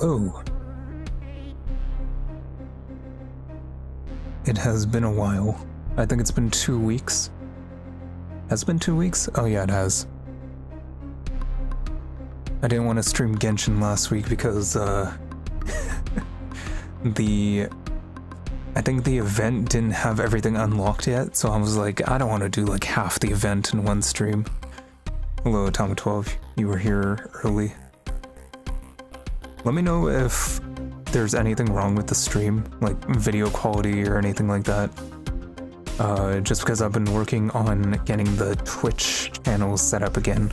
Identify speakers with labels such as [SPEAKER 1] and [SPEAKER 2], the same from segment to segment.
[SPEAKER 1] Hello. It has been a while. I think it's been 2 weeks. Has it been 2 weeks? Oh yeah, it has. I didn't want to stream Genshin last week because I think the event didn't have everything unlocked yet, so I was like, I don't want to do like half the event in one stream. Hello, Tom12, you were here early. Let me know if there's anything wrong with the stream, like video quality or anything like that. Just because I've been working on getting the Twitch channel set up again.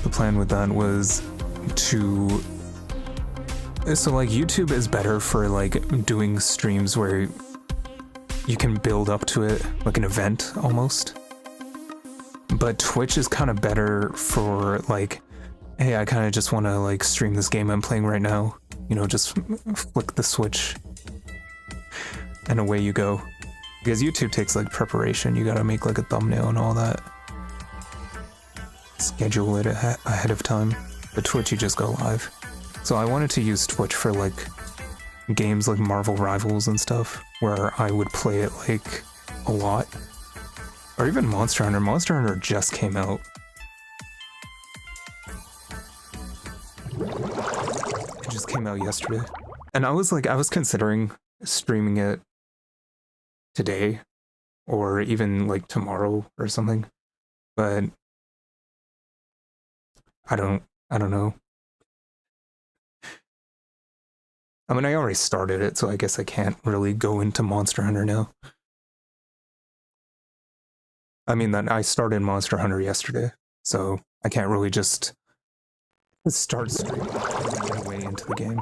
[SPEAKER 1] The plan with that was to... So like YouTube is better for like doing streams where you can build up to it, like an event almost. But Twitch is kind of better for like, hey, I kind of just want to like stream this game I'm playing right now. You know, just flick the switch and away you go. Because YouTube takes like preparation. You gotta make like a thumbnail and all that. Schedule it ahead of time. But Twitch, you just go live. So I wanted to use Twitch for like games like Marvel Rivals and stuff, where I would play it like a lot. Or even Monster Hunter. Monster Hunter just came out. It just came out yesterday. And I was considering streaming it today or even like tomorrow or something. But I don't know. I mean, I already started it, so I guess I can't really go into Monster Hunter now. I mean, that I started Monster Hunter yesterday, so I can't really just start streaming my way into the game.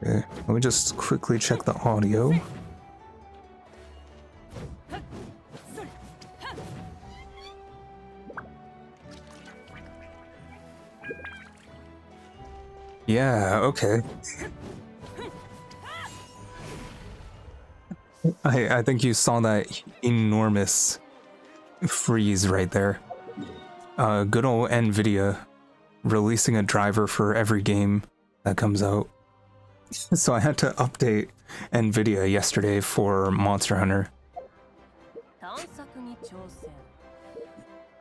[SPEAKER 1] Okay, let me just quickly check the audio. Yeah, okay. I think you saw that enormous freeze right there. Good old NVIDIA releasing a driver for every game that comes out. So I had to update NVIDIA yesterday for Monster Hunter.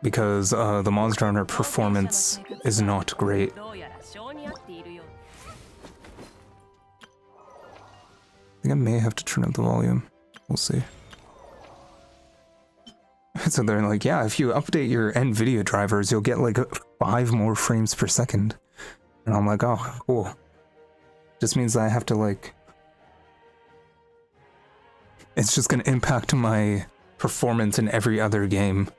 [SPEAKER 1] Because the Monster Hunter performance is not great. I think I may have to turn up the volume. We'll see. So they're like, yeah, if you update your NVIDIA drivers, you'll get like 5 more frames per second. And I'm like, oh, cool. Just means that I have to like... It's just gonna impact my performance in every other game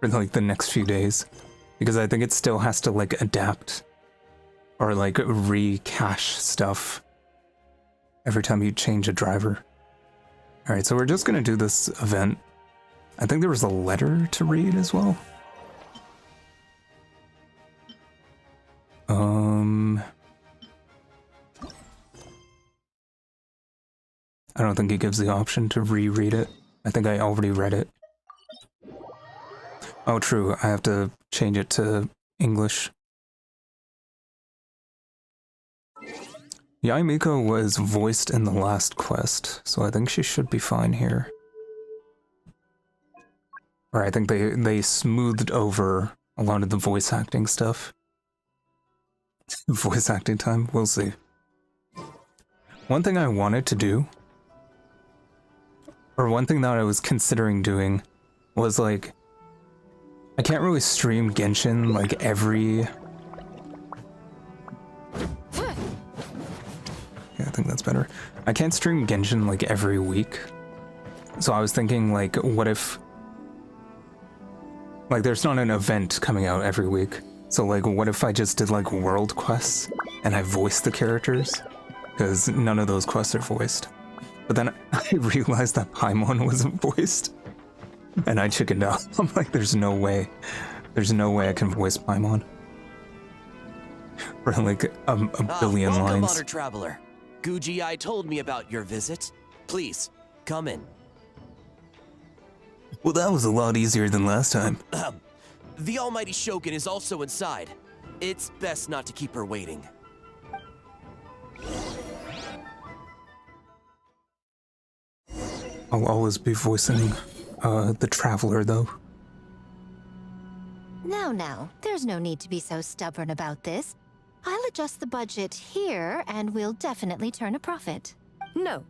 [SPEAKER 1] for like the next few days. Because I think it still has to like adapt or like recache stuff every time you change a driver. Alright, so we're just gonna do this event. I think there was a letter to read as well. I don't think it gives the option to reread it. I think I already read it. Oh, true. I have to change it to English. Mikawa was voiced in the last quest, so I think she should be fine here. Or I think they smoothed over a lot of the voice acting stuff. Voice acting time, we'll see. One thing I wanted to do, or one thing that I was considering doing, was like, I can't really stream Genshin like every... Yeah, I think that's better. I can't stream Genshin like every week. So I was thinking like, what if... Like there's not an event coming out every week. So like, what if I just did like world quests and I voiced the characters? Because none of those quests are voiced. But then I realized that Paimon wasn't voiced. And I chickened out. I'm like, there's no way. There's no way I can voice Paimon. For like a billion
[SPEAKER 2] welcome,
[SPEAKER 1] lines.
[SPEAKER 2] Honored Traveler. Guji told me about your visit. Please, come in.
[SPEAKER 1] Well, that was a lot easier than last time.
[SPEAKER 2] The almighty Shogun is also inside. It's best not to keep her waiting.
[SPEAKER 1] I'll always be voicing the Traveler, though.
[SPEAKER 3] Now, there's no need to be so stubborn about this. I'll adjust the budget here, and we'll definitely turn a profit.
[SPEAKER 4] No.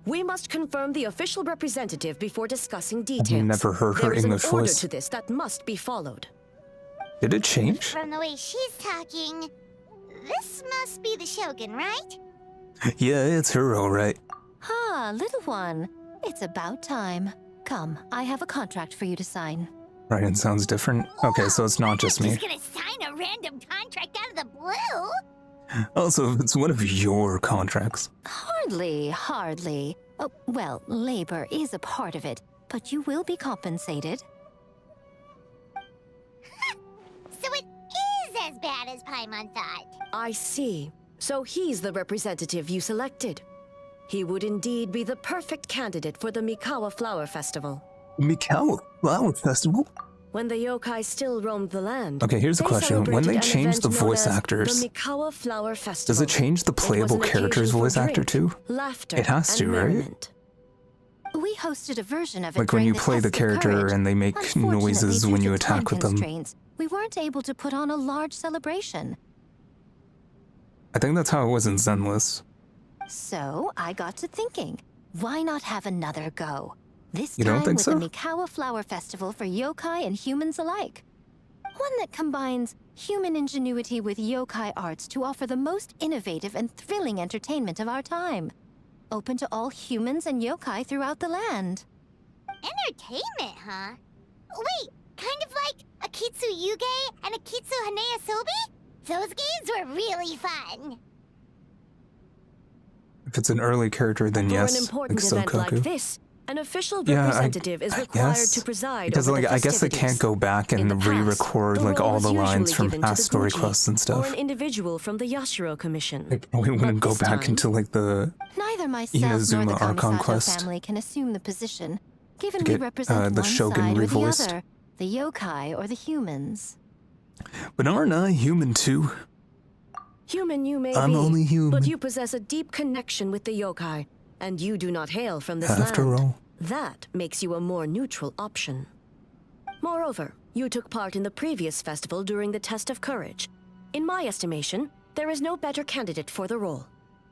[SPEAKER 4] We must confirm the official representative before discussing details.
[SPEAKER 1] I've never heard her English
[SPEAKER 4] There is an order
[SPEAKER 1] voice.
[SPEAKER 4] to this that must be followed.
[SPEAKER 1] Did it change?
[SPEAKER 5] From the way she's talking, this must be the Shogun, right?
[SPEAKER 1] Yeah, it's her, all right.
[SPEAKER 3] Ah, little one. It's about time. Come, I have a contract for you to sign.
[SPEAKER 1] Right, it sounds different. Okay, so it's not just me.
[SPEAKER 5] Just gonna sign a random contract out of the blue?
[SPEAKER 1] Also, it's one of your contracts.
[SPEAKER 3] Hardly. Oh, well, labor is a part of it, but you will be compensated.
[SPEAKER 5] So it is as bad as Paimon thought.
[SPEAKER 4] I see. So he's the representative you selected. He would indeed be the perfect candidate for the Mikawa Flower Festival.
[SPEAKER 1] Mikawa Flower Festival?
[SPEAKER 4] When the yokai still roamed the land.
[SPEAKER 1] Okay, here's the
[SPEAKER 4] they
[SPEAKER 1] question. When they
[SPEAKER 4] celebrated an
[SPEAKER 1] change the
[SPEAKER 4] event known
[SPEAKER 1] voice
[SPEAKER 4] as
[SPEAKER 1] actors,
[SPEAKER 4] the Mikawa Flower Festival.
[SPEAKER 1] does it change the
[SPEAKER 4] It was
[SPEAKER 1] playable
[SPEAKER 4] an
[SPEAKER 1] character's
[SPEAKER 4] occasion for
[SPEAKER 1] voice actor
[SPEAKER 4] drink,
[SPEAKER 1] too?
[SPEAKER 4] Laughter,
[SPEAKER 1] It has to,
[SPEAKER 4] and
[SPEAKER 1] right?
[SPEAKER 4] merriment.
[SPEAKER 3] We hosted a version of it
[SPEAKER 1] Like when
[SPEAKER 3] during
[SPEAKER 1] you
[SPEAKER 3] the
[SPEAKER 1] play the
[SPEAKER 3] test of
[SPEAKER 1] character
[SPEAKER 3] courage.
[SPEAKER 1] and they make
[SPEAKER 3] Unfortunately,
[SPEAKER 1] noises
[SPEAKER 3] due
[SPEAKER 1] when
[SPEAKER 3] to
[SPEAKER 1] you
[SPEAKER 3] time
[SPEAKER 1] attack with them.
[SPEAKER 3] constraints, we weren't able to put on a large celebration.
[SPEAKER 1] I think that's how it was in Zenless.
[SPEAKER 3] So I got to thinking, why not have another go? This
[SPEAKER 1] You
[SPEAKER 3] time
[SPEAKER 1] don't think
[SPEAKER 3] with
[SPEAKER 1] so?
[SPEAKER 3] the Mikawa Flower Festival for yokai and humans alike. One that combines human ingenuity with yokai arts to offer the most innovative and thrilling entertainment of our time. Open to all humans and yokai throughout the land.
[SPEAKER 5] Entertainment, huh? Wait, kind of like Akitsu Yuge and Akitsu Hanea Sobi? Those games were really fun.
[SPEAKER 1] If it's an early character, then
[SPEAKER 4] For
[SPEAKER 1] yes,
[SPEAKER 4] an important
[SPEAKER 1] like
[SPEAKER 4] event
[SPEAKER 1] Sokaku.
[SPEAKER 4] like this, an official
[SPEAKER 1] Yeah,
[SPEAKER 4] representative is
[SPEAKER 1] I
[SPEAKER 4] required
[SPEAKER 1] guess.
[SPEAKER 4] to preside
[SPEAKER 1] Because
[SPEAKER 4] over
[SPEAKER 1] like
[SPEAKER 4] the
[SPEAKER 1] I guess they
[SPEAKER 4] festivities.
[SPEAKER 1] can't go back
[SPEAKER 4] In
[SPEAKER 1] and
[SPEAKER 4] the past,
[SPEAKER 1] re-record
[SPEAKER 4] the
[SPEAKER 1] like
[SPEAKER 4] role
[SPEAKER 1] all
[SPEAKER 4] was
[SPEAKER 1] the lines
[SPEAKER 4] usually
[SPEAKER 1] from
[SPEAKER 4] given to
[SPEAKER 1] past
[SPEAKER 4] the
[SPEAKER 1] story
[SPEAKER 4] Guji,
[SPEAKER 1] quests and
[SPEAKER 4] or
[SPEAKER 1] stuff.
[SPEAKER 4] an individual from the Yashiro Commission.
[SPEAKER 1] They probably wouldn't go
[SPEAKER 4] this
[SPEAKER 1] back
[SPEAKER 4] time-
[SPEAKER 1] into like the
[SPEAKER 3] Neither myself nor
[SPEAKER 1] Inazuma
[SPEAKER 3] the
[SPEAKER 1] Archon
[SPEAKER 3] Kamisato
[SPEAKER 1] quest.
[SPEAKER 3] family can assume the position, given
[SPEAKER 1] To
[SPEAKER 3] we
[SPEAKER 1] get,
[SPEAKER 3] represent
[SPEAKER 1] the
[SPEAKER 3] one
[SPEAKER 1] Shogun
[SPEAKER 3] side or the
[SPEAKER 1] revoiced.
[SPEAKER 3] other, the yokai or the humans.
[SPEAKER 1] But aren't I human too?
[SPEAKER 4] Human you may
[SPEAKER 1] I'm
[SPEAKER 4] be,
[SPEAKER 1] only human.
[SPEAKER 4] but you possess a deep connection with the yokai, and you do not hail from this
[SPEAKER 1] After
[SPEAKER 4] land.
[SPEAKER 1] all.
[SPEAKER 4] That makes you a more neutral option. Moreover, you took part in the previous festival during the test of courage. In my estimation, there is no better candidate for the role.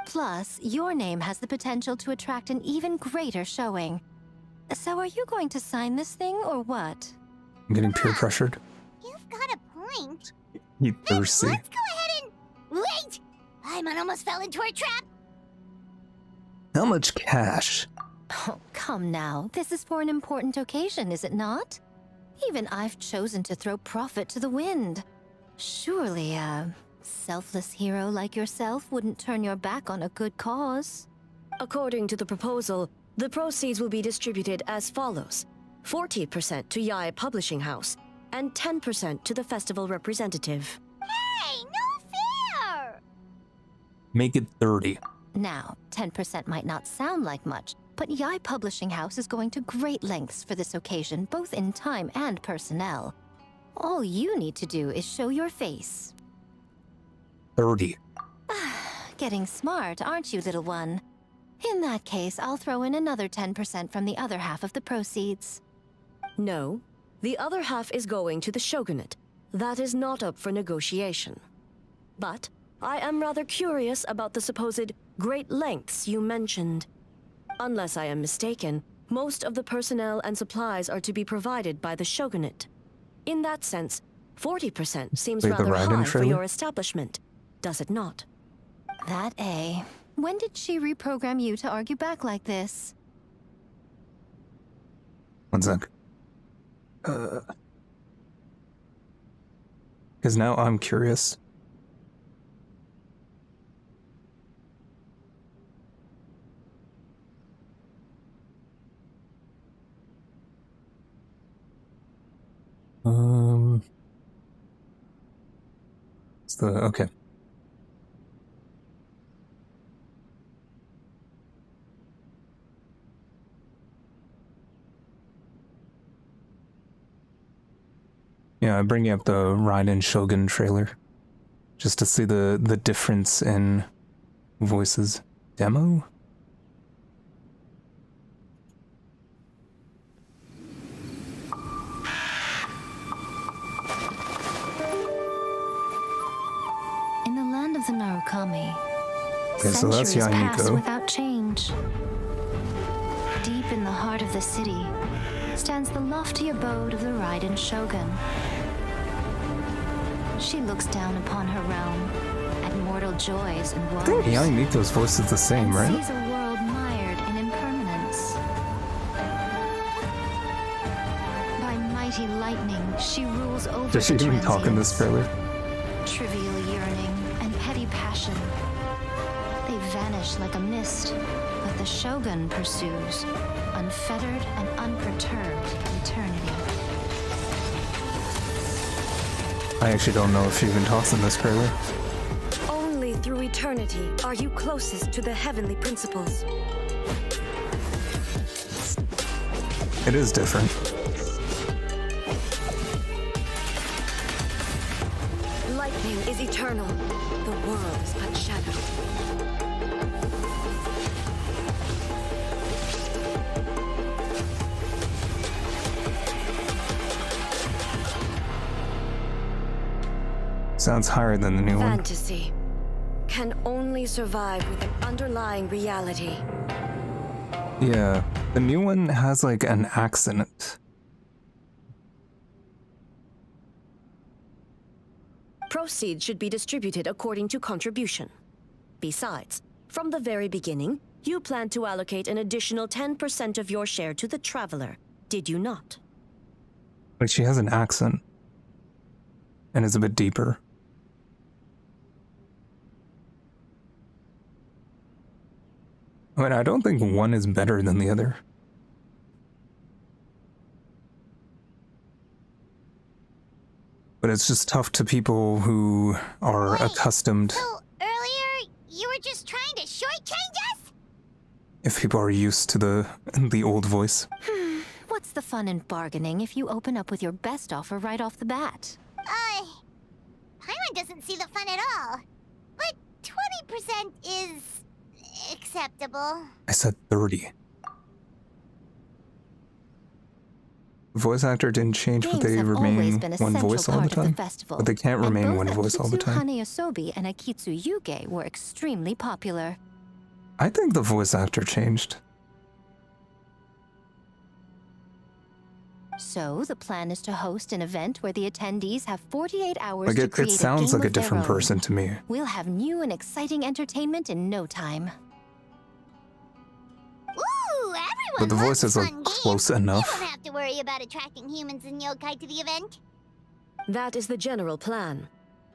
[SPEAKER 3] Plus, your name has the potential to attract an even greater showing. So are you going to sign this thing or what?
[SPEAKER 1] I'm getting peer pressured.
[SPEAKER 5] You've got a point.
[SPEAKER 1] You
[SPEAKER 5] Then
[SPEAKER 1] thirsty.
[SPEAKER 5] let's go ahead and... Wait! Paimon almost fell into our trap.
[SPEAKER 1] How much cash?
[SPEAKER 3] Oh, come now. This is for an important occasion, is it not? Even I've chosen to throw profit to the wind. Surely a selfless hero like yourself wouldn't turn your back on a good cause.
[SPEAKER 4] According to the proposal, the proceeds will be distributed as follows: 40% to Yae Publishing House, and 10% to the festival representative.
[SPEAKER 5] Hey, no fair!
[SPEAKER 1] Make it 30.
[SPEAKER 3] Now, 10% might not sound like much, but Yae Publishing House is going to great lengths for this occasion, both in time and personnel. All you need to do is show your face.
[SPEAKER 1] 30.
[SPEAKER 3] Getting smart, aren't you, little one? In that case, I'll throw in another 10% from the other half of the proceeds.
[SPEAKER 4] No, the other half is going to the shogunate. That is not up for negotiation. But I am rather curious about the supposed great lengths you mentioned. Unless I am mistaken, most of the personnel and supplies are to be provided by the shogunate. In that sense, 40% seems
[SPEAKER 1] Wait, the
[SPEAKER 4] rather
[SPEAKER 1] Raiden
[SPEAKER 4] high for
[SPEAKER 1] trailer?
[SPEAKER 4] your establishment, does it not?
[SPEAKER 3] That A. When did she reprogram you to argue back like this?
[SPEAKER 1] One sec. Because now I'm curious. It's the okay. Yeah, I bring you up the Raiden Shogun trailer. Just to see the difference in voices. Demo?
[SPEAKER 3] In the land of the Narukami,
[SPEAKER 1] Okay, so that's
[SPEAKER 3] centuries pass
[SPEAKER 1] Yaimiko.
[SPEAKER 3] without change. Deep in the heart of the city stands the lofty abode of the Raiden Shogun. She looks down upon her realm at mortal joys and woes.
[SPEAKER 1] Yaimiko's voice is the same,
[SPEAKER 3] and
[SPEAKER 1] right?
[SPEAKER 3] sees a world mired in impermanence. By mighty lightning, she rules over
[SPEAKER 1] Does she
[SPEAKER 3] the
[SPEAKER 1] even talk in this
[SPEAKER 3] transients.
[SPEAKER 1] trailer?
[SPEAKER 3] Trivial yearning and petty passion. They vanish like a mist, but the Shogun pursues, unfettered and unperturbed eternity.
[SPEAKER 1] I actually don't know if she even talks in this trailer.
[SPEAKER 4] Only through eternity are you closest to the heavenly principles.
[SPEAKER 1] It is different.
[SPEAKER 4] Lightning is eternal. The world is but shadow.
[SPEAKER 1] Sounds higher than the new one.
[SPEAKER 4] Fantasy can only survive with an underlying reality.
[SPEAKER 1] Yeah, the new one has like an accent.
[SPEAKER 4] Proceeds should be distributed according to contribution. Besides, from the very beginning, you planned to allocate an additional 10% of your share to the Traveler, did you not?
[SPEAKER 1] Like she has an accent. And is a bit deeper. I mean, I don't think one is better than the other. But it's just tough to people who are
[SPEAKER 5] Wait,
[SPEAKER 1] accustomed,
[SPEAKER 5] So, earlier, you were just trying to shortchange us?
[SPEAKER 1] if people are used to the old voice.
[SPEAKER 3] What's the fun in bargaining if you open up with your best offer right off the bat?
[SPEAKER 5] Paimon doesn't see the fun at all. But 20% is acceptable.
[SPEAKER 1] I said 30. Voice actor didn't change, but
[SPEAKER 3] Games
[SPEAKER 1] they
[SPEAKER 3] have always
[SPEAKER 1] remain
[SPEAKER 3] been a
[SPEAKER 1] one
[SPEAKER 3] central
[SPEAKER 1] voice all the
[SPEAKER 3] part of
[SPEAKER 1] time.
[SPEAKER 3] the festival,
[SPEAKER 1] But they can't
[SPEAKER 3] and
[SPEAKER 1] remain
[SPEAKER 3] both
[SPEAKER 1] one voice all the
[SPEAKER 3] Akitsu
[SPEAKER 1] time.
[SPEAKER 3] Haneasobi and Akitsu Yuge were extremely popular.
[SPEAKER 1] I think the voice actor changed.
[SPEAKER 3] So the plan is to host an event where the attendees have 48 hours
[SPEAKER 1] Like
[SPEAKER 3] to
[SPEAKER 1] it
[SPEAKER 3] create
[SPEAKER 1] sounds
[SPEAKER 3] a game
[SPEAKER 1] like a
[SPEAKER 3] of their
[SPEAKER 1] different
[SPEAKER 3] own.
[SPEAKER 1] person to me.
[SPEAKER 3] We'll have new and exciting entertainment in no time.
[SPEAKER 5] Ooh, everyone
[SPEAKER 1] But the
[SPEAKER 5] loves
[SPEAKER 1] voices are
[SPEAKER 5] fun games.
[SPEAKER 1] close enough.
[SPEAKER 5] You won't have to worry about attracting humans and yokai to the event.
[SPEAKER 4] That is the general plan.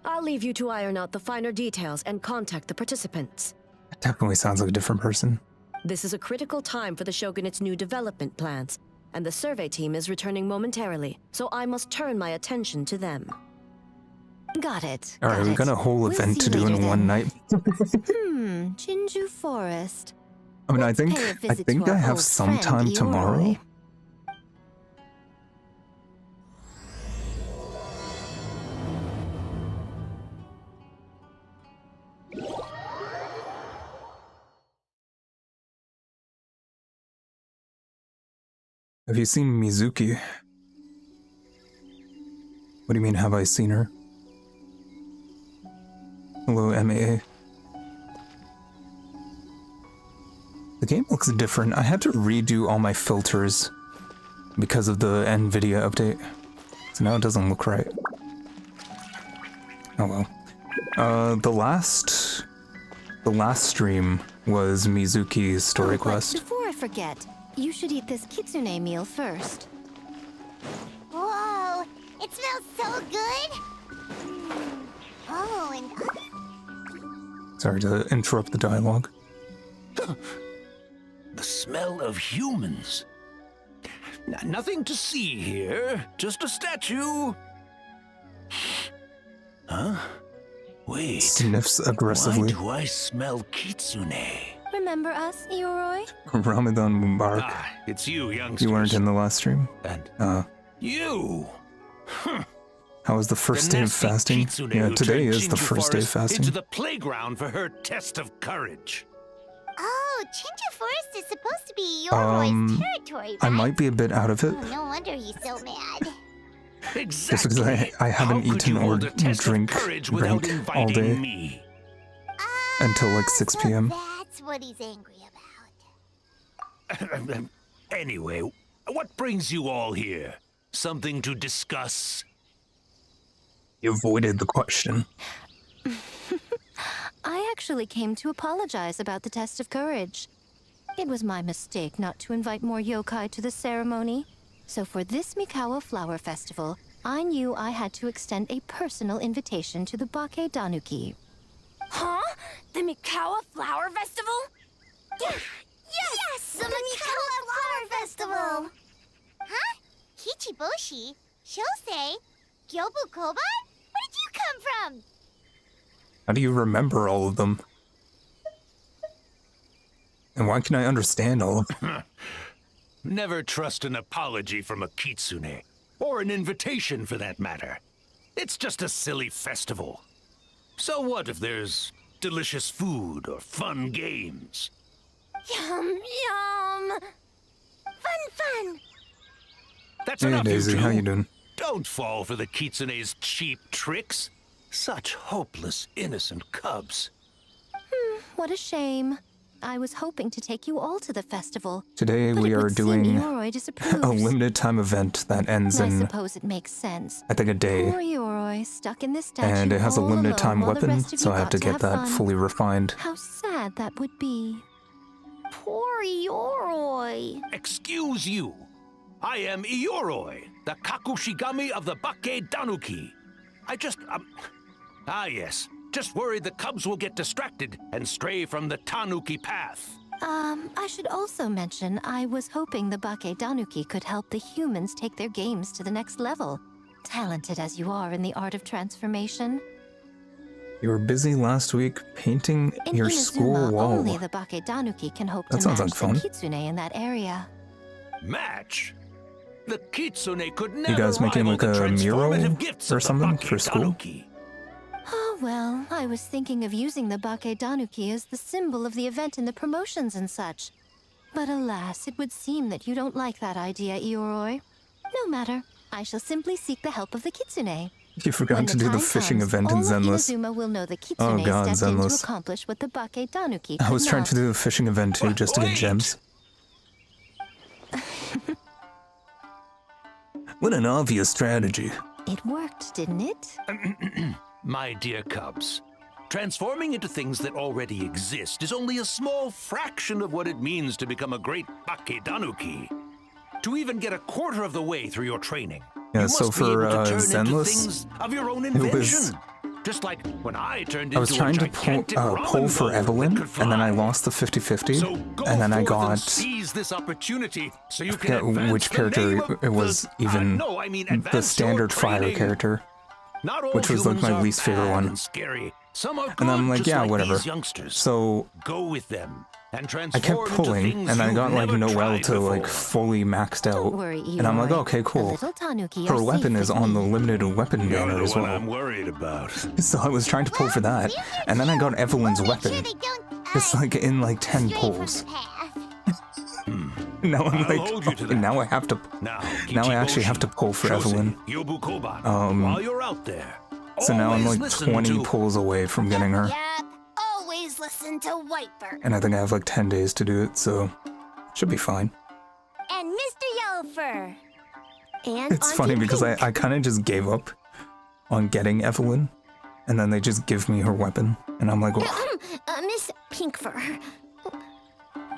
[SPEAKER 4] I'll leave you to iron out the finer details and contact the participants.
[SPEAKER 1] It definitely sounds like a different person.
[SPEAKER 4] This is a critical time for the Shogunate's new development plans, and the survey team is returning momentarily, so I must turn my attention to them.
[SPEAKER 3] Got it.
[SPEAKER 1] Alright,
[SPEAKER 3] got
[SPEAKER 1] we
[SPEAKER 3] it.
[SPEAKER 1] got a whole
[SPEAKER 3] We'll
[SPEAKER 1] event
[SPEAKER 3] see
[SPEAKER 1] to do
[SPEAKER 3] later
[SPEAKER 1] in
[SPEAKER 3] then.
[SPEAKER 1] one night.
[SPEAKER 3] Jinju Forest.
[SPEAKER 1] I mean,
[SPEAKER 3] Let's
[SPEAKER 1] I
[SPEAKER 3] pay a
[SPEAKER 1] think
[SPEAKER 3] visit to
[SPEAKER 1] I
[SPEAKER 3] our
[SPEAKER 1] have
[SPEAKER 3] old
[SPEAKER 1] some
[SPEAKER 3] friend
[SPEAKER 1] time tomorrow.
[SPEAKER 3] Ioroi.
[SPEAKER 1] Have you seen Mizuki? What do you mean, have I seen her? Hello, MAA. The game looks different. I had to redo all my filters because of the NVIDIA update. So now it doesn't look right. Oh well. The last stream was Mizuki's story
[SPEAKER 3] But
[SPEAKER 1] quest.
[SPEAKER 3] before I forget, you should eat this kitsune meal first.
[SPEAKER 5] Whoa, it smells so good. Oh, and
[SPEAKER 1] Sorry to interrupt the dialogue.
[SPEAKER 6] The smell of humans. Nothing to see here, just a statue. Huh? Wait.
[SPEAKER 1] Sniffs
[SPEAKER 6] Why
[SPEAKER 1] aggressively.
[SPEAKER 6] do I smell kitsune?
[SPEAKER 3] Remember us, Ioroi?
[SPEAKER 1] Ramadan Mubarak.
[SPEAKER 6] It's you, youngsters.
[SPEAKER 1] You weren't in the last stream?
[SPEAKER 6] And you! Huh.
[SPEAKER 1] How was the first day of
[SPEAKER 6] nasty
[SPEAKER 1] fasting?
[SPEAKER 6] Kitsune
[SPEAKER 1] Yeah,
[SPEAKER 6] who
[SPEAKER 1] today
[SPEAKER 6] turned
[SPEAKER 1] is the
[SPEAKER 6] Chinju
[SPEAKER 1] first day of
[SPEAKER 6] Forest
[SPEAKER 1] fasting.
[SPEAKER 6] into the playground for her test of courage.
[SPEAKER 5] Oh, Chinju Forest is supposed to be Yorroy's territory, right?
[SPEAKER 1] I might be a bit out of it,
[SPEAKER 5] Oh, no wonder he's so mad.
[SPEAKER 6] Exactly.
[SPEAKER 1] just because I haven't
[SPEAKER 6] How could
[SPEAKER 1] eaten
[SPEAKER 6] you
[SPEAKER 1] or
[SPEAKER 6] hold a test of
[SPEAKER 1] drank
[SPEAKER 6] courage without
[SPEAKER 1] all day
[SPEAKER 6] inviting me?
[SPEAKER 1] until like 6
[SPEAKER 5] So
[SPEAKER 1] p.m.
[SPEAKER 5] that's what he's angry about.
[SPEAKER 6] Anyway, what brings you all here? Something to discuss?
[SPEAKER 1] You avoided the question.
[SPEAKER 3] I actually came to apologize about the test of courage. It was my mistake not to invite more yokai to the ceremony. So for this Mikawa Flower Festival, I knew I had to extend a personal invitation to the Bake Danuki.
[SPEAKER 7] Huh? The Mikawa Flower Festival?
[SPEAKER 5] Yes! The Mikawa Flower Festival! Huh? Kichiboshi? Shosei? Gyobu Koban? Where did you come from?
[SPEAKER 1] How do you remember all of them? And why can I understand all of them?
[SPEAKER 6] Never trust an apology from a kitsune, or an invitation for that matter. It's just a silly festival. So what if there's delicious food or fun games?
[SPEAKER 7] Yum, yum!
[SPEAKER 5] Fun!
[SPEAKER 6] That's
[SPEAKER 1] Hey
[SPEAKER 6] enough,
[SPEAKER 1] Daisy,
[SPEAKER 6] you
[SPEAKER 1] how
[SPEAKER 6] two.
[SPEAKER 1] you doing?
[SPEAKER 6] Don't fall for the kitsune's cheap tricks. Such hopeless, innocent cubs.
[SPEAKER 3] What a shame. I was hoping to take you all to the festival.
[SPEAKER 1] Today
[SPEAKER 3] But
[SPEAKER 1] we
[SPEAKER 3] it
[SPEAKER 1] are
[SPEAKER 3] would seem
[SPEAKER 1] doing
[SPEAKER 3] Yoroi disapproves.
[SPEAKER 1] a limited time event that ends
[SPEAKER 3] I
[SPEAKER 1] in,
[SPEAKER 3] suppose it makes sense.
[SPEAKER 1] I think, a day.
[SPEAKER 3] Poor Yoroi, stuck in this statue
[SPEAKER 1] And it has a
[SPEAKER 3] all
[SPEAKER 1] limited
[SPEAKER 3] alone
[SPEAKER 1] time
[SPEAKER 3] while the
[SPEAKER 1] weapon,
[SPEAKER 3] rest of
[SPEAKER 1] so
[SPEAKER 3] you
[SPEAKER 1] I have
[SPEAKER 3] got
[SPEAKER 1] to get that
[SPEAKER 3] fun.
[SPEAKER 1] fully refined.
[SPEAKER 3] How sad that would be.
[SPEAKER 7] Poor Yoroi.
[SPEAKER 6] Excuse you. I am Ioroi, the Kakushigami of the Bake Danuki. Yes. Just worried the cubs will get distracted and stray from the Tanuki path.
[SPEAKER 3] I should also mention I was hoping the Bake Danuki could help the humans take their games to the next level. Talented as you are in the art of transformation.
[SPEAKER 1] You were busy last week painting
[SPEAKER 3] In
[SPEAKER 1] your
[SPEAKER 3] Inazuma,
[SPEAKER 1] school wall.
[SPEAKER 3] only the Bake Danuki can hope
[SPEAKER 1] That
[SPEAKER 3] to
[SPEAKER 1] sounds
[SPEAKER 3] match
[SPEAKER 1] like fun.
[SPEAKER 3] the Kitsune in that area.
[SPEAKER 6] Match? The Kitsune could never
[SPEAKER 1] You guys making
[SPEAKER 6] rival
[SPEAKER 1] like
[SPEAKER 6] the
[SPEAKER 1] a mural
[SPEAKER 6] transformative gifts
[SPEAKER 1] or
[SPEAKER 6] of the
[SPEAKER 1] something
[SPEAKER 6] Bake
[SPEAKER 1] for school?
[SPEAKER 6] Danuki.
[SPEAKER 3] Oh, well, I was thinking of using the Bake Danuki as the symbol of the event in the promotions and such. But alas, it would seem that you don't like that idea, Ioroi. No matter. I shall simply seek the help of the Kitsune.
[SPEAKER 1] You forgot
[SPEAKER 3] When
[SPEAKER 1] to do the
[SPEAKER 3] time
[SPEAKER 1] fishing
[SPEAKER 3] comes,
[SPEAKER 1] event in
[SPEAKER 3] all of
[SPEAKER 1] Zenless.
[SPEAKER 3] Inazuma will know the Kitsune
[SPEAKER 1] Oh god,
[SPEAKER 3] stepped in to
[SPEAKER 1] Zenless.
[SPEAKER 3] accomplish what the Bake Danuki
[SPEAKER 1] I
[SPEAKER 3] could
[SPEAKER 1] was trying
[SPEAKER 3] not.
[SPEAKER 1] to do the fishing event too, just to get
[SPEAKER 6] Wait!
[SPEAKER 1] gems. What an obvious strategy.
[SPEAKER 3] It worked, didn't it?
[SPEAKER 6] My dear cubs, transforming into things that already exist is only a small fraction of what it means to become a great Bake Danuki. To even get a quarter of the way through your training,
[SPEAKER 1] Yeah,
[SPEAKER 6] you
[SPEAKER 1] so
[SPEAKER 6] must be
[SPEAKER 1] for,
[SPEAKER 6] able to turn into
[SPEAKER 1] Zenless,
[SPEAKER 6] things of your own
[SPEAKER 1] it was-
[SPEAKER 6] invention. Just like when I turned
[SPEAKER 1] I was
[SPEAKER 6] into
[SPEAKER 1] trying
[SPEAKER 6] a
[SPEAKER 1] to
[SPEAKER 6] gigantic
[SPEAKER 1] pull
[SPEAKER 6] ramen
[SPEAKER 1] for
[SPEAKER 6] bowl that
[SPEAKER 1] Evelyn,
[SPEAKER 6] could
[SPEAKER 1] and then I
[SPEAKER 6] fly.
[SPEAKER 1] lost the 50-50,
[SPEAKER 6] So go
[SPEAKER 1] and then I
[SPEAKER 6] forth and
[SPEAKER 1] got...
[SPEAKER 6] seize this opportunity so you
[SPEAKER 1] forget
[SPEAKER 6] can advance
[SPEAKER 1] which
[SPEAKER 6] the
[SPEAKER 1] character
[SPEAKER 6] name of
[SPEAKER 1] it was
[SPEAKER 6] the,
[SPEAKER 1] even
[SPEAKER 6] no, I mean
[SPEAKER 1] the
[SPEAKER 6] advance
[SPEAKER 1] standard
[SPEAKER 6] your
[SPEAKER 1] fire
[SPEAKER 6] training.
[SPEAKER 1] character.
[SPEAKER 6] Not all
[SPEAKER 1] which was, like,
[SPEAKER 6] humans
[SPEAKER 1] my
[SPEAKER 6] are
[SPEAKER 1] least favorite
[SPEAKER 6] bad
[SPEAKER 1] one.
[SPEAKER 6] and scary. Some are good,
[SPEAKER 1] And I'm like,
[SPEAKER 6] just
[SPEAKER 1] yeah,
[SPEAKER 6] like
[SPEAKER 1] whatever.
[SPEAKER 6] these youngsters.
[SPEAKER 1] So
[SPEAKER 6] Go with them and
[SPEAKER 1] I
[SPEAKER 6] transform
[SPEAKER 1] kept
[SPEAKER 6] into
[SPEAKER 1] pulling,
[SPEAKER 6] things
[SPEAKER 1] and I
[SPEAKER 6] you've
[SPEAKER 1] got like
[SPEAKER 6] never
[SPEAKER 1] Noelle
[SPEAKER 6] tried
[SPEAKER 1] to like
[SPEAKER 6] before.
[SPEAKER 1] fully maxed out.
[SPEAKER 3] Don't worry, Ioroi.
[SPEAKER 1] And I'm like, okay,
[SPEAKER 3] The
[SPEAKER 1] cool.
[SPEAKER 3] little Tanuki
[SPEAKER 1] Her
[SPEAKER 3] are
[SPEAKER 1] weapon
[SPEAKER 3] safe
[SPEAKER 1] is
[SPEAKER 3] with
[SPEAKER 1] on the
[SPEAKER 3] me.
[SPEAKER 1] limited weapon
[SPEAKER 6] You're
[SPEAKER 1] banner
[SPEAKER 6] the
[SPEAKER 1] as
[SPEAKER 6] one
[SPEAKER 1] well.
[SPEAKER 6] I'm worried about.
[SPEAKER 1] So I was trying to pull for that, and then I got Evelyn's
[SPEAKER 5] Make sure
[SPEAKER 1] weapon.
[SPEAKER 5] they don't,
[SPEAKER 1] It's like in like 10
[SPEAKER 5] stray from
[SPEAKER 1] pulls.
[SPEAKER 5] the path.
[SPEAKER 1] Now I'm
[SPEAKER 6] I'll
[SPEAKER 1] like,
[SPEAKER 6] hold you to
[SPEAKER 1] okay,
[SPEAKER 6] that.
[SPEAKER 1] now I have to.
[SPEAKER 6] Now
[SPEAKER 1] Now I actually have to
[SPEAKER 6] Kichiboshi,
[SPEAKER 1] pull for
[SPEAKER 6] Shosei,
[SPEAKER 1] Evelyn.
[SPEAKER 6] Yobu Koban, while you're out there.
[SPEAKER 1] So now I'm
[SPEAKER 6] always
[SPEAKER 1] like
[SPEAKER 6] listen
[SPEAKER 1] 20
[SPEAKER 6] to
[SPEAKER 1] pulls away from getting her,
[SPEAKER 7] Yep, always listen to Whiteberg.
[SPEAKER 1] and I think I have like 10 days to do it, so should be fine.
[SPEAKER 7] And Mr. Yellowfur. And
[SPEAKER 1] It's
[SPEAKER 7] Auntie
[SPEAKER 1] funny because
[SPEAKER 7] Pink.
[SPEAKER 1] I kind of just gave up on getting Evelyn, and then they just give me her weapon, and I'm like, well,
[SPEAKER 7] Miss Pinkfur.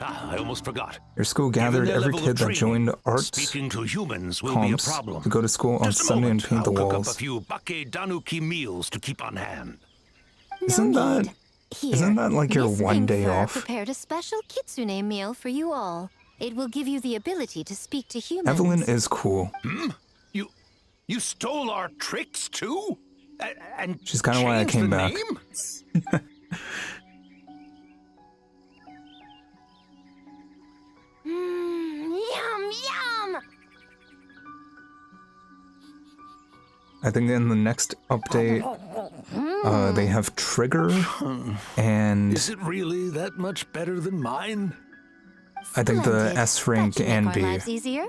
[SPEAKER 6] I almost forgot.
[SPEAKER 1] your school
[SPEAKER 6] Given
[SPEAKER 1] gathered
[SPEAKER 6] their
[SPEAKER 1] every
[SPEAKER 6] level of
[SPEAKER 1] kid that
[SPEAKER 6] training,
[SPEAKER 1] joined arts
[SPEAKER 6] Speaking to humans will be a
[SPEAKER 1] comps
[SPEAKER 6] problem.
[SPEAKER 1] to go to school on
[SPEAKER 6] Just a
[SPEAKER 1] Sunday and
[SPEAKER 6] moment,
[SPEAKER 1] paint the
[SPEAKER 6] I'll cook up a
[SPEAKER 1] walls.
[SPEAKER 6] few Bake Danuki meals to keep on hand.
[SPEAKER 1] Isn't
[SPEAKER 3] No
[SPEAKER 1] that
[SPEAKER 3] need. Here,
[SPEAKER 1] isn't that like your
[SPEAKER 3] Miss
[SPEAKER 1] one day
[SPEAKER 3] Pinkfur
[SPEAKER 1] off?
[SPEAKER 3] prepared a special kitsune meal for you all. It will give you the ability to speak to humans.
[SPEAKER 1] Evelyn is cool.
[SPEAKER 6] You stole our tricks too? And
[SPEAKER 1] She's kinda why I
[SPEAKER 6] changed
[SPEAKER 1] came
[SPEAKER 6] the
[SPEAKER 1] back.
[SPEAKER 6] name?
[SPEAKER 7] Yum, yum.
[SPEAKER 1] I think in the next update, they have Trigger, and
[SPEAKER 6] Is it really that much better than mine?
[SPEAKER 1] I think the
[SPEAKER 3] Splendid.
[SPEAKER 1] S rank
[SPEAKER 3] That should
[SPEAKER 1] and
[SPEAKER 3] make our
[SPEAKER 1] B.
[SPEAKER 3] lives easier.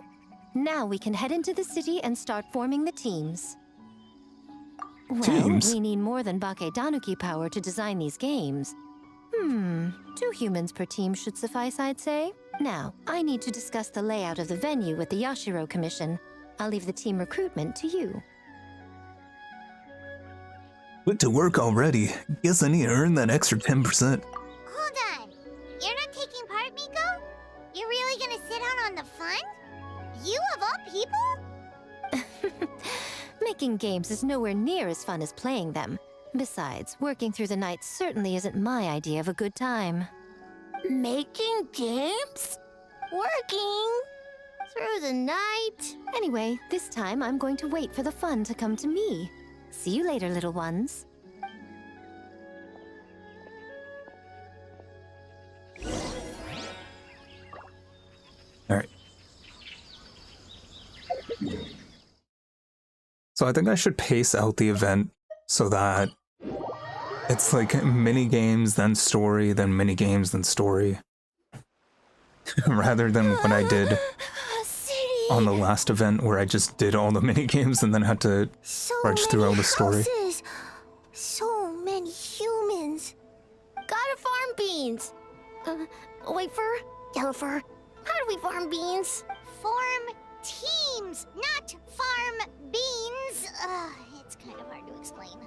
[SPEAKER 3] Now we can head into the city and start forming the teams. Well,
[SPEAKER 1] Teams?
[SPEAKER 3] we need more than Bakedanuki power to design these games. 2 humans per team should suffice, I'd say. Now, I need to discuss the layout of the venue with the Yashiro Commission. I'll leave the team recruitment to you.
[SPEAKER 1] Went to work already. Guess I need to earn that extra 10%.
[SPEAKER 5] Hold on. You're not taking part, Miko? You're really gonna sit out on the fun? You of all people?
[SPEAKER 3] Making games is nowhere near as fun as playing them. Besides, working through the night certainly isn't my idea of a good time.
[SPEAKER 7] Making games? Working? Through the night?
[SPEAKER 3] Anyway, this time I'm going to wait for the fun to come to me. See you later, little ones.
[SPEAKER 1] Alright. So I think I should pace out the event so that it's like mini games, then story, then mini games, then story. Rather than what I did on the last event where I just did all the mini games and then had to trudge through all the story.
[SPEAKER 5] Houses. So many humans.
[SPEAKER 7] Gotta farm beans. Wafer? Yellowfur? How do we farm beans?
[SPEAKER 5] Form teams, not farm beans. It's kind of hard to explain.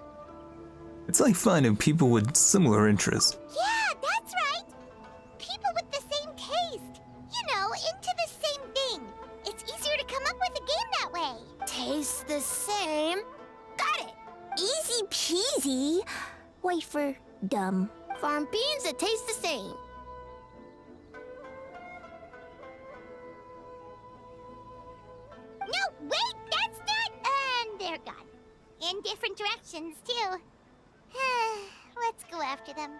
[SPEAKER 1] It's like finding people with similar interests.
[SPEAKER 5] Yeah, that's right. People with the same taste. You know, into the same thing. It's easier to come up with a game that way.
[SPEAKER 7] Tastes the same. Got it. Easy peasy. Wafer. Dumb. Farm beans that taste the same.
[SPEAKER 5] No, wait, that's not... And they're gone. In different directions, too. Let's go after them.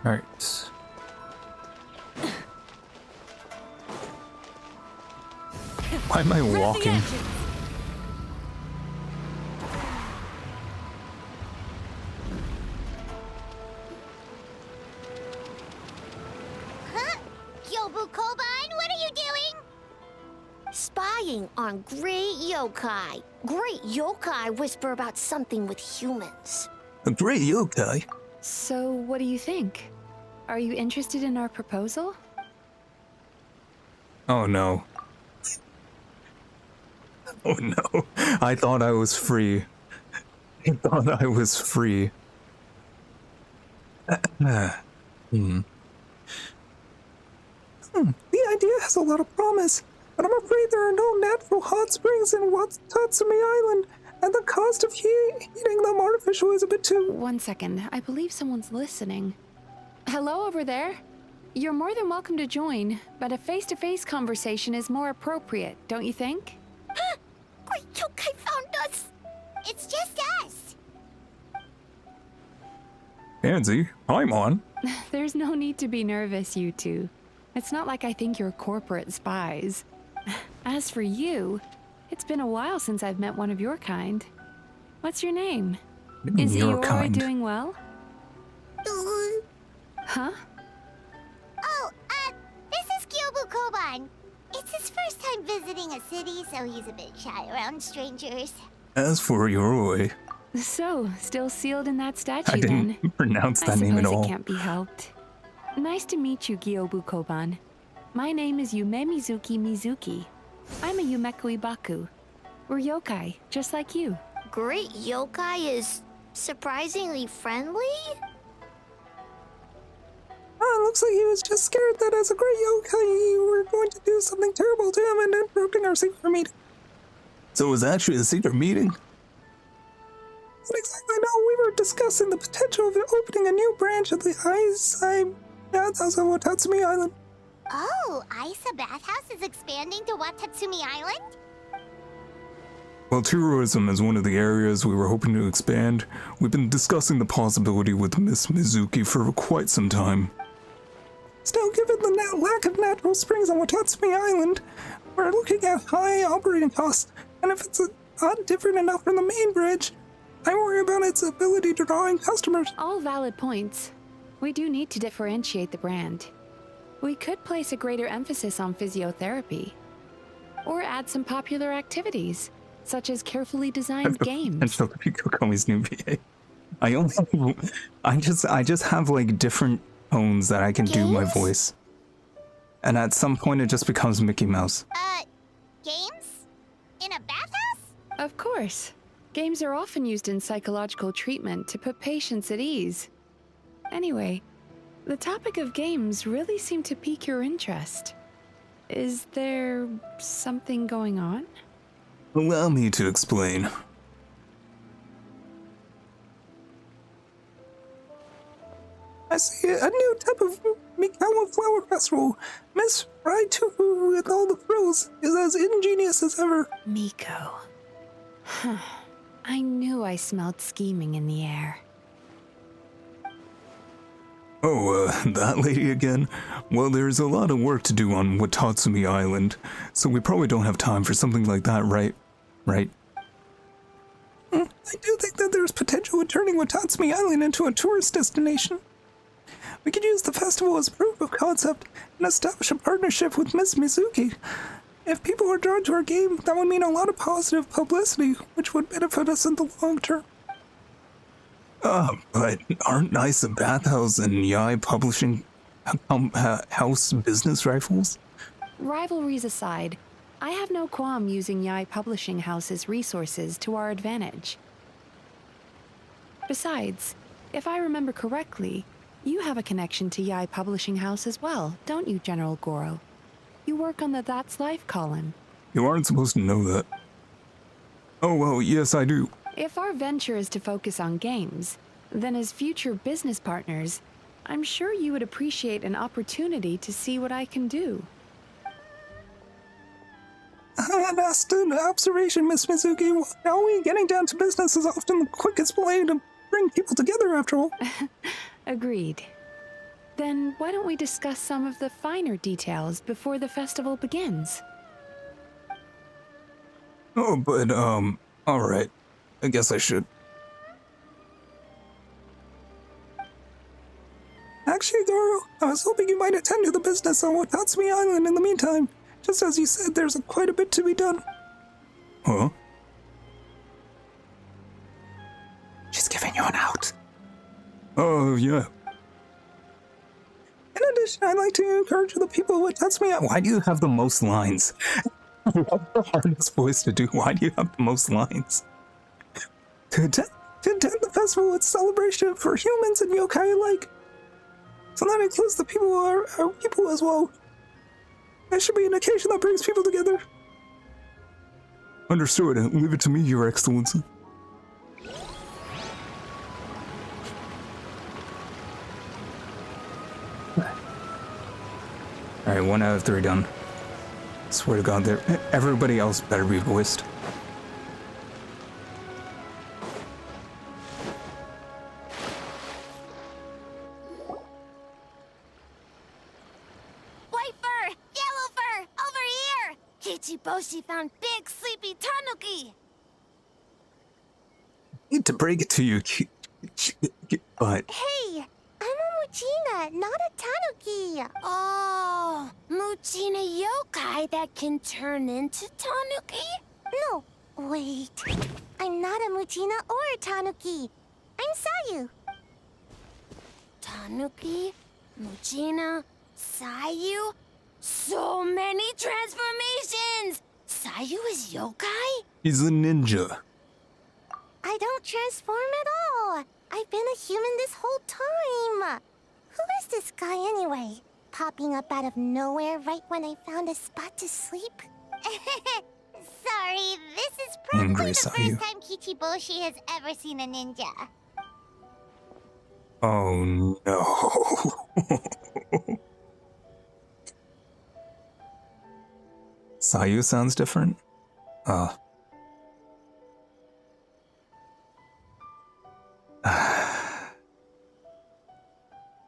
[SPEAKER 1] Alright. Why am I walking?
[SPEAKER 5] Huh? Gyobu Kobine, what are you doing?
[SPEAKER 7] Spying on great yokai. Great yokai whisper about something with humans.
[SPEAKER 1] A great yokai.
[SPEAKER 8] So, what do you think? Are you interested in our proposal?
[SPEAKER 1] Oh no. Oh no. I thought I was free. I thought I was free. The idea has a lot of promise, but I'm afraid there are no natural hot springs in Tatsumi Island, and the cost of heating them artificial is a bit too...
[SPEAKER 8] 1 second. I believe someone's listening. Hello over there? You're more than welcome to join, but a face-to-face conversation is more appropriate, don't you think?
[SPEAKER 7] Great yokai found us.
[SPEAKER 5] It's just us.
[SPEAKER 1] Pansy, I'm on.
[SPEAKER 8] There's no need to be nervous, you two. It's not like I think you're corporate spies. As for you, it's been a while since I've met one of your kind. What's your name? Is
[SPEAKER 1] Your
[SPEAKER 8] Ioroi
[SPEAKER 1] kind.
[SPEAKER 8] doing well? Huh?
[SPEAKER 5] Oh, this is Gyobu Kobine. It's his first time visiting a city, so he's a bit shy around strangers.
[SPEAKER 1] As for Yoroi,
[SPEAKER 8] So, still sealed in that statue
[SPEAKER 1] I
[SPEAKER 8] then?
[SPEAKER 1] didn't pronounce
[SPEAKER 8] I
[SPEAKER 1] that name at
[SPEAKER 8] suppose
[SPEAKER 1] all.
[SPEAKER 8] it can't be helped. Nice to meet you, Gyobu Koban. My name is Yume Mizuki. I'm a Yumekui Baku. We're yokai, just like you.
[SPEAKER 7] Great yokai is surprisingly friendly?
[SPEAKER 1] Oh, it looks like he was just scared that as a great yokai, you were going to do something terrible to him and interrupting our secret meeting. So it was actually a secret meeting? Not exactly, no. We were discussing the potential of opening a new branch of the Tatsumi Island.
[SPEAKER 5] Oh, Isa Bathhouse is expanding to Watatsumi Island?
[SPEAKER 1] While tourism is one of the areas we were hoping to expand, we've been discussing the possibility with Miss Mizuki for quite some time. Still, given the lack of natural springs on Watatsumi Island, we're looking at high operating costs, and if it's not different enough from the main bridge, I worry about its ability to draw in customers.
[SPEAKER 8] All valid points. We do need to differentiate the brand. We could place a greater emphasis on physiotherapy, or add some popular activities, such as carefully designed games.
[SPEAKER 1] And Philippi Kokomi's new VA. I just have like different tones that I can do my voice. And at some point it just becomes Mickey Mouse.
[SPEAKER 5] Games? In a bathhouse?
[SPEAKER 8] Of course. Games are often used in psychological treatment to put patients at ease. Anyway, the topic of games really seemed to pique your interest. Is there something going on?
[SPEAKER 1] Allow me to explain. I see a new type of Mikawa flower festival. Miss Raitufu with all the frills is as ingenious as ever.
[SPEAKER 8] Miko. Huh. I knew I smelled scheming in the air.
[SPEAKER 1] Oh, that lady again? Well, there's a lot of work to do on Watatsumi Island, so we probably don't have time for something like that, right? Right? I do think that there's potential in turning Watatsumi Island into a tourist destination. We could use the festival as proof of concept and establish a partnership with Miss Mizuki. If people are drawn to our game, that would mean a lot of positive publicity, which would benefit us in the long term. But aren't Nice a bathhouse and Yai publishing house business rifles?
[SPEAKER 8] Rivalries aside, I have no qualm using Yai Publishing House's resources to our advantage. Besides, if I remember correctly, you have a connection to Yai Publishing House as well, don't you, General Goro? You work on the That's Life column.
[SPEAKER 1] You aren't supposed to know that. Oh, well, yes, I do.
[SPEAKER 8] If our venture is to focus on games, then as future business partners, I'm sure you would appreciate an opportunity to see what I can do.
[SPEAKER 1] An astute observation, Miss Mizuki. Now we getting down to business is often the quickest way to bring people together, after all.
[SPEAKER 8] Agreed. Then why don't we discuss some of the finer details before the festival begins?
[SPEAKER 1] Oh, but, alright. I guess I should. Actually, Goro, I was hoping you might attend to the business on Watatsumi Island in the meantime. Just as you said, there's quite a bit to be done. Huh? She's giving you an out. Oh, yeah. In addition, I'd like to encourage the people of Watatsumi Island. Why do you have the most lines? What's the hardest voice to do? Why do you have the most lines? To attend the festival, it's celebration for humans and yokai alike. So that includes the people who are our people as well. That should be an occasion that brings people together. Understood. Leave it to me, Your Excellency. Alright, 1 out of 3 done. Swear to God, everybody else better be voiced.
[SPEAKER 7] White fur! Yellow fur! Over here! Kichiboshi found big sleepy tanuki!
[SPEAKER 1] Need to break it to you, but
[SPEAKER 5] Hey, I'm a Muchina, not a Tanuki.
[SPEAKER 7] Oh, Muchina yokai that can turn into tanuki?
[SPEAKER 5] No, wait. I'm not a Muchina or a Tanuki. I'm Sayu.
[SPEAKER 7] Tanuki, Muchina, Sayu? So many transformations! Sayu is yokai?
[SPEAKER 1] he's a ninja.
[SPEAKER 5] I don't transform at all. I've been a human this whole time. Who is this guy anyway? Popping up out of nowhere right when I found a spot to sleep? Sorry, this is probably
[SPEAKER 1] Angry
[SPEAKER 5] the
[SPEAKER 1] Sayu.
[SPEAKER 5] first time Kichiboshi has ever seen a ninja.
[SPEAKER 1] Oh no. Sayu sounds different?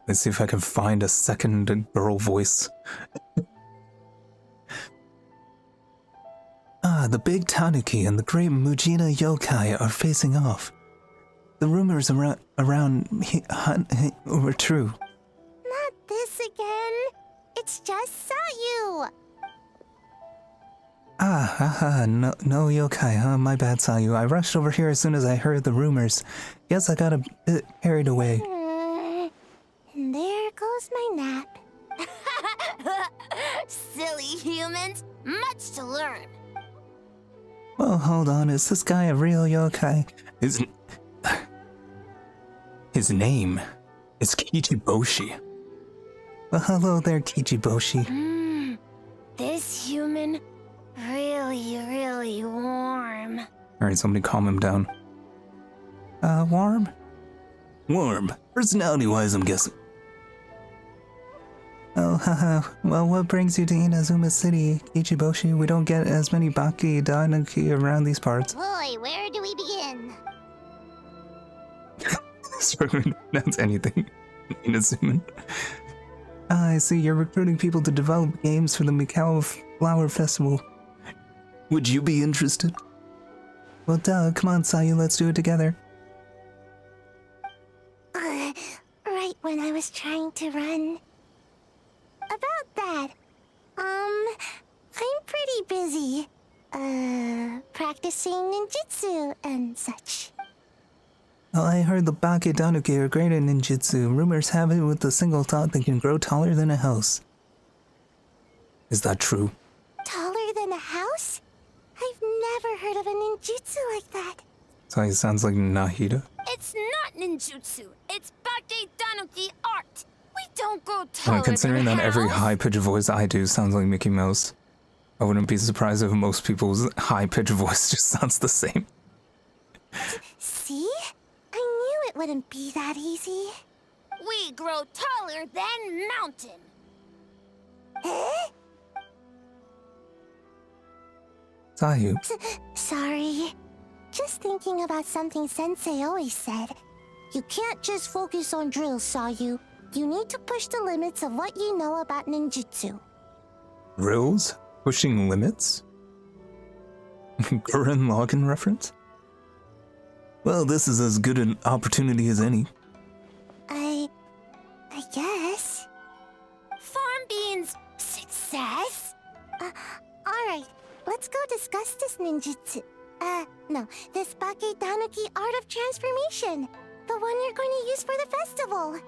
[SPEAKER 1] Let's see if I can find a second girl voice. The big Tanuki and the great Mujina yokai are facing off. The rumors around were true.
[SPEAKER 5] Not this again. It's just Sayu.
[SPEAKER 1] No yokai, huh? My bad, Sayu. I rushed over here as soon as I heard the rumors. Guess I got a bit carried away.
[SPEAKER 5] And there goes my nap.
[SPEAKER 7] Silly humans, much to learn.
[SPEAKER 1] Well, hold on. Is this guy a real yokai? His name is Kichiboshi. Well, hello there, Kichiboshi.
[SPEAKER 7] This human, really warm.
[SPEAKER 1] Alright, somebody calm him down. Warm? Warm. Personality-wise, I'm guessing. Oh, haha. Well, what brings you to Inazuma City, Kichiboshi? We don't get as many Baki Danuki around these parts.
[SPEAKER 7] Boy, where do we begin?
[SPEAKER 1] Struggling to pronounce anything. Inazuma. I see you're recruiting people to develop games for the Mikawa Flower Festival. Would you be interested? Well, duh. Come on, Sayu. Let's do it together.
[SPEAKER 5] Right when I was trying to run. About that, I'm pretty busy. Practicing ninjutsu and such.
[SPEAKER 1] Well, I heard the Baki Danuki are great in ninjutsu. Rumors have it with a single thought they can grow taller than a house. Is that true?
[SPEAKER 5] Taller than a house? I've never heard of a ninjutsu like that.
[SPEAKER 1] So it sounds like Nahida.
[SPEAKER 7] It's not ninjutsu. It's Baki Danuki art. We don't grow taller
[SPEAKER 1] Considering
[SPEAKER 7] than
[SPEAKER 1] that
[SPEAKER 7] a
[SPEAKER 1] every
[SPEAKER 7] house.
[SPEAKER 1] high-pitched voice I do sounds like Mickey Mouse, I wouldn't be surprised if most people's high-pitched voice just sounds the same.
[SPEAKER 5] See? I knew it wouldn't be that easy.
[SPEAKER 7] We grow taller than mountain.
[SPEAKER 5] Eh?
[SPEAKER 1] Sayu.
[SPEAKER 5] Sorry. Just thinking about something Sensei always said. You can't just focus on drills, Sayu. You need to push the limits of what you know about ninjutsu.
[SPEAKER 1] Rills? Pushing limits? Gurren Lagann reference? Well, this is as good an opportunity as any.
[SPEAKER 5] I guess.
[SPEAKER 7] Farm Bean's success?
[SPEAKER 5] Alright, let's go discuss this ninjutsu. No, this Baki Danuki Art of Transformation. The one you're going to use for the festival.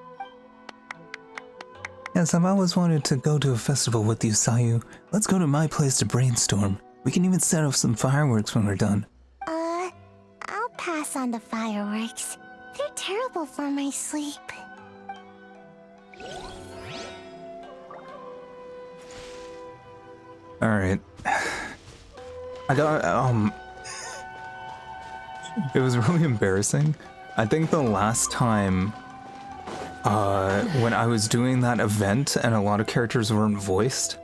[SPEAKER 1] Yes, I've always wanted to go to a festival with you, Sayu. Let's go to my place to brainstorm. We can even set off some fireworks when we're done.
[SPEAKER 5] I'll pass on the fireworks. They're terrible for my sleep.
[SPEAKER 1] Alright. I got, it was really embarrassing. I think the last time, when I was doing that event and a lot of characters weren't voiced,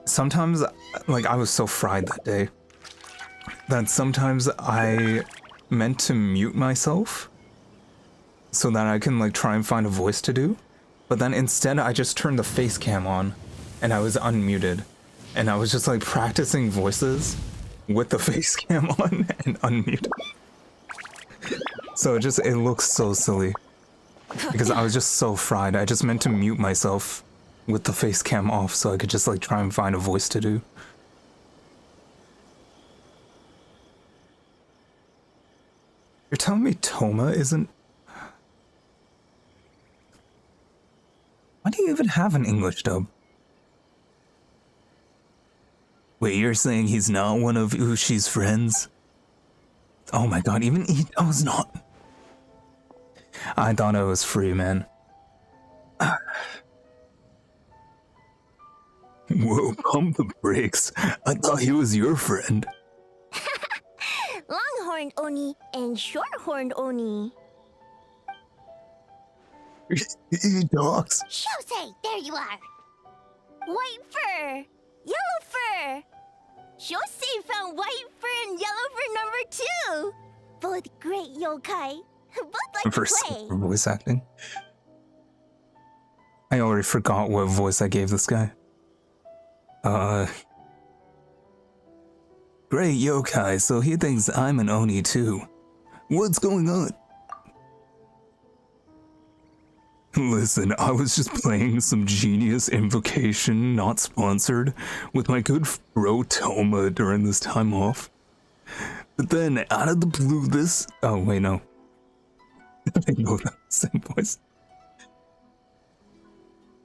[SPEAKER 1] sometimes, like, I was so fried that day that sometimes I meant to mute myself so that I can, like, try and find a voice to do. But then instead, I just turned the face cam on and I was unmuted. And I was just, like, practicing voices with the face cam on and unmuted. So it looks so silly. Because I was just so fried. I just meant to mute myself with the face cam off so I could just, like, try and find a voice to do. You're telling me Toma isn't... Why do you even have an English dub? Wait, you're saying he's not one of Ushi's friends? Oh my god, even Ito's not. I thought I was free, man. Whoa, pump the brakes. I thought he was your friend.
[SPEAKER 7] Longhorned Oni and short-horned Oni.
[SPEAKER 1] Dogs.
[SPEAKER 7] Shosei, there you are. White fur, yellow fur. Shosei found white fur and yellow fur number 2. Both great yokai. Both like to
[SPEAKER 1] For
[SPEAKER 7] play.
[SPEAKER 1] voice acting. I already forgot what voice I gave this guy. Great yokai, so he thinks I'm an Oni too. What's going on? Listen, I was just playing some genius invocation, not sponsored, with my good bro Toma during this time off. But then, out of the blue, this... Oh, wait, no. They both have the same voice.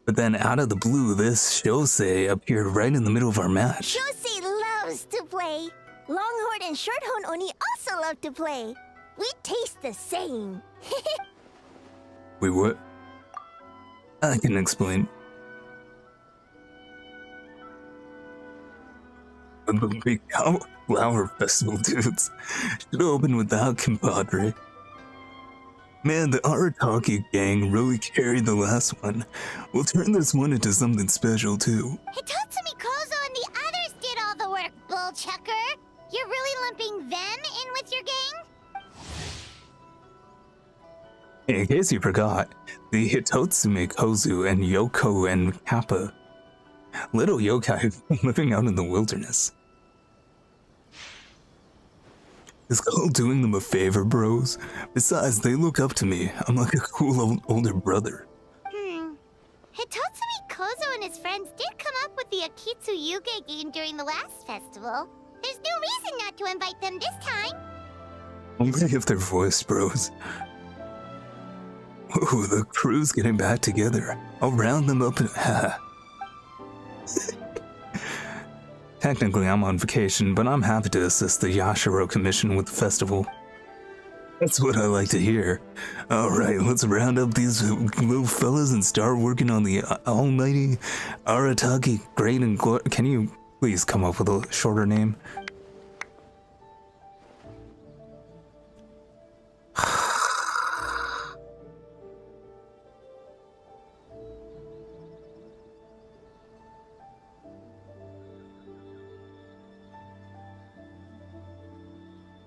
[SPEAKER 1] But then, out of the blue, this Shosei appeared right in the middle of our match.
[SPEAKER 7] Shosei loves to play. Longhorn and Shorthorn Oni also love to play. We taste the same.
[SPEAKER 1] Wait, what? I can explain. The Mikawa Flower Festival dudes should open without compadre. Man, the Arataki gang really carried the last one. We'll turn this one into something special too.
[SPEAKER 7] Hitatsumi Kozo and the others did all the work, bullchucker. You're really lumping them in with your gang?
[SPEAKER 1] In case you forgot, the Hitotsume Kozu and Yoko and Kappa. Little yokai living out in the wilderness. It's called doing them a favor, bros. Besides, they look up to me. I'm like a cool older brother.
[SPEAKER 7] Hitatsumi Kozo and his friends did come up with the Akitsu Yuge game during the last festival. There's no reason not to invite them this time.
[SPEAKER 1] Only if they're voiced, bros. Ooh, the crew's getting back together. I'll round them up and... Technically, I'm on vacation, but I'm happy to assist the Yashiro Commission with the festival. That's what I like to hear. Alright, let's round up these little fellas and start working on the almighty Arataki Great and Glorious... Can you please come up with a shorter name?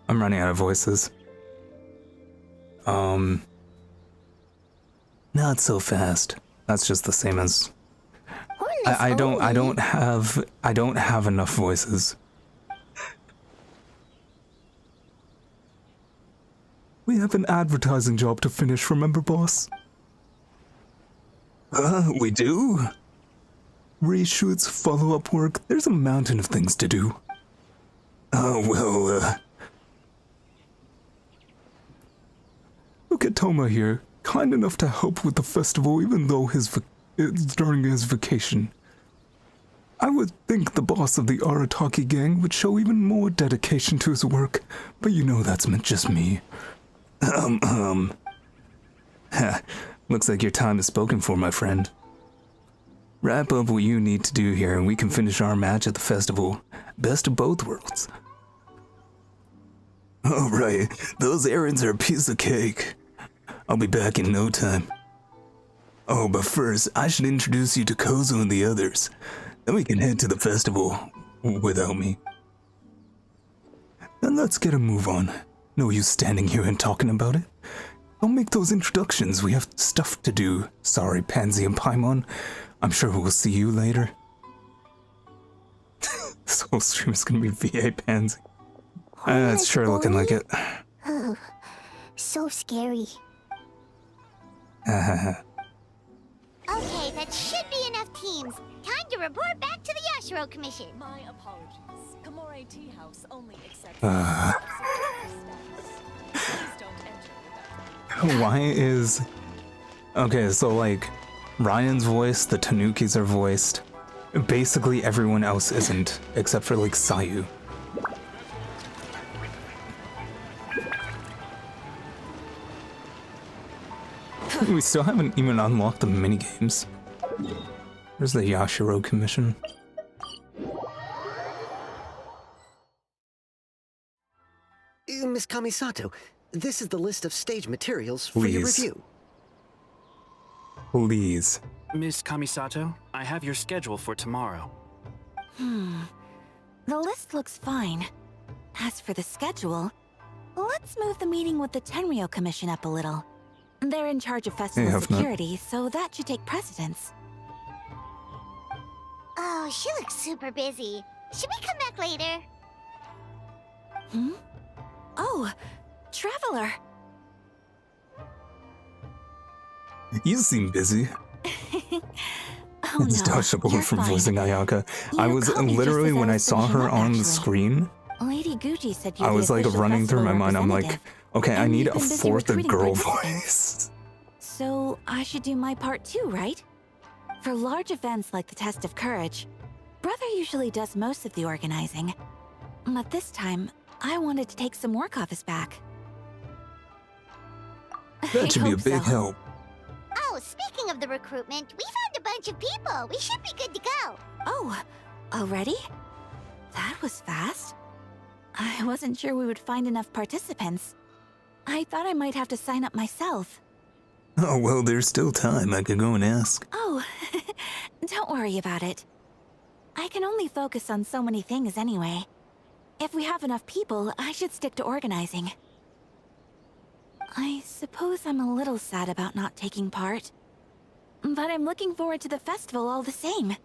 [SPEAKER 1] I'm running out of voices. Not so fast. That's just the same as... I don't have enough voices. We have an advertising job to finish, remember, boss? We do? Reshoots, follow-up work, there's a mountain of things to do. Look at Toma here, kind enough to help with the festival even though it's during his vacation. I would think the boss of the Arataki gang would show even more dedication to his work, but you know that's just me. Looks like your time is spoken for, my friend. Wrap up what you need to do here and we can finish our match at the festival. Best of both worlds. Alright, those errands are a piece of cake. I'll be back in no time. Oh, but first, I should introduce you to Kozo and the others. Then we can head to the festival without me. Then let's get a move on. No use standing here and talking about it. Don't make those introductions, we have stuff to do. Sorry, Pansy and Paimon. I'm sure we'll see you later. This whole stream is gonna be VA Pansy. It's sure looking like it.
[SPEAKER 7] Oh, so scary.
[SPEAKER 5] Okay, that should be enough teams. Time to report back to the Yashiro Commission.
[SPEAKER 9] My apologies. Kamore Tea House only accepts Please don't enter.
[SPEAKER 1] Why is... Okay, so like, Ryan's voiced, the Tanukis are voiced. Basically everyone else isn't, except for like Sayu. We still haven't even unlocked the minigames. Where's the Yashiro Commission?
[SPEAKER 10] Miss Kamisato, this is the list of stage materials for your review.
[SPEAKER 1] Please.
[SPEAKER 11] Miss Kamisato, I have your schedule for tomorrow.
[SPEAKER 12] The list looks fine. As for the schedule, let's move the meeting with the Tenryo Commission up a little. They're in charge of
[SPEAKER 1] Hey,
[SPEAKER 12] festival
[SPEAKER 1] Huffnut.
[SPEAKER 12] security, so that should take precedence.
[SPEAKER 5] Oh, she looks super busy. Should we come back later?
[SPEAKER 12] Hmm? Oh, Traveler!
[SPEAKER 1] You seem busy.
[SPEAKER 12] Oh
[SPEAKER 1] It's
[SPEAKER 12] no,
[SPEAKER 1] Dashable
[SPEAKER 12] you're
[SPEAKER 1] from
[SPEAKER 12] fine.
[SPEAKER 1] voicing Ayaka. I
[SPEAKER 12] You
[SPEAKER 1] was
[SPEAKER 12] caught me just
[SPEAKER 1] literally,
[SPEAKER 12] as I
[SPEAKER 1] when I
[SPEAKER 12] was
[SPEAKER 1] saw
[SPEAKER 12] finishing
[SPEAKER 1] her
[SPEAKER 12] up,
[SPEAKER 1] on the
[SPEAKER 12] actually.
[SPEAKER 1] screen,
[SPEAKER 12] Lady Gucci said you're
[SPEAKER 1] I was
[SPEAKER 12] the
[SPEAKER 1] like
[SPEAKER 12] official
[SPEAKER 1] running through my
[SPEAKER 12] festival
[SPEAKER 1] mind. I'm like,
[SPEAKER 12] representative,
[SPEAKER 1] okay, I
[SPEAKER 12] and
[SPEAKER 1] need
[SPEAKER 12] you've
[SPEAKER 1] a
[SPEAKER 12] been busy
[SPEAKER 1] fourth
[SPEAKER 12] recruiting
[SPEAKER 1] girl
[SPEAKER 12] participants.
[SPEAKER 1] voice.
[SPEAKER 12] So I should do my part too, right? For large events like the Test of Courage, Brother usually does most of the organizing. But this time, I wanted to take some work off his back.
[SPEAKER 1] That should be a big help.
[SPEAKER 5] Oh, speaking of the recruitment, we found a bunch of people. We should be good to go.
[SPEAKER 12] Oh, already? That was fast. I wasn't sure we would find enough participants. I thought I might have to sign up myself.
[SPEAKER 1] Oh, well, there's still time. I could go and ask.
[SPEAKER 12] Oh, don't worry about it. I can only focus on so many things anyway. If we have enough people, I should stick to organizing. I suppose I'm a little sad about not taking part. But I'm looking forward to the festival all the same.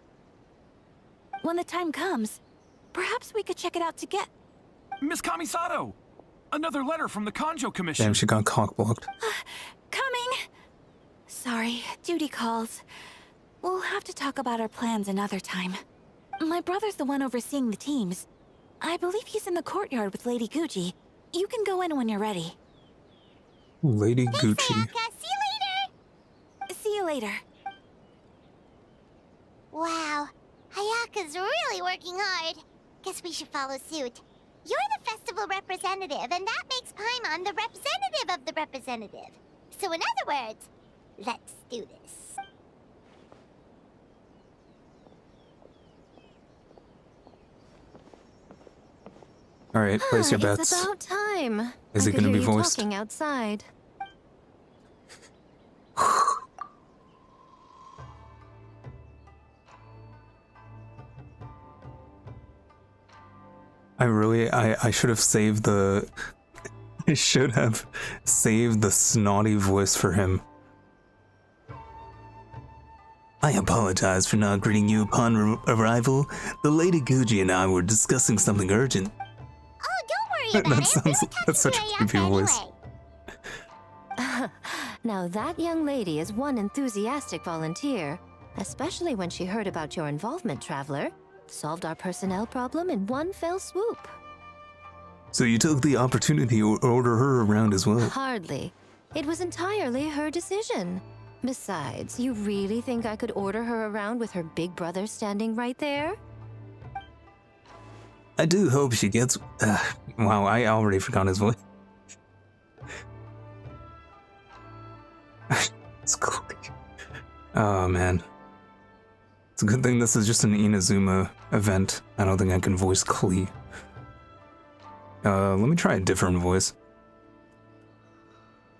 [SPEAKER 12] When the time comes, perhaps we could check it out together.
[SPEAKER 11] Miss Kamisato! Another letter from the Kanjo Commission.
[SPEAKER 1] Damn, she got cock-blocked.
[SPEAKER 12] Coming! Sorry, duty calls. We'll have to talk about our plans another time. My brother's the one overseeing the teams. I believe he's in the courtyard with Lady Gucci. You can go in when you're ready.
[SPEAKER 1] Lady
[SPEAKER 5] Thanks,
[SPEAKER 1] Gucci.
[SPEAKER 5] Ayaka. See you later.
[SPEAKER 12] See you later.
[SPEAKER 5] Wow, Ayaka's really working hard. Guess we should follow suit. You're the festival representative, and that makes Paimon the representative of the representative. So in other words, let's do this.
[SPEAKER 1] All right, place your bets.
[SPEAKER 3] It's about time.
[SPEAKER 1] Is
[SPEAKER 3] I
[SPEAKER 1] it
[SPEAKER 3] could
[SPEAKER 1] gonna
[SPEAKER 3] hear
[SPEAKER 1] be
[SPEAKER 3] you
[SPEAKER 1] voiced?
[SPEAKER 3] talking outside.
[SPEAKER 1] I should have saved the... I should have saved the snotty voice for him. I apologize for not greeting you upon arrival. The Lady Gucci and I were discussing something urgent.
[SPEAKER 5] Oh, don't worry about
[SPEAKER 1] That
[SPEAKER 5] it.
[SPEAKER 1] sounds-
[SPEAKER 5] We were talking
[SPEAKER 1] that's such
[SPEAKER 5] to
[SPEAKER 1] a
[SPEAKER 5] Ayaka
[SPEAKER 1] creepy voice.
[SPEAKER 5] anyway.
[SPEAKER 3] Now that young lady is one enthusiastic volunteer, especially when she heard about your involvement, Traveler. Solved our personnel problem in one fell swoop.
[SPEAKER 1] So you took the opportunity to order her around as well.
[SPEAKER 3] Hardly. It was entirely her decision. Besides, you really think I could order her around with her big brother standing right there?
[SPEAKER 1] I do hope she gets... wow, I already forgot his voice. It's cool. Oh, man. It's a good thing this is just an Inazuma event. I don't think I can voice Klee. Let me try a different voice.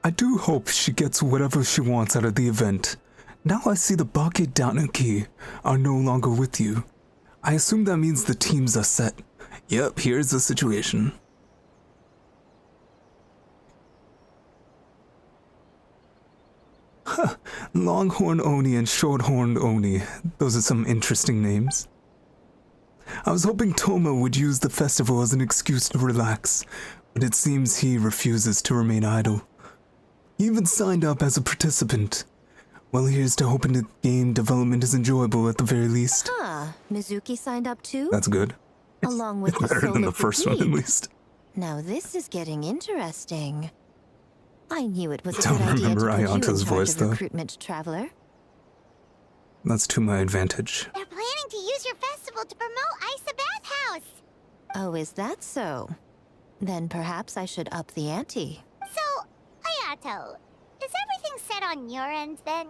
[SPEAKER 1] I do hope she gets whatever she wants out of the event. Now I see the Bake Danuki are no longer with you. I assume that means the teams are set. Yep, here's the situation. Huh, Longhorn Oni and Shorthorn Oni. Those are some interesting names. I was hoping Toma would use the festival as an excuse to relax, but it seems he refuses to remain idle. He even signed up as a participant. Well, here's to hoping the game development is enjoyable at the very least.
[SPEAKER 3] Ah, Mizuki signed up too?
[SPEAKER 1] That's good.
[SPEAKER 3] Along with the
[SPEAKER 1] Better
[SPEAKER 3] Soul
[SPEAKER 1] than the
[SPEAKER 3] of
[SPEAKER 1] first one, at
[SPEAKER 3] Deep.
[SPEAKER 1] least.
[SPEAKER 3] Now this is getting interesting. I knew it was a
[SPEAKER 1] Don't
[SPEAKER 3] good idea to
[SPEAKER 1] remember
[SPEAKER 3] put you in
[SPEAKER 1] Ayanto's
[SPEAKER 3] charge
[SPEAKER 1] voice,
[SPEAKER 3] of
[SPEAKER 1] though.
[SPEAKER 3] recruitment, Traveler.
[SPEAKER 1] That's to my advantage.
[SPEAKER 5] They're planning to use your festival to promote Isa Bathhouse.
[SPEAKER 3] Oh, is that so? Then perhaps I should up the ante.
[SPEAKER 5] So, Ayato, is everything set on your end then?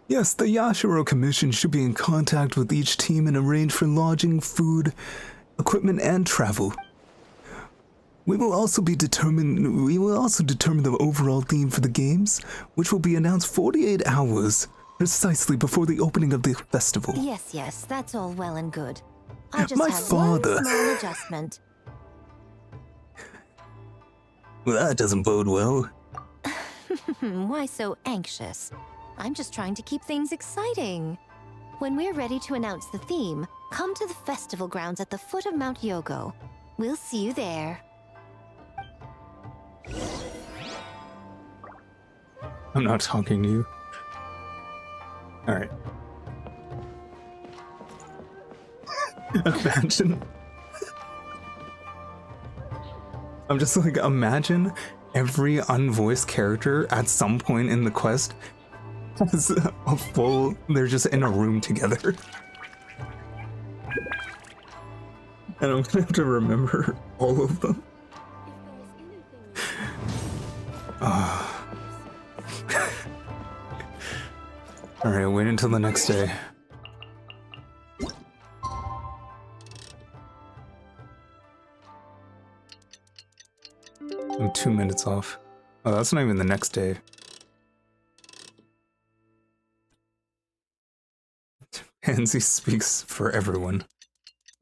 [SPEAKER 1] Yes, the Yashiro Commission should be in contact with each team and arrange for lodging, food, equipment, and travel. We will also determine the overall theme for the games, which will be announced 48 hours precisely before the opening of the festival.
[SPEAKER 3] Yes, that's all well and good. I just
[SPEAKER 1] My
[SPEAKER 3] had
[SPEAKER 1] father.
[SPEAKER 3] one small adjustment.
[SPEAKER 1] Well, that doesn't bode well.
[SPEAKER 3] Why so anxious? I'm just trying to keep things exciting. When we're ready to announce the theme, come to the festival grounds at the foot of Mount Yogo. We'll see you there.
[SPEAKER 1] I'm not talking to you. Alright. Imagine. I'm just like, imagine every unvoiced character at some point in the quest has a full, they're just in a room together. And I'm gonna have to remember all of them. Alright, wait until the next day. I'm 2 minutes off. Oh, that's not even the next day. Pansy speaks for everyone.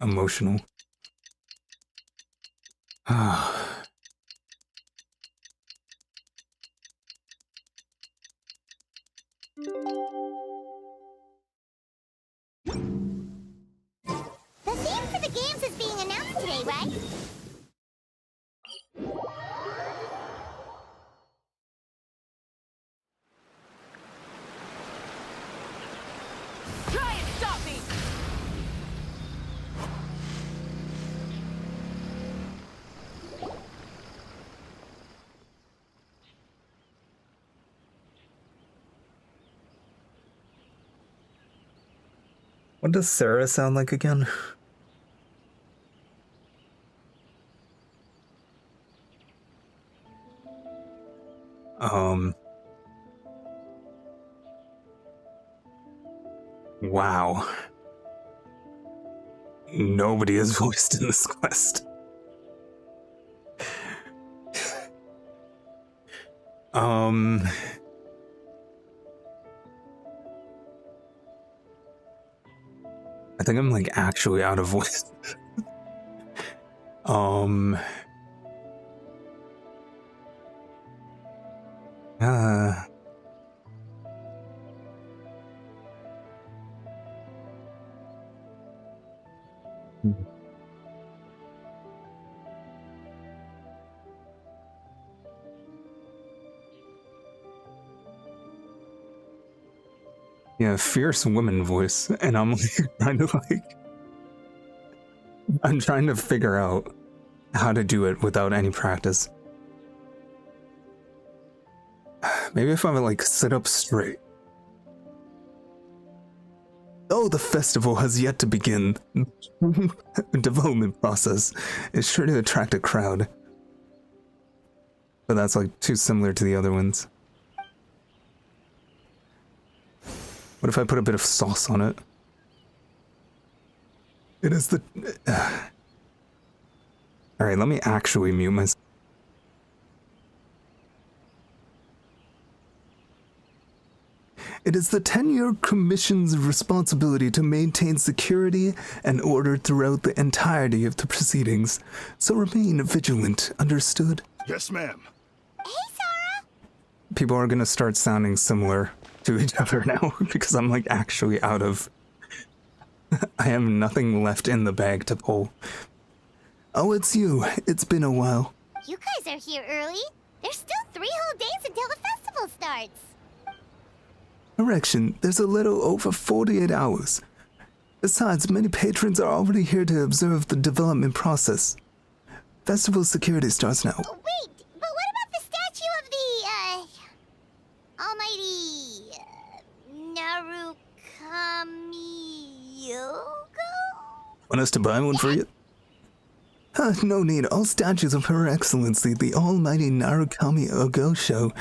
[SPEAKER 1] Emotional.
[SPEAKER 5] The theme for the games is being announced today, right?
[SPEAKER 9] Try and stop me!
[SPEAKER 1] What does Sarah sound like again? Wow. Nobody is voiced in this quest. I think I'm like actually out of voice. Yeah, fierce woman voice, and I'm like trying to I'm trying to figure out how to do it without any practice. Maybe if I would like sit up straight. Though the festival has yet to begin, the development process is sure to attract a crowd. But that's like too similar to the other ones. What if I put a bit of sauce on it? It is the... Alright, let me actually mute myself. It is the 10-year commission's responsibility to maintain security and order throughout the entirety of the proceedings, so remain vigilant, understood?
[SPEAKER 6] Yes, ma'am.
[SPEAKER 5] Hey, Sarah!
[SPEAKER 1] People are gonna start sounding similar to each other now, because I'm like actually out of... I have nothing left in the bag to pull. Oh, it's you. It's been a while.
[SPEAKER 5] You guys are here early. There's still 3 whole days until the festival starts.
[SPEAKER 1] Correction, there's a little over 48 hours. Besides, many patrons are already here to observe the development process. Festival security starts now.
[SPEAKER 5] Wait, but what about the statue of the, almighty, Narukami-yogo?
[SPEAKER 1] Want us to buy one for you? No need. All statues of Her Excellency, the Almighty Narukami Ogosho,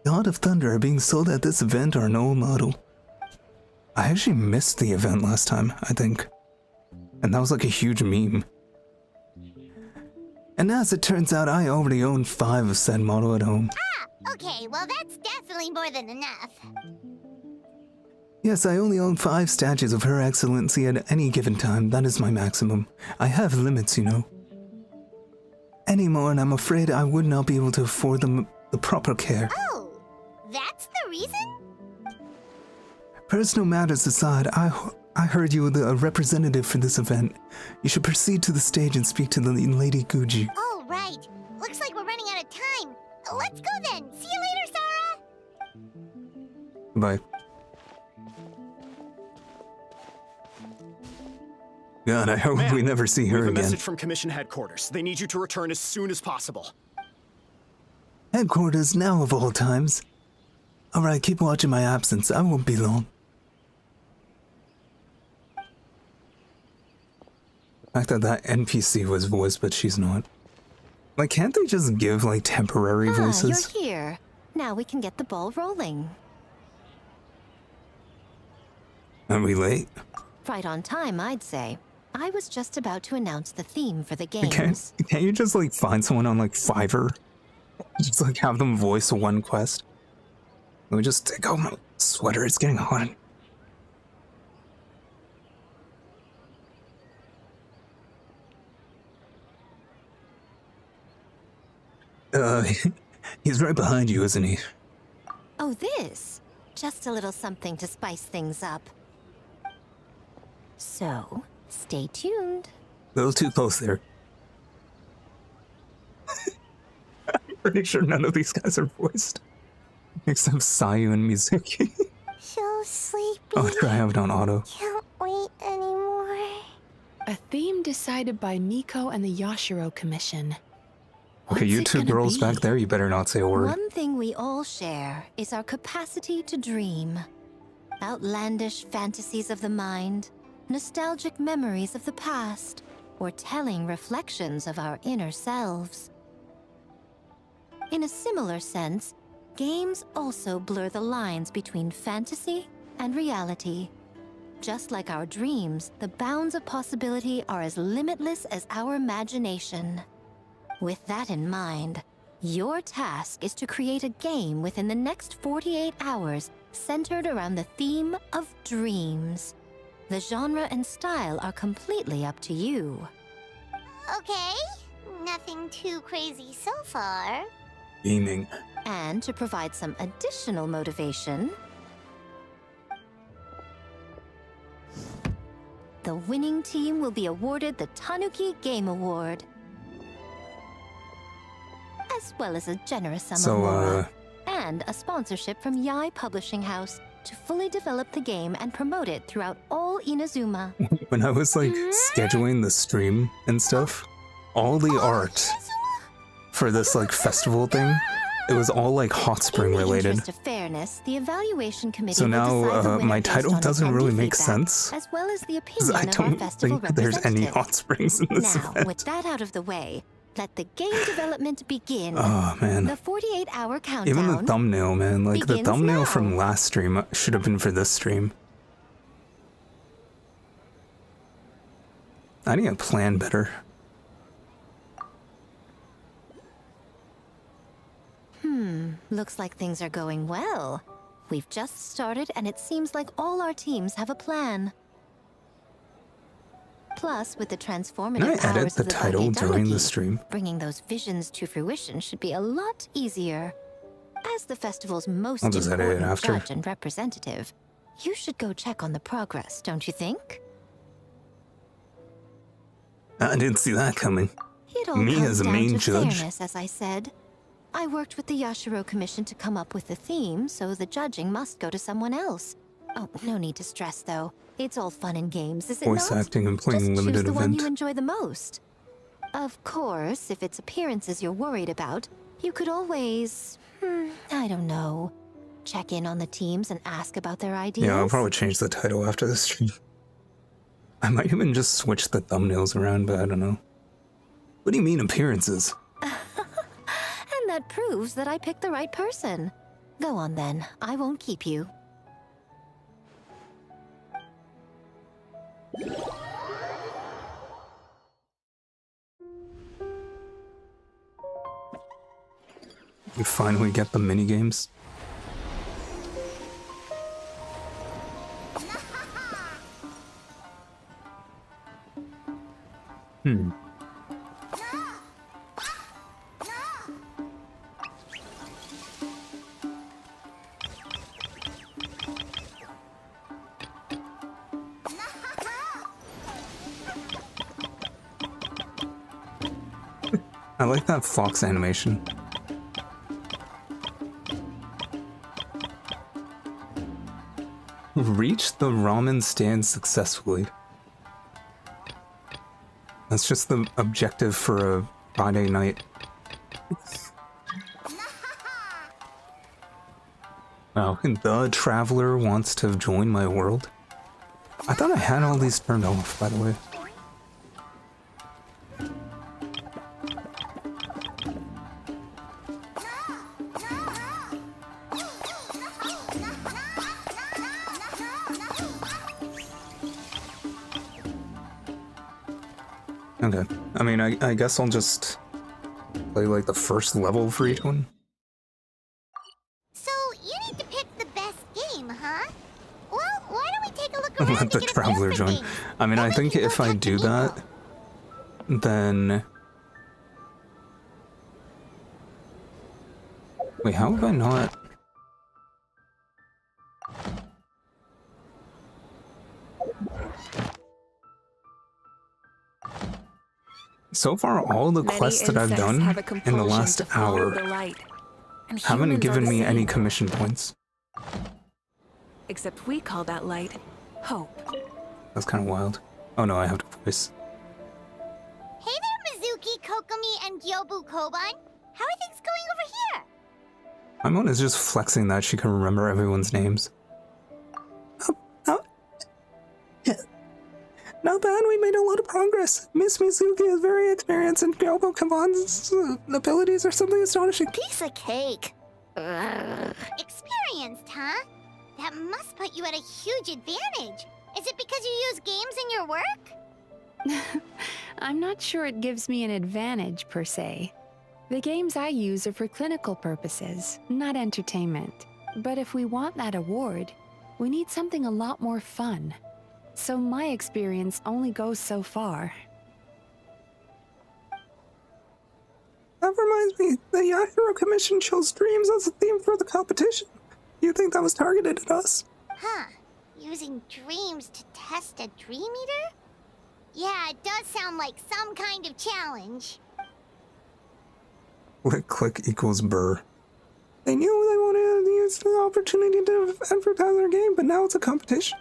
[SPEAKER 1] God of Thunder, are being sold at this event or an old model. I actually missed the event last time, I think. And that was like a huge meme. And as it turns out, I already own 5 of said model at home.
[SPEAKER 5] Ah, okay, well that's definitely more than enough.
[SPEAKER 1] Yes, I only own 5 statues of Her Excellency at any given time. That is my maximum. I have limits, you know. Any more, and I'm afraid I would not be able to afford them the proper care.
[SPEAKER 5] Oh,
[SPEAKER 1] Personal matters aside, I heard you were the representative for this event. You should proceed to the stage and speak to the Lady Guji.
[SPEAKER 5] All right. Looks like we're running out of time. Let's go then. See you later, Sarah.
[SPEAKER 1] Bye. God, I hope we never see her
[SPEAKER 13] we have
[SPEAKER 1] again.
[SPEAKER 13] a message from Commission Headquarters. They need you to return as soon as possible.
[SPEAKER 1] Headquarters now of all times. Alright, keep watching my absence. I won't be long. The fact that that NPC was voiced, but she's not. Like, can't they just give, like, temporary voices?
[SPEAKER 3] You're here. Now we can get the ball rolling.
[SPEAKER 1] Are we late?
[SPEAKER 3] Right on time, I'd say. I was just about to announce the theme for the games.
[SPEAKER 1] Can't you just, like, find someone on, like, Fiverr? Just, like, have them voice one quest? Let me just take off my sweater. It's getting hot. He's right behind you, isn't he?
[SPEAKER 3] Oh, this? Just a little something to spice things up. So, stay tuned.
[SPEAKER 1] A little too close there. I'm pretty sure none of these guys are voiced. Except Sayu and Mizuki.
[SPEAKER 5] So sleepy.
[SPEAKER 1] Oh, try have it on auto.
[SPEAKER 5] Can't wait anymore.
[SPEAKER 8] A theme decided by Miko and the Yashiro Commission.
[SPEAKER 1] Okay, you two girls back there, you better not say a word.
[SPEAKER 3] One thing we all share is our capacity to dream. Outlandish fantasies of the mind, nostalgic memories of the past, or telling reflections of our inner selves. In a similar sense, games also blur the lines between fantasy and reality. Just like our dreams, the bounds of possibility are as limitless as our imagination. With that in mind, your task is to create a game within the next 48 hours centered around the theme of dreams. The genre and style are completely up to you.
[SPEAKER 5] Okay. Nothing too crazy so far.
[SPEAKER 1] Gaming.
[SPEAKER 3] And to provide some additional motivation, the winning team will be awarded the Tanuki Game Award, as well as a generous sum of more, and a sponsorship from Yai Publishing House to fully develop the game and promote it throughout all Inazuma.
[SPEAKER 1] When I was like scheduling the stream and stuff, all the art for this like festival thing, it was all like hot spring related.
[SPEAKER 3] In the interest of fairness, the evaluation committee
[SPEAKER 1] So
[SPEAKER 3] will decide the
[SPEAKER 1] now
[SPEAKER 3] winner
[SPEAKER 1] my
[SPEAKER 3] based
[SPEAKER 1] title
[SPEAKER 3] on
[SPEAKER 1] doesn't really
[SPEAKER 3] attendee
[SPEAKER 1] make
[SPEAKER 3] feedback,
[SPEAKER 1] sense.
[SPEAKER 3] as well as the
[SPEAKER 1] 'Cause
[SPEAKER 3] opinion
[SPEAKER 1] I
[SPEAKER 3] of our
[SPEAKER 1] don't
[SPEAKER 3] festival
[SPEAKER 1] think there's any
[SPEAKER 3] representative.
[SPEAKER 1] hot springs in this
[SPEAKER 3] Now,
[SPEAKER 1] event.
[SPEAKER 3] with that out of the way, let the game development begin.
[SPEAKER 1] Oh man.
[SPEAKER 3] The 48-hour countdown.
[SPEAKER 1] Even the thumbnail, man. Like the
[SPEAKER 3] begins
[SPEAKER 1] thumbnail
[SPEAKER 3] now.
[SPEAKER 1] from last stream should have been for this stream. I need to plan better.
[SPEAKER 3] Looks like things are going well. We've just started, and it seems like all our teams have a plan. Plus, with the transformative
[SPEAKER 1] Can I edit
[SPEAKER 3] powers
[SPEAKER 1] the
[SPEAKER 3] of the
[SPEAKER 1] title
[SPEAKER 3] Dai
[SPEAKER 1] during the
[SPEAKER 3] Tanuki,
[SPEAKER 1] stream?
[SPEAKER 3] bringing those visions to fruition should be a lot easier. As the festival's most
[SPEAKER 1] I'll just edit it
[SPEAKER 3] important
[SPEAKER 1] after.
[SPEAKER 3] judge and representative, you should go check on the progress, don't you think?
[SPEAKER 1] I didn't see that coming.
[SPEAKER 3] It all
[SPEAKER 1] Me
[SPEAKER 3] comes
[SPEAKER 1] as a
[SPEAKER 3] down
[SPEAKER 1] main
[SPEAKER 3] to
[SPEAKER 1] judge?
[SPEAKER 3] fairness, as I said. I worked with the Yashiro Commission to come up with the theme, so the judging must go to someone else. Oh, no need to stress, though. It's all fun and games, is it
[SPEAKER 1] Voice
[SPEAKER 3] not?
[SPEAKER 1] acting and playing
[SPEAKER 3] Just choose
[SPEAKER 1] limited
[SPEAKER 3] the one
[SPEAKER 1] event.
[SPEAKER 3] you enjoy the most. Of course, if it's appearances you're worried about, you could always, I don't know, check in on the teams and ask about their ideas.
[SPEAKER 1] Yeah, I'll probably change the title after the stream. I might even just switch the thumbnails around, but I don't know. What do you mean appearances?
[SPEAKER 3] And that proves that I picked the right person. Go on then, I won't keep you.
[SPEAKER 1] We finally get the minigames. I like that fox animation. Reach the ramen stand successfully. That's just the objective for a Friday night. Wow, the traveler wants to join my world? I thought I had all these turned off, by the way. Okay, I mean, I guess I'll just play like the first level for each one.
[SPEAKER 5] So, you need to pick the best game, huh? Well, why don't we take a look around
[SPEAKER 1] Let the
[SPEAKER 5] and get a feel
[SPEAKER 1] traveler
[SPEAKER 5] for
[SPEAKER 1] join.
[SPEAKER 5] things?
[SPEAKER 1] I mean, I think if I do that, then... Wait, how have I not... So far, all the quests that I've done in the last hour haven't given me any commission points.
[SPEAKER 12] Except we call that light hope.
[SPEAKER 1] That's kind of wild. Oh no, I have to voice.
[SPEAKER 5] Hey there, Mizuki, Kokomi, and Gyobu Koban. How are things going over here?
[SPEAKER 1] My mom is just flexing that she can remember everyone's names. Not bad, we made a lot of progress. Miss Mizuki is very experienced and Gyobu Kaban's abilities are something astonishing.
[SPEAKER 5] Piece of cake. Experienced, huh? That must put you at a huge advantage. Is it because you use games in your work?
[SPEAKER 8] I'm not sure it gives me an advantage, per se. The games I use are for clinical purposes, not entertainment. But if we want that award, we need something a lot more fun. So my experience only goes so far.
[SPEAKER 1] That reminds me, the Yahiro Commission chose dreams as a theme for the competition. You think that was targeted at us?
[SPEAKER 5] Huh. Using dreams to test a dream eater? Yeah, it does sound like some kind of challenge.
[SPEAKER 1] Click equals burr. They knew they wanted to use the opportunity to advertise their game, but now it's a competition.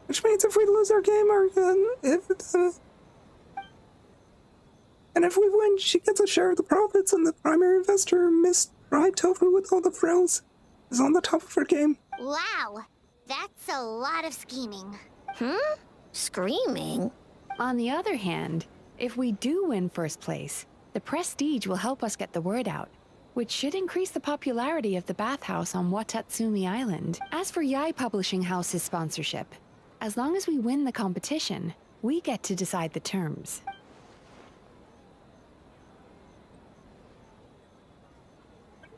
[SPEAKER 1] Which means if we lose our game, and if we win, she gets a share of the profits, and the primary investor, Miss Fried Tofu with all the frills, is on the top of her game.
[SPEAKER 5] Wow, that's a lot of scheming.
[SPEAKER 3] Screaming?
[SPEAKER 8] On the other hand, if we do win first place, the prestige will help us get the word out, which should increase the popularity of the bathhouse on Watatsumi Island. As for Yai Publishing House's sponsorship, as long as we win the competition, we get to decide the terms.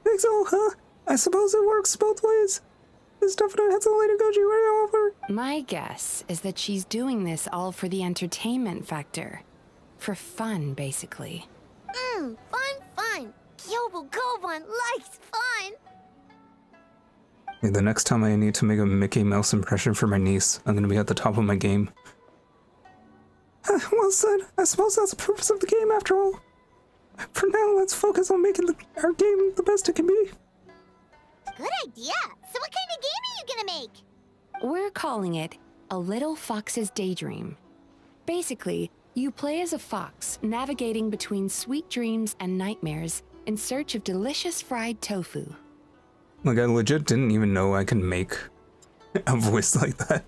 [SPEAKER 1] Think so, huh? I suppose it works both ways. This definitely has a way to go you over.
[SPEAKER 8] My guess is that she's doing this all for the entertainment factor. For fun, basically.
[SPEAKER 5] Fun. Gyobu Koban likes fun.
[SPEAKER 1] The next time I need to make a Mickey Mouse impression for my niece, I'm gonna be at the top of my game. Well said. I suppose that's the purpose of the game after all. For now, let's focus on making our game the best it can be.
[SPEAKER 5] Good idea. So what kind of game are you gonna make?
[SPEAKER 8] We're calling it A Little Fox's Daydream. Basically, you play as a fox, navigating between sweet dreams and nightmares in search of delicious fried tofu.
[SPEAKER 1] Like, I legit didn't even know I could make a voice like that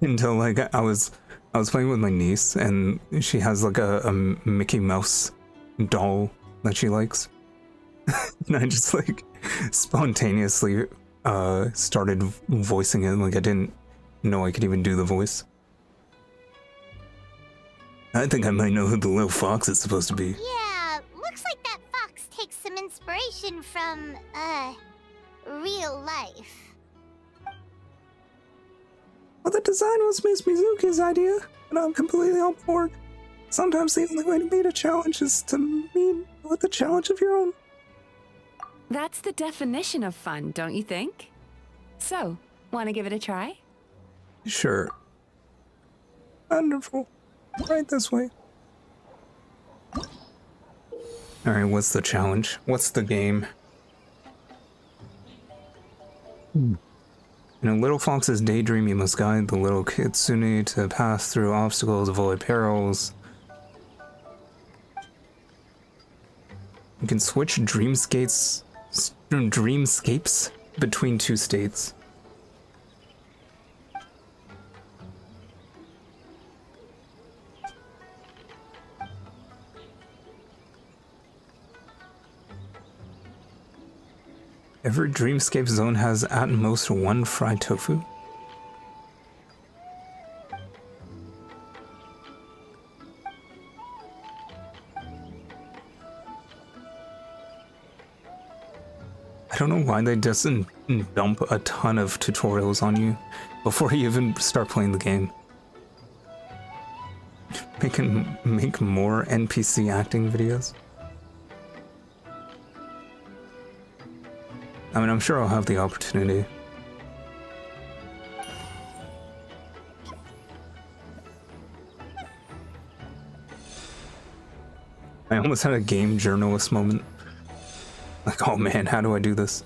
[SPEAKER 1] until, like, I was playing with my niece, and she has, like, a Mickey Mouse doll that she likes. And I just, like, spontaneously started voicing it. Like, I didn't know I could even do the voice. I think I might know who the little fox is supposed to be.
[SPEAKER 5] Yeah, looks like that fox takes some inspiration from, real life.
[SPEAKER 1] Well, the design was Miss Mizuki's idea, and I'm completely on board. Sometimes the only way to meet a challenge is to meet with a challenge of your own.
[SPEAKER 8] That's the definition of fun, don't you think? So, want to give it a try?
[SPEAKER 1] Sure. Wonderful. Right this way. Alright, what's the challenge? What's the game? In a little fox's daydream, you must guide the little kitsune to pass through obstacles, avoid perils. You can switch dreamscapes between two states. Every dreamscape zone has at most one fried tofu. I don't know why they just dump a ton of tutorials on you before you even start playing the game. Make more NPC acting videos. I mean, I'm sure I'll have the opportunity. I almost had a game journalist moment. Like, oh man, how do I do this?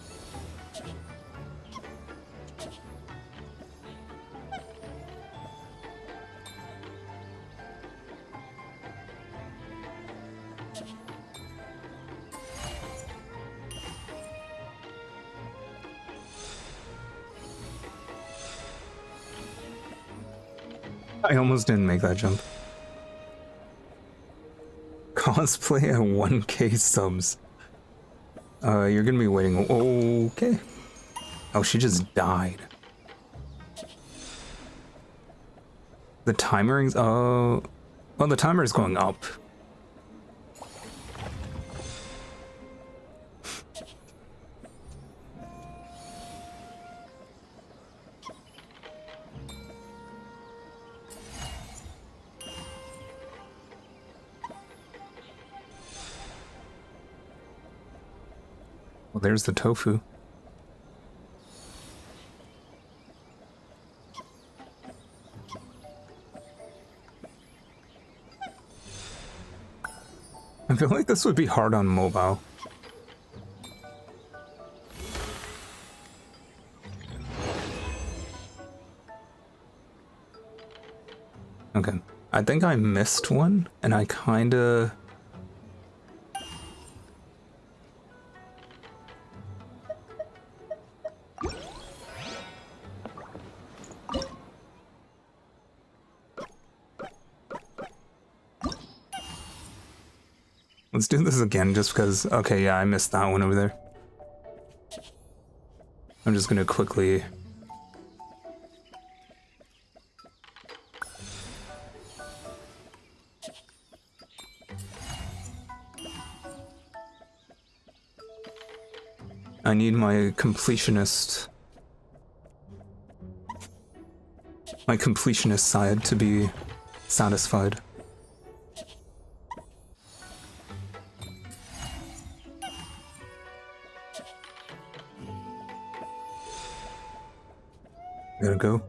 [SPEAKER 1] I almost didn't make that jump. Cosplay at 1K subs. You're gonna be waiting. Okay. Oh, she just died. The timer is, well, the timer is going up. Well, there's the tofu. I feel like this would be hard on mobile. Okay, I think I missed one, and I kinda... Let's do this again just because, okay, yeah, I missed that one over there. I'm just gonna quickly... I need my completionist side to be satisfied. Gotta go.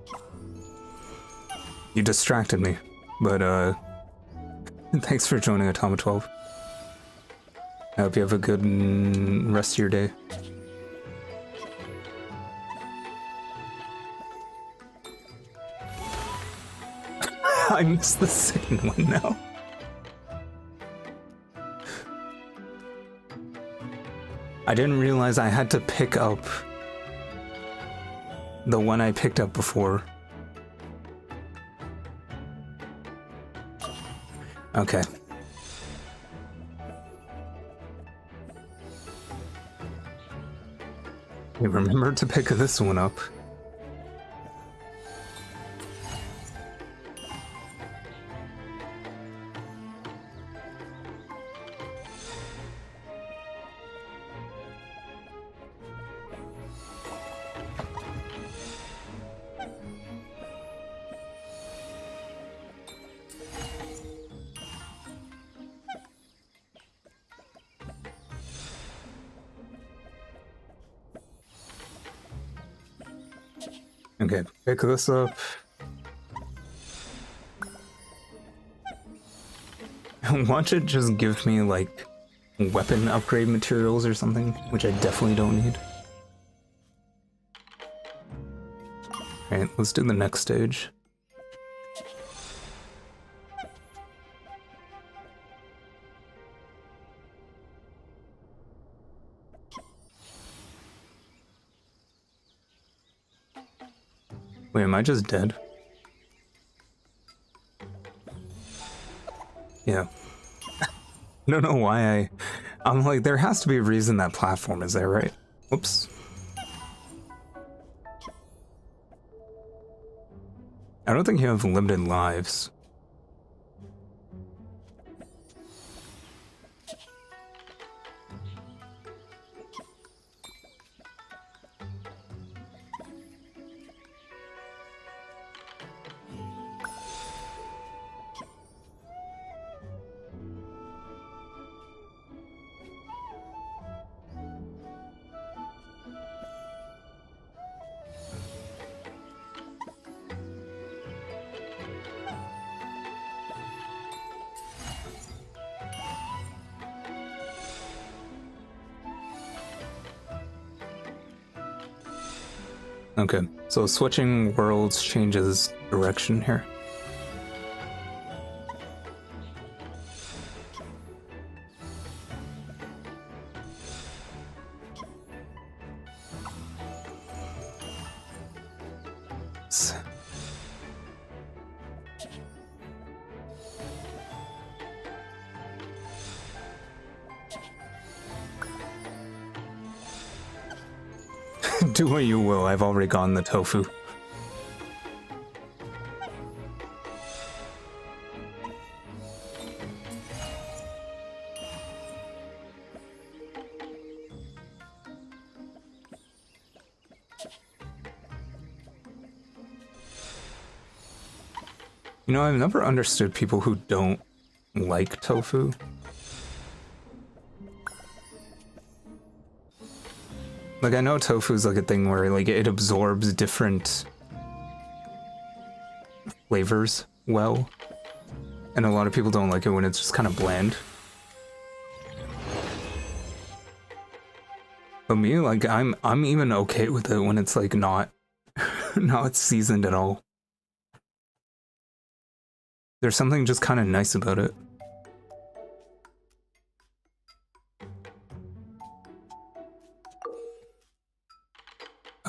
[SPEAKER 1] You distracted me, but thanks for joining Atoma 12. I hope you have a good rest of your day. I missed the second one now. I didn't realize I had to pick up the one I picked up before. Okay. Hey, remember to pick this one up. Okay, pick this up. Watch it just give me like weapon upgrade materials or something, which I definitely don't need. Alright, let's do the next stage. Wait, am I just dead? Yeah. I don't know why I'm like, there has to be a reason that platform is there, right? Whoops. I don't think you have limited lives. Okay, so switching worlds changes direction here. Do what you will, I've already gotten the tofu. You know, I've never understood people who don't like tofu. Like, I know tofu is like a thing where like it absorbs different flavors well, and a lot of people don't like it when it's just kind of bland. But me, like, I'm even okay with it when it's like not not seasoned at all. There's something just kind of nice about it.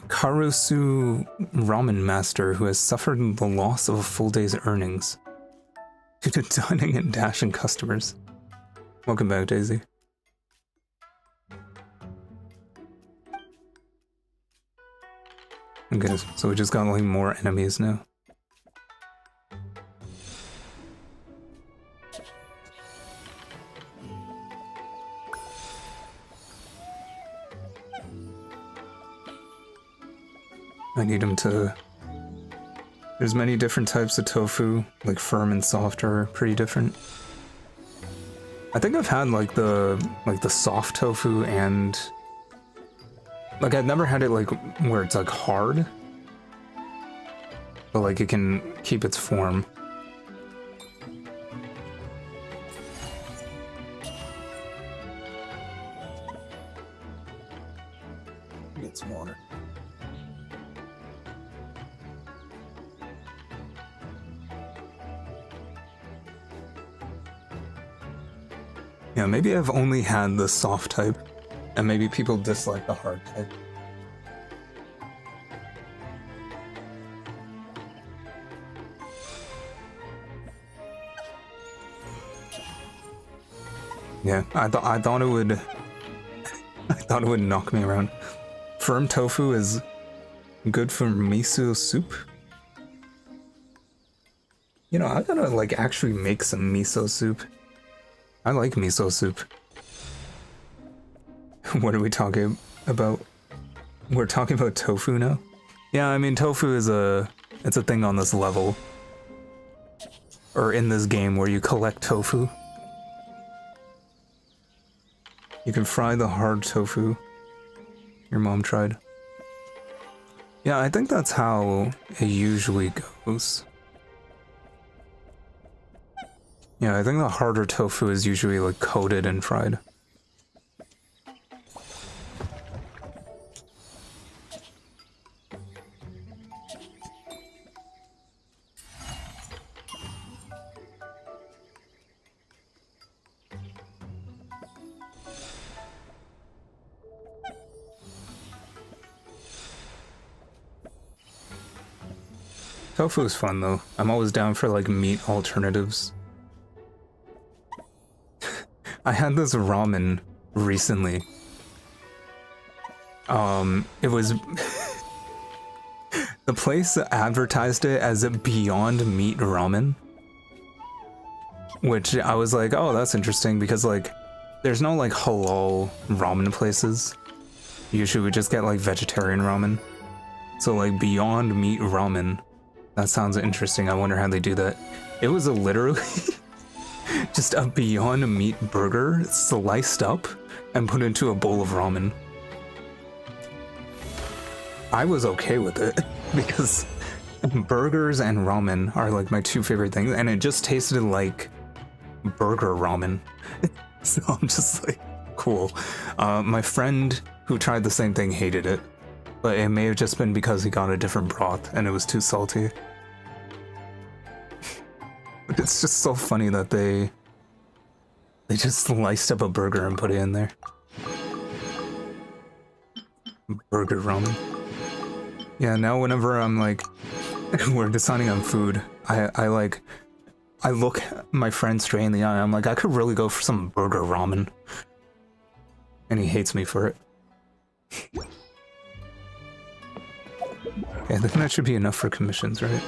[SPEAKER 1] Karusu ramen master who has suffered the loss of a full day's earnings due to dining and dashing customers. Welcome back, Daisy. Okay, so we just got like more enemies now. I need him to... There's many different types of tofu, like firm and soft are pretty different. I think I've had like the soft tofu and... Like I've never had it like where it's like hard. But like it can keep its form.
[SPEAKER 13] Get some water.
[SPEAKER 1] Yeah, maybe I've only had the soft type, and maybe people dislike the hard type. Yeah, I thought it would knock me around. Firm tofu is good for miso soup. You know, I gotta like actually make some miso soup. I like miso soup. What are we talking about? We're talking about tofu now? Yeah, I mean tofu is it's a thing on this level. Or in this game where you collect tofu. You can fry the hard tofu. Your mom tried. Yeah, I think that's how it usually goes. Yeah, I think the harder tofu is usually like coated and fried. Tofu is fun though. I'm always down for like meat alternatives. I had this ramen recently. It was the place advertised it as a Beyond Meat ramen, which I was like, oh, that's interesting because like there's no like halal ramen places. Usually we just get like vegetarian ramen. So like Beyond Meat ramen, that sounds interesting. I wonder how they do that. It was literally just a Beyond Meat burger sliced up and put into a bowl of ramen. I was okay with it because burgers and ramen are like my two favorite things, and it just tasted like burger ramen. So I'm just like, cool. My friend who tried the same thing hated it, but it may have just been because he got a different broth and it was too salty. But it's just so funny that they just sliced up a burger and put it in there. Burger ramen. Yeah, now whenever I'm like, we're deciding on food, I look my friend straight in the eye, I'm like, I could really go for some burger ramen. And he hates me for it. Okay, I think that should be enough for commissions, right?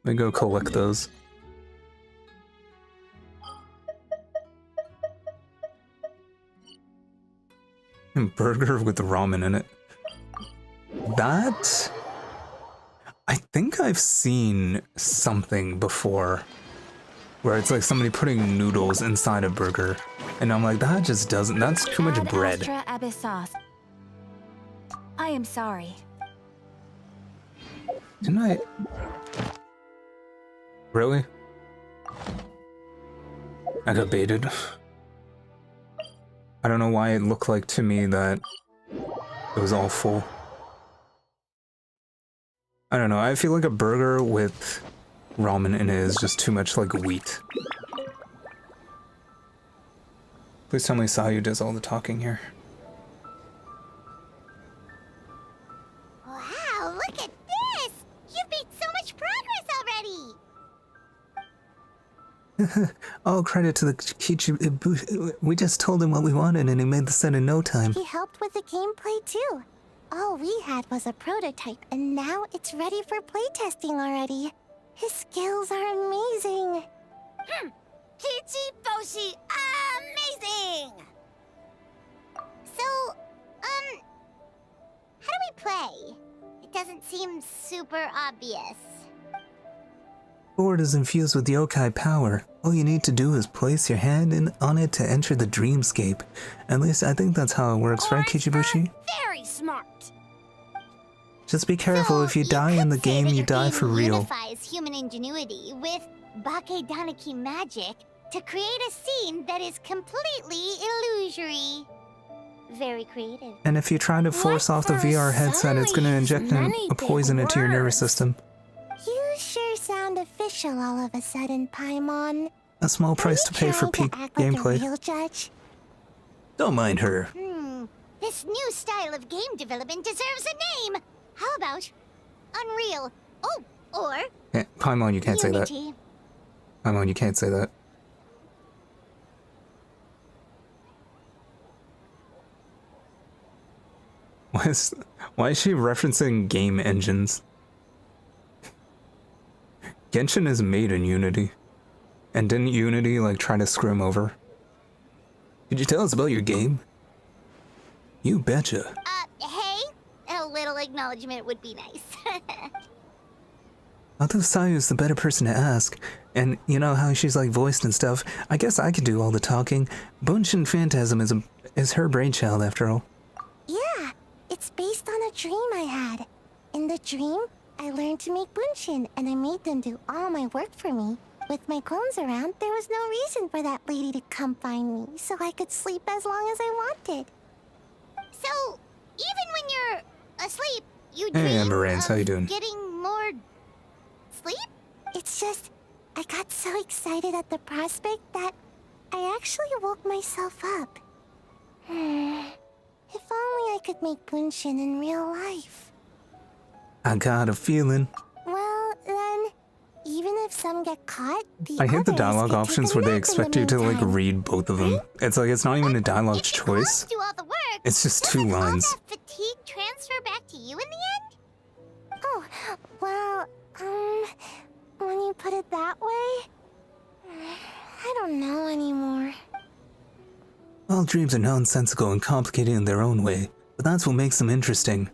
[SPEAKER 1] Let me go collect those. And burger with ramen in it. That... I think I've seen something before where it's like somebody putting noodles inside a burger, and I'm like, that just doesn't, that's too much bread.
[SPEAKER 12] Extra abyss sauce. I am sorry.
[SPEAKER 1] Didn't I? Really? I got baited. I don't know why it looked like to me that it was all full. I don't know, I feel like a burger with ramen in it is just too much like wheat. Please tell me Sayu does all the talking here.
[SPEAKER 5] Wow, look at this! You've made so much progress already!
[SPEAKER 1] All credit to the Kichi. We just told him what we wanted and he made the set in no time.
[SPEAKER 5] He helped with the gameplay too. All we had was a prototype, and now it's ready for playtesting already. His skills are amazing.
[SPEAKER 7] Kichi Boshi, amazing!
[SPEAKER 5] So, how do we play? It doesn't seem super obvious.
[SPEAKER 1] Board is infused with yokai power. All you need to do is place your hand on it to enter the dreamscape. At least I think that's how it works, right, Kichibushi?
[SPEAKER 7] Very smart.
[SPEAKER 1] Just be careful,
[SPEAKER 5] So
[SPEAKER 1] if you die in the game, you die for real.
[SPEAKER 5] Unifies human ingenuity with Bakedaniki magic to create a scene that is completely illusory. Very creative.
[SPEAKER 1] And if you try to force off the VR headset, it's going to inject a poison into your nervous system.
[SPEAKER 5] You sure sound official all of a sudden, Paimon.
[SPEAKER 1] A small price to pay for peak gameplay.
[SPEAKER 5] Like a real judge?
[SPEAKER 1] Don't mind her.
[SPEAKER 5] This new style of game development deserves a name. How about Unreal? Oh, or
[SPEAKER 1] Paimon, you can't say that.
[SPEAKER 5] Unity.
[SPEAKER 1] Paimon, you can't say that. Why is she referencing game engines? Genshin is made in Unity. And didn't Unity, like, try to screw him over? Could you tell us about your game? You betcha.
[SPEAKER 5] Hey? A little acknowledgement would be nice.
[SPEAKER 1] Although Sayu's the better person to ask, and you know how she's, like, voiced and stuff, I guess I could do all the talking. Bunshin Phantasm is her brainchild, after all.
[SPEAKER 5] Yeah, it's based on a dream I had. In the dream, I learned to make bunshin, and I made them do all my work for me. With my clones around, there was no reason for that lady to come find me, so I could sleep as long as I wanted. So, even when you're asleep, you dream
[SPEAKER 1] Hey, Amarantz, how you doing?
[SPEAKER 5] getting more sleep? It's just, I got so excited at the prospect that I actually woke myself up. If only I could make bunshin in real life.
[SPEAKER 1] I got a feeling.
[SPEAKER 5] some get caught,
[SPEAKER 1] I hate the
[SPEAKER 5] others
[SPEAKER 1] dialogue
[SPEAKER 5] get
[SPEAKER 1] options
[SPEAKER 5] taken
[SPEAKER 1] where they
[SPEAKER 5] up in
[SPEAKER 1] expect
[SPEAKER 5] the
[SPEAKER 1] you to like
[SPEAKER 5] meantime.
[SPEAKER 1] read both of them. It's like it's not even a dialogue choice.
[SPEAKER 7] Do all the work.
[SPEAKER 1] It's just two
[SPEAKER 7] Doesn't all
[SPEAKER 1] lines.
[SPEAKER 7] that fatigue transfer back to you in the end?
[SPEAKER 5] Oh, well, when you put it that way, I don't know anymore.
[SPEAKER 1] All dreams are nonsensical and complicated in their own way, but that's what makes them interesting.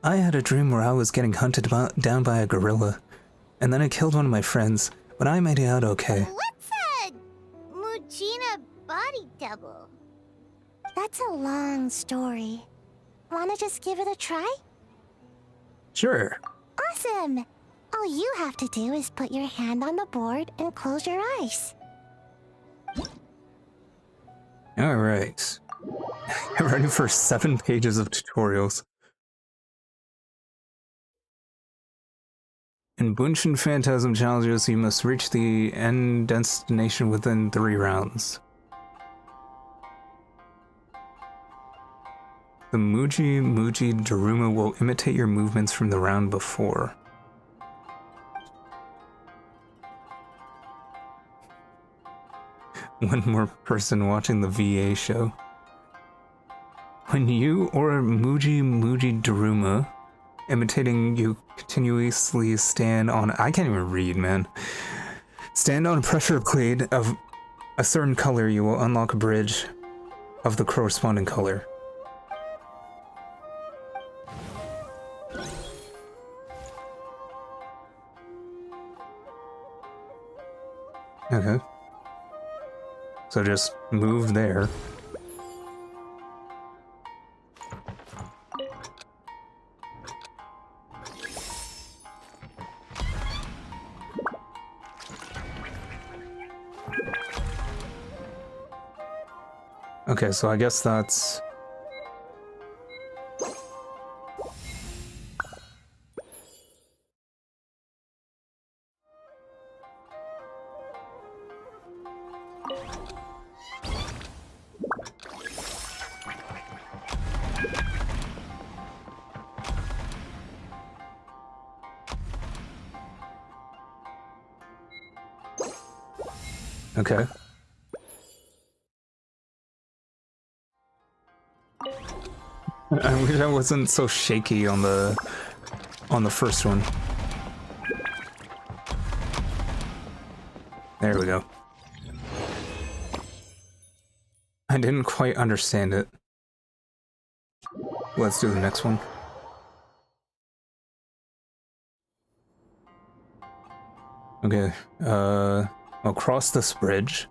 [SPEAKER 1] I had a dream where I was getting hunted down by a gorilla, and then I killed one of my friends, but I made it out okay.
[SPEAKER 7] What's a Mujina body double?
[SPEAKER 5] That's a long story. Wanna just give it a try?
[SPEAKER 1] Sure.
[SPEAKER 5] Awesome! All you have to do is put your hand on the board and close your eyes.
[SPEAKER 1] Alright. I'm ready for 7 pages of tutorials. In Bunshin Phantasm challenges, you must reach the end destination within 3 rounds. The Muji Daruma will imitate your movements from the round before. One more person watching the VA show. When you or Muji Daruma imitating you continuously stand on— I can't even read, man. Stand on a pressure plate of a certain color, you will unlock a bridge of the corresponding color. Okay. So just move there. Okay, so I guess that's... Okay. I wish I wasn't so shaky on the first one. There we go. I didn't quite understand it. Let's do the next one. Okay, I'll cross this bridge.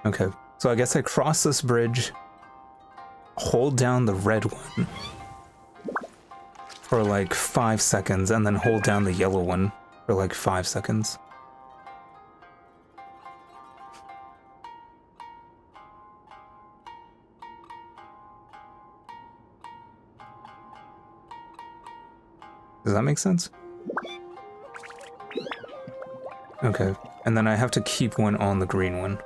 [SPEAKER 1] Okay, so I guess I cross this bridge, hold down the red one for like 5 seconds, and then hold down the yellow one for like 5 seconds. Does that make sense? Okay, and then I have to keep one on the green one.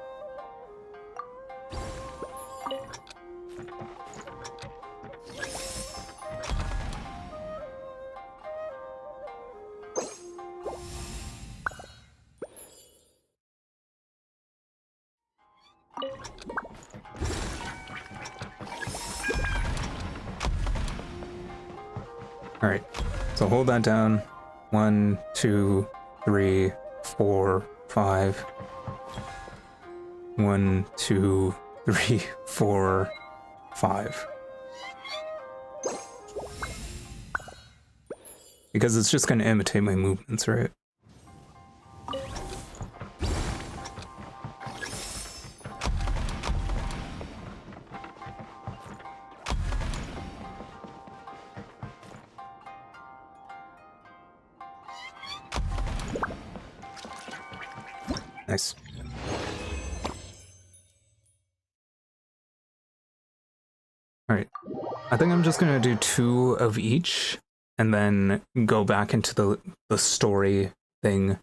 [SPEAKER 1] Alright, so hold that down. 1, 2, 3, 4, 5. 1, 2, 3, 4, 5. Because it's just gonna imitate my movements, right? Nice. Alright. I think I'm just gonna do 2 of each, and then go back into the story thing,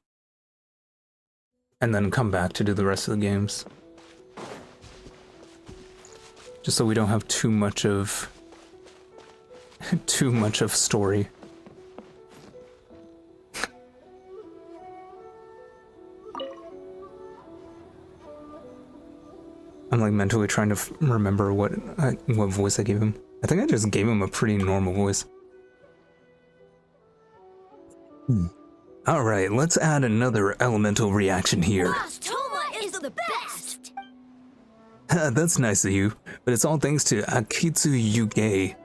[SPEAKER 1] and then come back to do the rest of the games. just so we don't have too much of story. I'm like mentally trying to remember what voice I gave him. I think I just gave him a pretty normal voice. All right, let's add another elemental reaction here.
[SPEAKER 7] Toma is the best!
[SPEAKER 1] That's nice of you, but it's all thanks to Akitsu Yuge.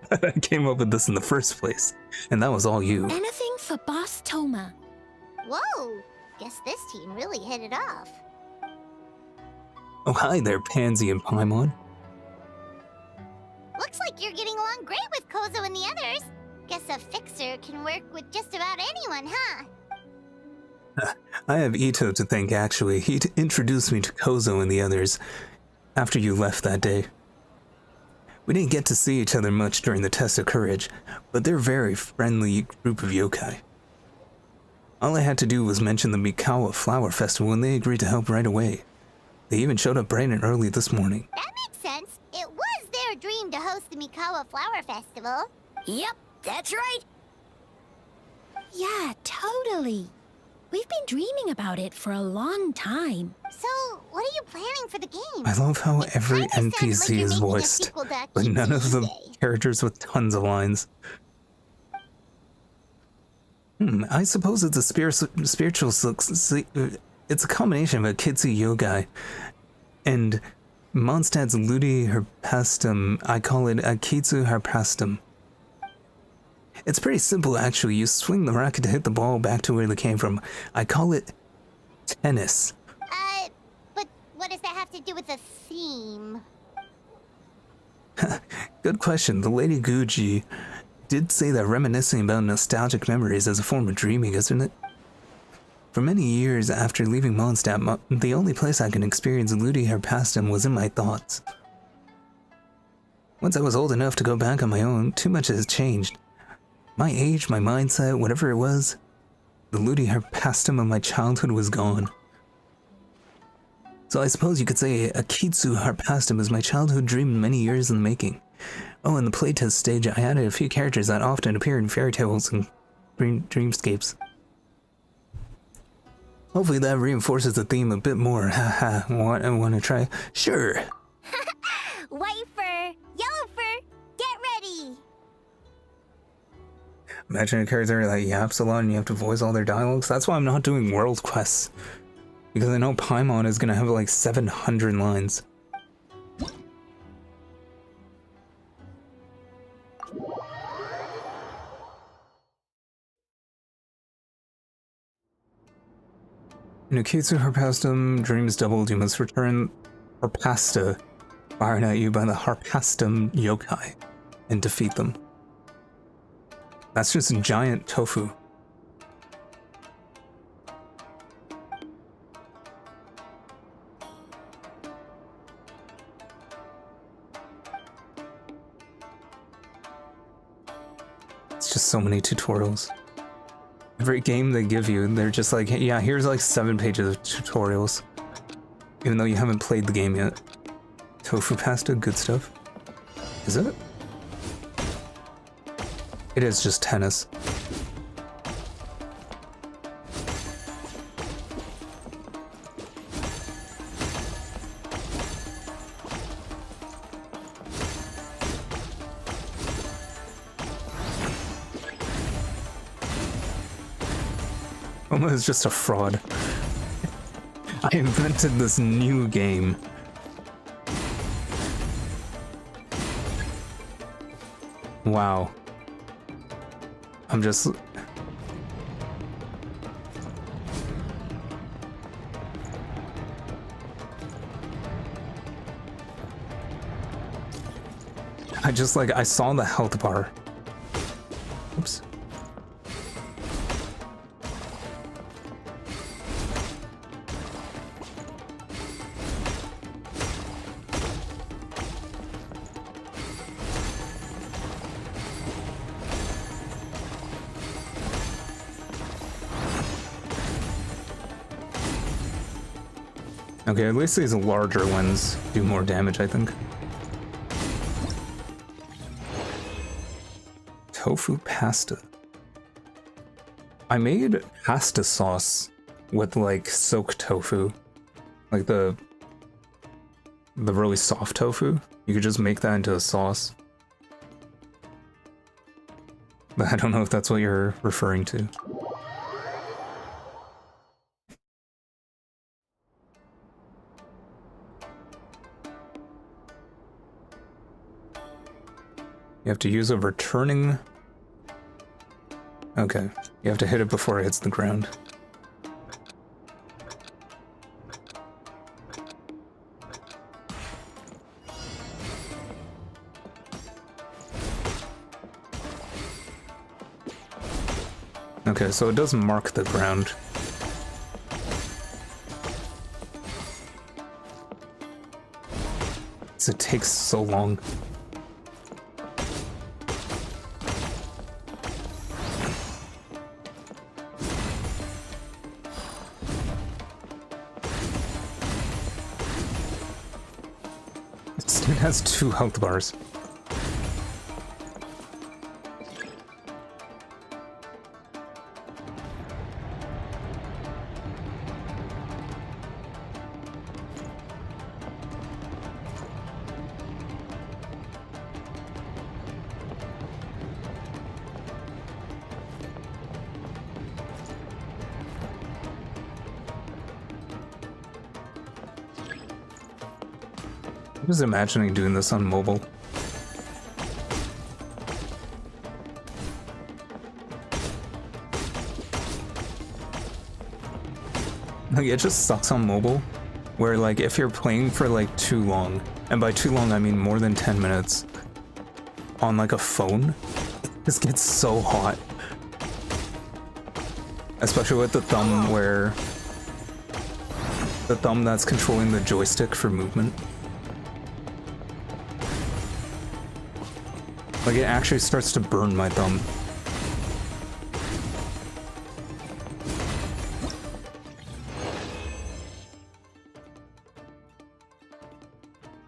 [SPEAKER 1] I came up with this in the first place, and that was all you.
[SPEAKER 3] Anything for Boss Toma.
[SPEAKER 5] Whoa! Guess this team really hit it off.
[SPEAKER 1] Oh, hi there, Pansy and Paimon.
[SPEAKER 5] Looks like you're getting along great with Kozo and the others. Guess a fixer can work with just about anyone, huh?
[SPEAKER 1] I have Ito to thank, actually. He introduced me to Kozo and the others after you left that day. We didn't get to see each other much during the test of courage, but they're a very friendly group of yokai. All I had to do was mention the Mikawa Flower Festival and they agreed to help right away. They even showed up bright and early this morning.
[SPEAKER 5] That makes sense. It was their dream to host the Mikawa Flower Festival.
[SPEAKER 7] Yep, that's right.
[SPEAKER 3] Yeah, totally. We've been dreaming about it for a long time.
[SPEAKER 5] So, what are you planning for the game?
[SPEAKER 1] I love how
[SPEAKER 5] It
[SPEAKER 1] every
[SPEAKER 5] kinda sounds like
[SPEAKER 1] NPC
[SPEAKER 5] you're
[SPEAKER 1] is
[SPEAKER 5] making a
[SPEAKER 1] voiced,
[SPEAKER 5] sequel to
[SPEAKER 1] but none of the
[SPEAKER 5] Yuge.
[SPEAKER 1] characters with tons of lines. I suppose it's a spiritual. It's a combination of Akitsu Yogai and Mondstadt's Ludi Herpastum. I call it Akitsu Herpastum. It's pretty simple, actually. You swing the racket to hit the ball back to where they came from. I call it tennis.
[SPEAKER 5] But what does that have to do with the theme?
[SPEAKER 1] Good question. The Lady Guji did say that reminiscing about nostalgic memories is a form of dreaming, isn't it? For many years after leaving Mondstadt, the only place I can experience Ludi Herpastum was in my thoughts. Once I was old enough to go back on my own, too much has changed. My age, my mindset, whatever it was, the Ludi Herpastum of my childhood was gone. So I suppose you could say Akitsu Herpastum is my childhood dream many years in the making. Oh, in the playtest stage, I added a few characters that often appear in fairy tales and dreamscapes. Hopefully that reinforces the theme a bit more. Haha, want to try? Sure.
[SPEAKER 5] White fur, yellow fur, get ready!
[SPEAKER 1] Imagine a character like yaps a lot and you have to voice all their dialogues. That's why I'm not doing world quests. Because I know Paimon is gonna have like 700 lines. In Akitsu Herpastum, dreams doubled, you must return Harpasta fired at you by the Harpastum yokai and defeat them. That's just a giant tofu. It's just so many tutorials. Every game they give you, they're just like, yeah, here's like 7 pages of tutorials. Even though you haven't played the game yet. Tofu pasta, good stuff. Is it? It is just tennis. Oma is just a fraud. I invented this new game. Wow. I'm just... I saw the health bar. Oops. Okay, at least these larger ones do more damage, I think. Tofu pasta. I made pasta sauce with like soaked tofu. Like the really soft tofu. You could just make that into a sauce. But I don't know if that's what you're referring to. You have to use a returning... Okay, you have to hit it before it hits the ground. Okay, so it does mark the ground. It takes so long. It has 2 health bars. I was imagining doing this on mobile. Like, it just sucks on mobile, where like if you're playing for like too long, and by too long I mean more than 10 minutes, on like a phone, this gets so hot. Especially with the thumb, where the thumb that's controlling the joystick for movement. Like, it actually starts to burn my thumb.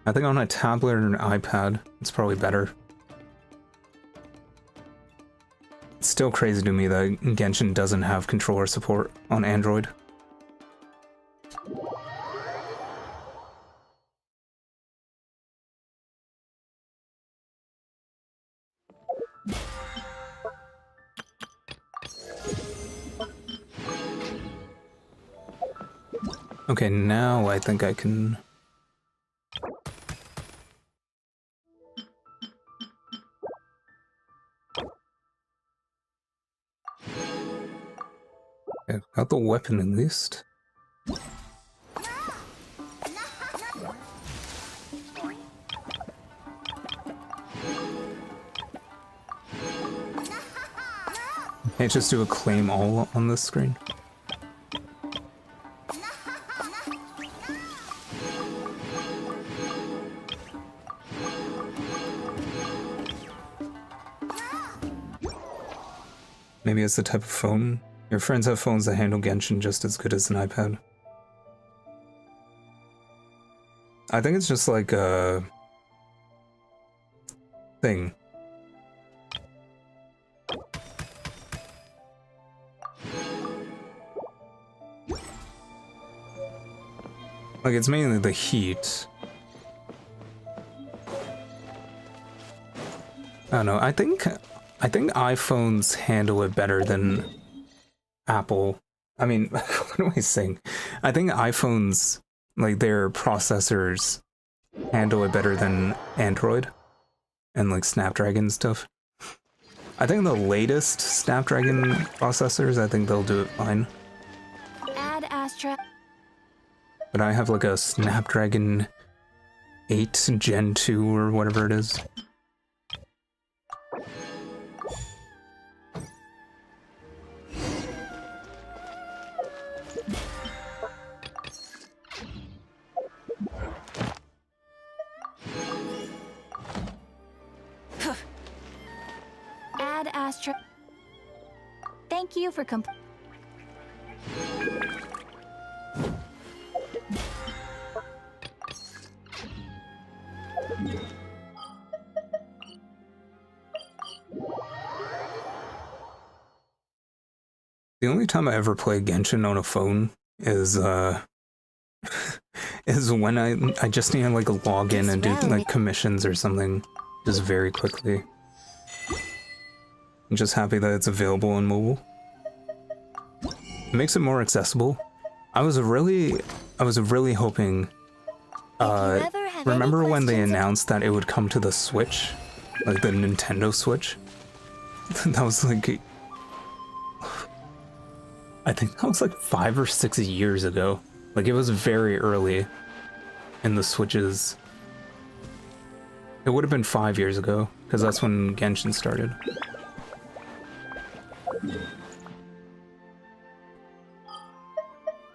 [SPEAKER 1] I think on a tablet or an iPad, it's probably better. It's still crazy to me that Genshin doesn't have controller support on Android. Okay, now I think I can... Okay, got the weapon at least. Can't just do a claim all on this screen. Maybe it's the type of phone. Your friends have phones that handle Genshin just as good as an iPad. I think it's just like a thing. Like, it's mainly the heat. I don't know, I think iPhones handle it better than Apple. I mean, what am I saying? I think iPhones, like, their processors handle it better than Android and like Snapdragon stuff. I think the latest Snapdragon processors, I think they'll do it fine.
[SPEAKER 12] Add Astra.
[SPEAKER 1] But I have like a Snapdragon 8 Gen 2 or whatever it is.
[SPEAKER 12] Add Astra. Thank you for
[SPEAKER 1] The only time I ever play Genshin on a phone is is when I just need to like log in and do like commissions or something just very quickly. I'm just happy that it's available on mobile. It makes it more accessible. I was really hoping remember when they announced that it would come to the Switch? Like the Nintendo Switch? That was like I think that was like 5 or 6 years ago. Like it was very early in the Switches. It would have been 5 years ago, because that's when Genshin started.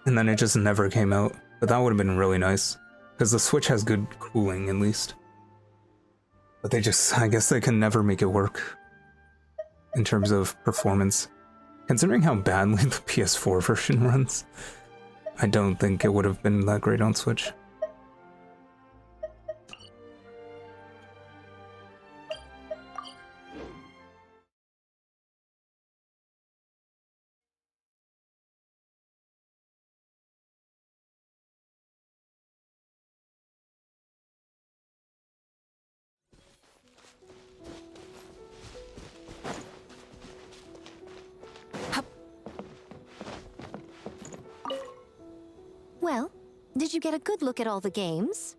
[SPEAKER 1] And then it just never came out. But that would have been really nice, because the Switch has good cooling at least. But they just, I guess they can never make it work in terms of performance. Considering how badly the PS4 version runs, I don't think it would have been that great on Switch.
[SPEAKER 3] Well, did you get a good look at all the games?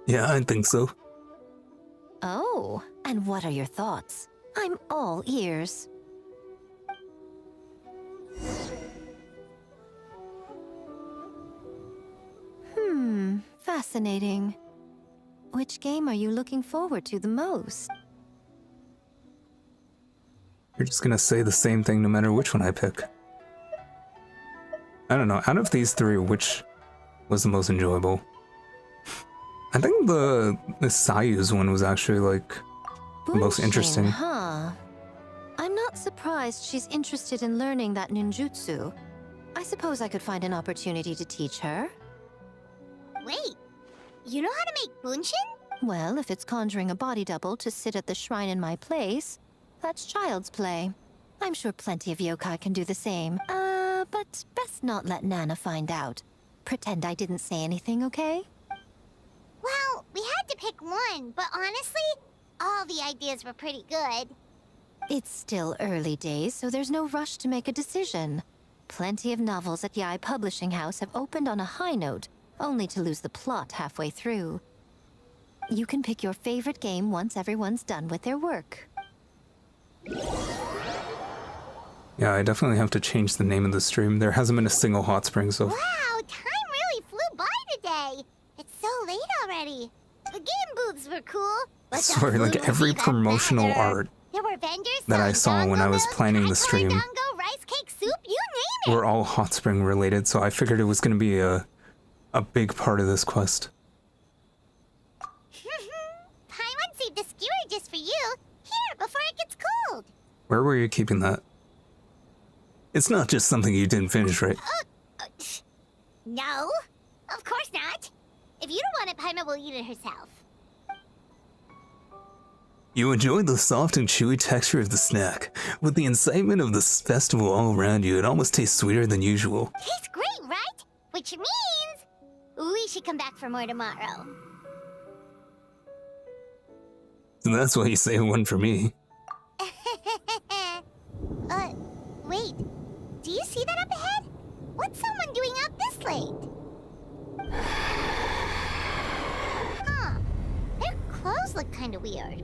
[SPEAKER 1] Yeah, I think so.
[SPEAKER 3] Oh, and what are your thoughts? I'm all ears. Fascinating. Which game are you looking forward to the most?
[SPEAKER 1] You're just gonna say the same thing no matter which one I pick. I don't know, out of these three, which was the most enjoyable? I think the Sayu's one was actually, like, the most interesting.
[SPEAKER 3] Huh? I'm not surprised she's interested in learning that ninjutsu. I suppose I could find an opportunity to teach her.
[SPEAKER 7] Wait, you know how to make bunshin?
[SPEAKER 3] Well, if it's conjuring a body double to sit at the shrine in my place, that's child's play. I'm sure plenty of yokai can do the same. But best not let Nana find out. Pretend I didn't say anything, okay?
[SPEAKER 7] Well, we had to pick one, but honestly, all the ideas were pretty good.
[SPEAKER 3] It's still early days, so there's no rush to make a decision. Plenty of novels at Yai Publishing House have opened on a high note, only to lose the plot halfway through. You can pick your favorite game once everyone's done with their work.
[SPEAKER 1] Yeah, I definitely have to change the name of the stream. There hasn't been a single hot spring, so...
[SPEAKER 7] Wow, time really flew by today. It's so late already. The game booths were cool, but
[SPEAKER 1] I swear, like, every promotional art
[SPEAKER 7] there were vendors
[SPEAKER 1] that I saw when I was planning the stream
[SPEAKER 7] dango, rice cake, soup, you name it.
[SPEAKER 1] were all hot spring related, so I figured it was going to be a big part of this quest.
[SPEAKER 7] Paimon saved a skewer just for you. Here, before it gets cold.
[SPEAKER 1] Where were you keeping that? It's not just something you didn't finish, right?
[SPEAKER 7] No, of course not. If you don't want it, Paimon will eat it herself.
[SPEAKER 1] You enjoyed the soft and chewy texture of the snack. With the incitement of this festival all around you, it almost tastes sweeter than usual.
[SPEAKER 7] Tastes great, right? Which means we should come back for more tomorrow.
[SPEAKER 1] So that's why you say one for me.
[SPEAKER 7] Wait. Do you see that up ahead? What's someone doing up this late? Huh. Their clothes look kind of weird.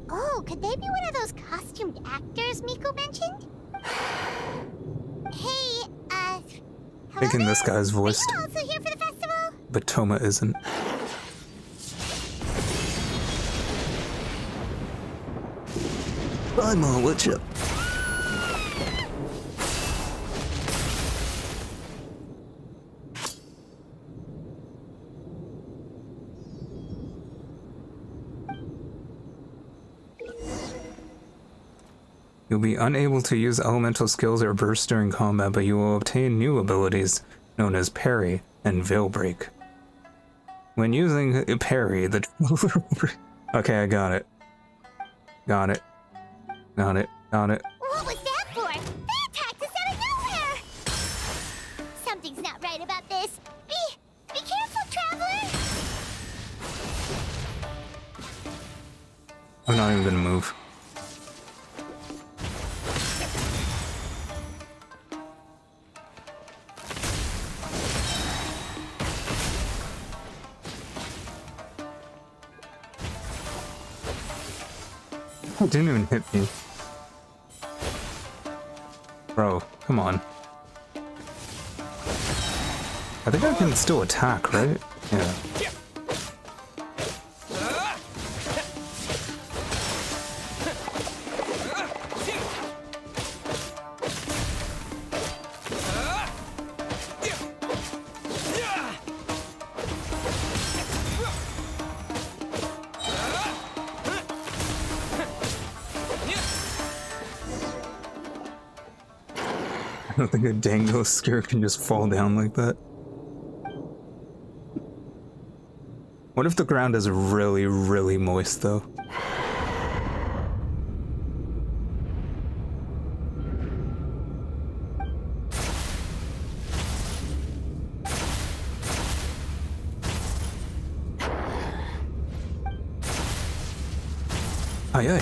[SPEAKER 7] Oh, could they be one of those costumed actors Miko mentioned? Hey,
[SPEAKER 1] Making this guy's voice.
[SPEAKER 7] Are you also here for the festival?
[SPEAKER 1] But Toma isn't. Bye, Mom, what's up? You'll be unable to use elemental skills or bursts during combat, but you will obtain new abilities known as parry and veil break. When using parry, the... Okay, I got it. Got it. Got it. Got it.
[SPEAKER 7] What was that for? They attacked us out of nowhere! Something's not right about this. Be careful, Traveler!
[SPEAKER 1] I'm not even gonna move. It didn't even hit me. Bro, come on. I think I can still attack, right? Yeah. I don't think a dango scare can just fall down like that. What if the ground is really, really moist, though? Aye, aye.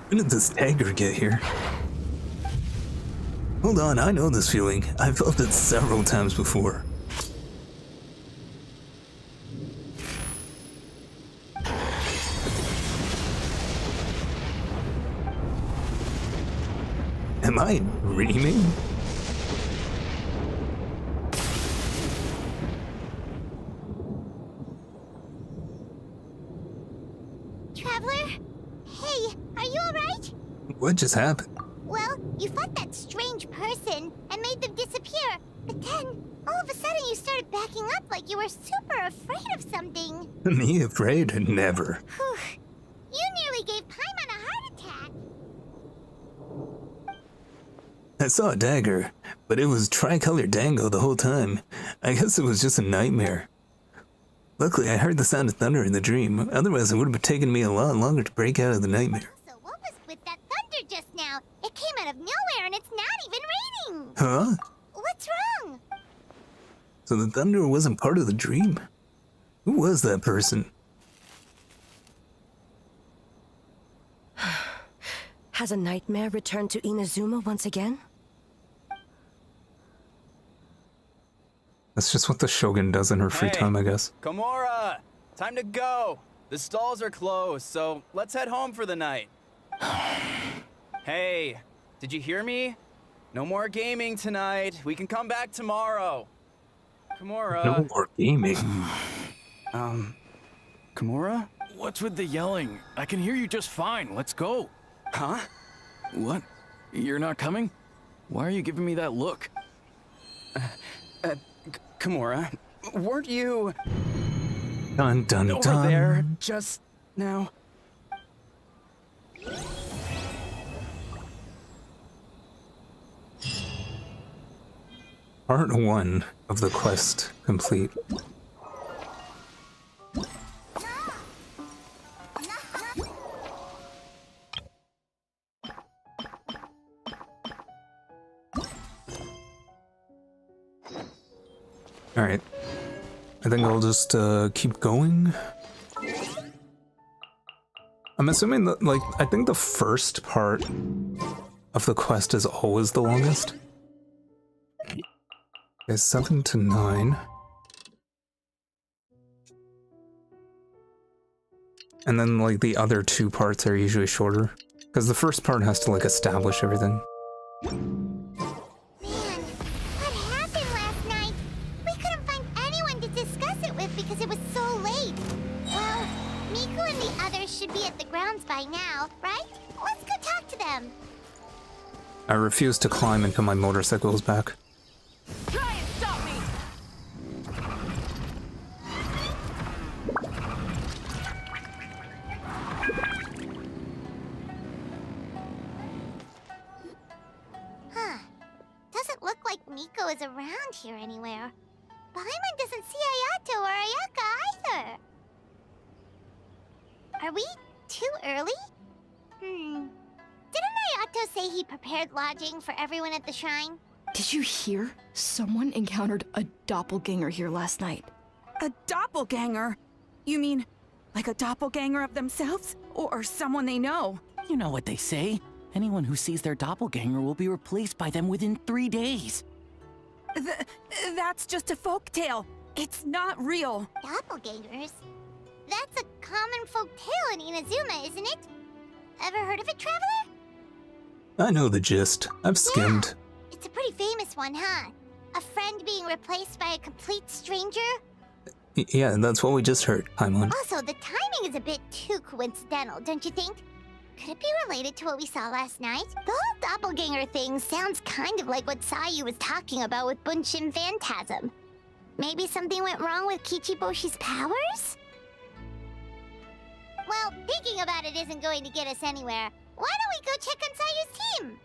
[SPEAKER 1] When did this dagger get here? Hold on, I know this feeling. I've felt it several times before. Am I dreaming?
[SPEAKER 7] Traveler? Hey, are you alright?
[SPEAKER 1] What just happened?
[SPEAKER 7] Well, you fought that strange person and made them disappear. But then, all of a sudden you started backing up like you were super afraid of something.
[SPEAKER 1] Me afraid? Never.
[SPEAKER 7] Whew. You nearly gave Paimon a heart attack.
[SPEAKER 1] I saw a dagger, but it was tricolored dango the whole time. I guess it was just a nightmare. Luckily, I heard the sound of thunder in the dream. Otherwise, it would have taken me a lot longer to break out of the nightmare.
[SPEAKER 7] So what was with that thunder just now? It came out of nowhere and it's not even raining.
[SPEAKER 1] Huh?
[SPEAKER 7] What's wrong?
[SPEAKER 1] So the thunder wasn't part of the dream? Who was that person?
[SPEAKER 4] Has a nightmare returned to Inazuma once again?
[SPEAKER 1] That's just what the Shogun does in her free time, I guess.
[SPEAKER 14] Komura! Time to go! The stalls are closed, so let's head home for the night. Hey, did you hear me? No more gaming tonight. We can come back tomorrow. Komura.
[SPEAKER 1] No more gaming.
[SPEAKER 11] Komura? What's with the yelling? I can hear you just fine. Let's go.
[SPEAKER 14] Huh?
[SPEAKER 11] What? You're not coming? Why are you giving me that look?
[SPEAKER 14] Komura, weren't you
[SPEAKER 1] Dun dun
[SPEAKER 14] over
[SPEAKER 1] dun.
[SPEAKER 14] there just now?
[SPEAKER 1] Part 1 of the quest complete. Alright. I think I'll just keep going. I'm assuming that, like, I think the first part of the quest is always the longest. Okay, 7 to 9. And then, like, the other two parts are usually shorter. Because the first part has to, like, establish everything.
[SPEAKER 7] By now, right? Let's go talk to them.
[SPEAKER 1] I refuse to climb until my motorcycle is back.
[SPEAKER 7] Try and stop me. Huh. Doesn't look like Miko is around here anywhere.
[SPEAKER 5] Paimon doesn't see Ayato or Ayaka either. Are we too early? Didn't Ayato say he prepared lodging for everyone at the shrine?
[SPEAKER 15] Did you hear? Someone encountered a doppelganger here last night.
[SPEAKER 16] A doppelganger? You mean like a doppelganger of themselves? Or someone they know?
[SPEAKER 17] You know what they say. Anyone who sees their doppelganger will be replaced by them within 3 days.
[SPEAKER 16] That's just a folktale. It's not real.
[SPEAKER 5] Doppelgangers? That's a common folk tale in Inazuma, isn't it? Ever heard of it, Traveler?
[SPEAKER 1] I know the gist. I've skimmed.
[SPEAKER 5] Yeah, it's a pretty famous one, huh? A friend being replaced by a complete stranger?
[SPEAKER 1] Yeah, that's what we just heard. Paimon.
[SPEAKER 5] Also, the timing is a bit too coincidental, don't you think? Could it be related to what we saw last night? The whole doppelganger thing sounds kind of like what Sayu was talking about with Bunshin Phantasm. Maybe something went wrong with Kichiboshi's powers? Well, thinking about it isn't going to get us anywhere. Why don't we go check on Sayu's team?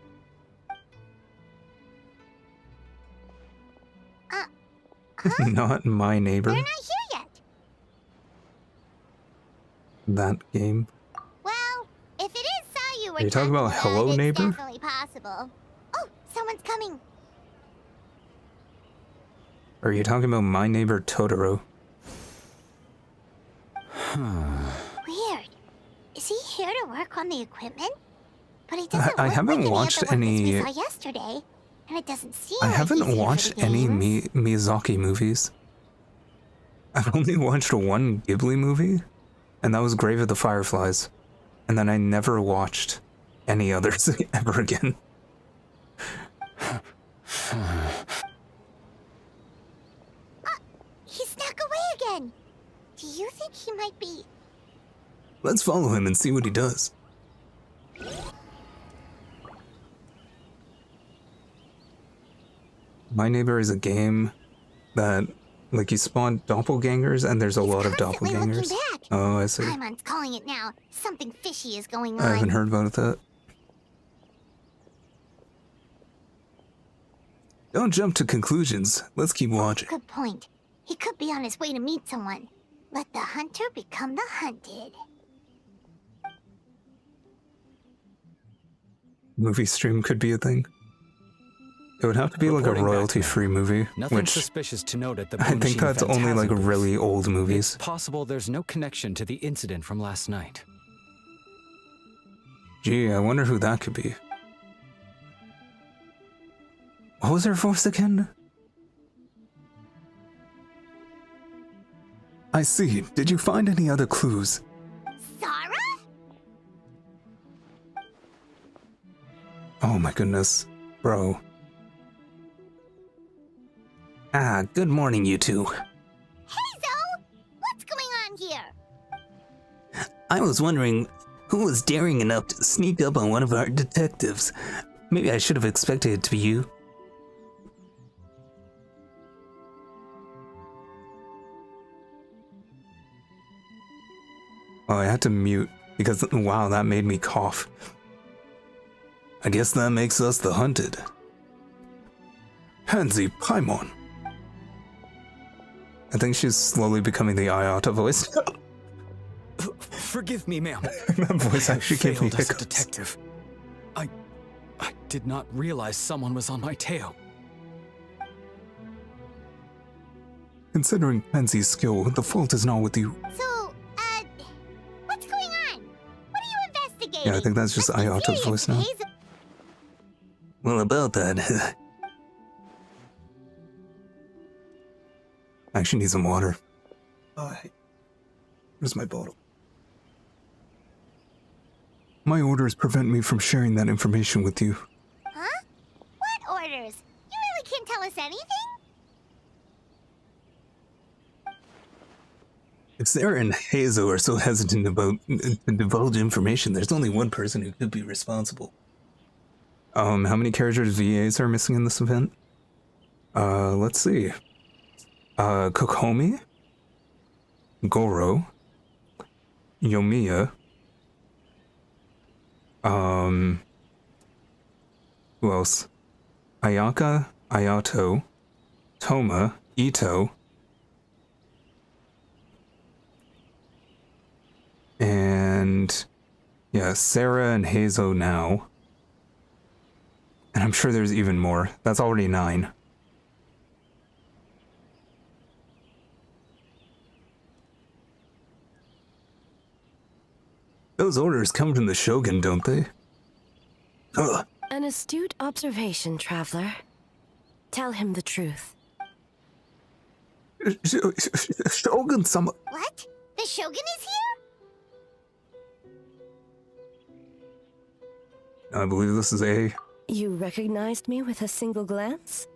[SPEAKER 1] Not my neighbor.
[SPEAKER 5] They're not here yet.
[SPEAKER 1] That game.
[SPEAKER 5] Well, if it is Sayu
[SPEAKER 1] Are you talking about Hello
[SPEAKER 5] it's
[SPEAKER 1] Neighbor?
[SPEAKER 5] definitely possible. Oh, someone's coming.
[SPEAKER 1] Are you talking about my neighbor Totoro?
[SPEAKER 5] Weird. Is he here to work on the equipment? But he doesn't
[SPEAKER 1] I
[SPEAKER 5] look
[SPEAKER 1] haven't
[SPEAKER 5] like
[SPEAKER 1] watched
[SPEAKER 5] any
[SPEAKER 1] any.
[SPEAKER 5] other workers we saw yesterday, and it doesn't seem
[SPEAKER 1] I
[SPEAKER 5] like
[SPEAKER 1] haven't
[SPEAKER 5] he's here for
[SPEAKER 1] watched
[SPEAKER 5] the
[SPEAKER 1] any
[SPEAKER 5] games.
[SPEAKER 1] Miyazaki movies. I've only watched one Ghibli movie, and that was Grave of the Fireflies. And then I never watched any others ever again.
[SPEAKER 5] He snuck away again. Do you think he might be...
[SPEAKER 1] Let's follow him and see what he does. My Neighbor is a game that, like, you spawn doppelgangers, and there's a lot of doppelgangers. Oh, I see.
[SPEAKER 5] Paimon's calling it now. Something fishy is going on.
[SPEAKER 1] I haven't heard about that. Don't jump to conclusions. Let's keep watching.
[SPEAKER 5] Good point. He could be on his way to meet someone. Let the hunter become the hunted.
[SPEAKER 1] Movie stream could be a thing. It would have to be like a royalty-free movie,
[SPEAKER 11] Nothing
[SPEAKER 1] which
[SPEAKER 11] suspicious to note at the
[SPEAKER 1] I think
[SPEAKER 11] Bunshin
[SPEAKER 1] that's only like
[SPEAKER 11] Phantasm
[SPEAKER 1] really old movies.
[SPEAKER 11] It's possible there's no connection to the incident from last night.
[SPEAKER 1] Gee, I wonder who that could be. What was her voice again? I see. Did you find any other clues?
[SPEAKER 5] Sarah?
[SPEAKER 1] Oh my goodness. Bro. Ah, good morning, you two.
[SPEAKER 5] Hey, Zo! What's going on here?
[SPEAKER 1] I was wondering who was daring enough to sneak up on one of our detectives. Maybe I should have expected it to be you. Oh, I had to mute because, wow, that made me cough. I guess that makes us the hunted. Pansy Paimon. I think she's slowly becoming the Ayata voice.
[SPEAKER 11] Forgive me, ma'am.
[SPEAKER 1] That voice actually gave me
[SPEAKER 11] failed as a
[SPEAKER 1] hiccups.
[SPEAKER 11] detective. I did not realize someone was on my tail.
[SPEAKER 1] Considering Pansy's skill, the fault is not with you.
[SPEAKER 5] So, what's going on? What are you investigating?
[SPEAKER 1] Yeah, I think that's just Ayata's voice now. Well, about that, I actually need some water. Where's my bottle? My orders prevent me from sharing that information with you.
[SPEAKER 5] Huh? What orders? You really can't tell us anything?
[SPEAKER 1] If Sarah and Hazel are so hesitant about to divulge information, there's only one person who could be responsible. How many characters VAs are missing in this event? Let's see. Kokomi, Goro, Yomiya, who else? Ayaka, Ayato, Toma, Ito, And yeah, Sarah and Hazo now. And I'm sure there's even more. That's already 9. Those orders come from the Shogun, don't they? Ugh.
[SPEAKER 4] An astute observation, traveler. Tell him the truth.
[SPEAKER 1] Shogun-sama.
[SPEAKER 5] What? The Shogun is here?
[SPEAKER 1] I believe this is A.
[SPEAKER 4] You recognized me with a single glance?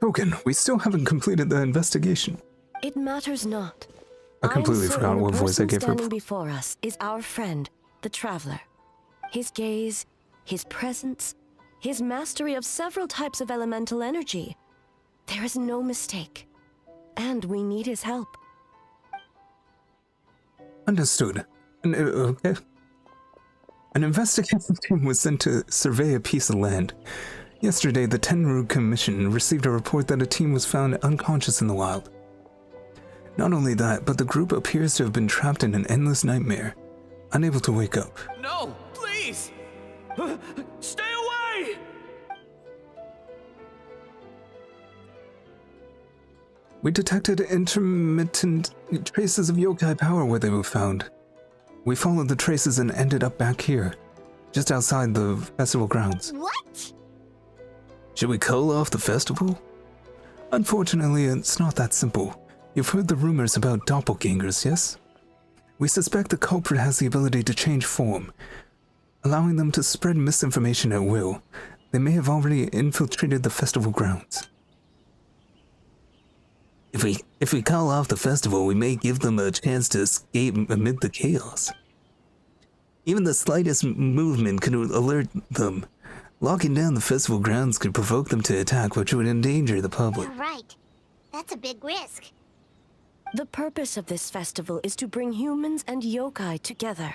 [SPEAKER 1] Shogun, we still haven't completed the investigation.
[SPEAKER 4] It matters not.
[SPEAKER 1] I completely forgot what voice I gave her.
[SPEAKER 4] Standing before us is our friend, the traveler. His gaze, his presence, his mastery of several types of elemental energy. There is no mistake. And we need his help.
[SPEAKER 1] Understood. Okay. An investigative team was sent to survey a piece of land. Yesterday, the Tenru Commission received a report that a team was found unconscious in the wild. Not only that, but the group appears to have been trapped in an endless nightmare, unable to wake up.
[SPEAKER 2] No, please! Stay away!
[SPEAKER 1] We detected intermittent traces of yokai power where they were found. We followed the traces and ended up back here, just outside the festival grounds.
[SPEAKER 5] What?
[SPEAKER 1] Should we call off the festival? Unfortunately, it's not that simple. You've heard the rumors about doppelgangers, yes? We suspect the culprit has the ability to change form, allowing them to spread misinformation at will. They may have already infiltrated the festival grounds. If we call off the festival, we may give them a chance to escape amid the chaos. Even the slightest movement could alert them. Locking down the festival grounds could provoke them to attack, which would endanger the public.
[SPEAKER 5] You're right. That's a big risk.
[SPEAKER 4] The purpose of this festival is to bring humans and yokai together.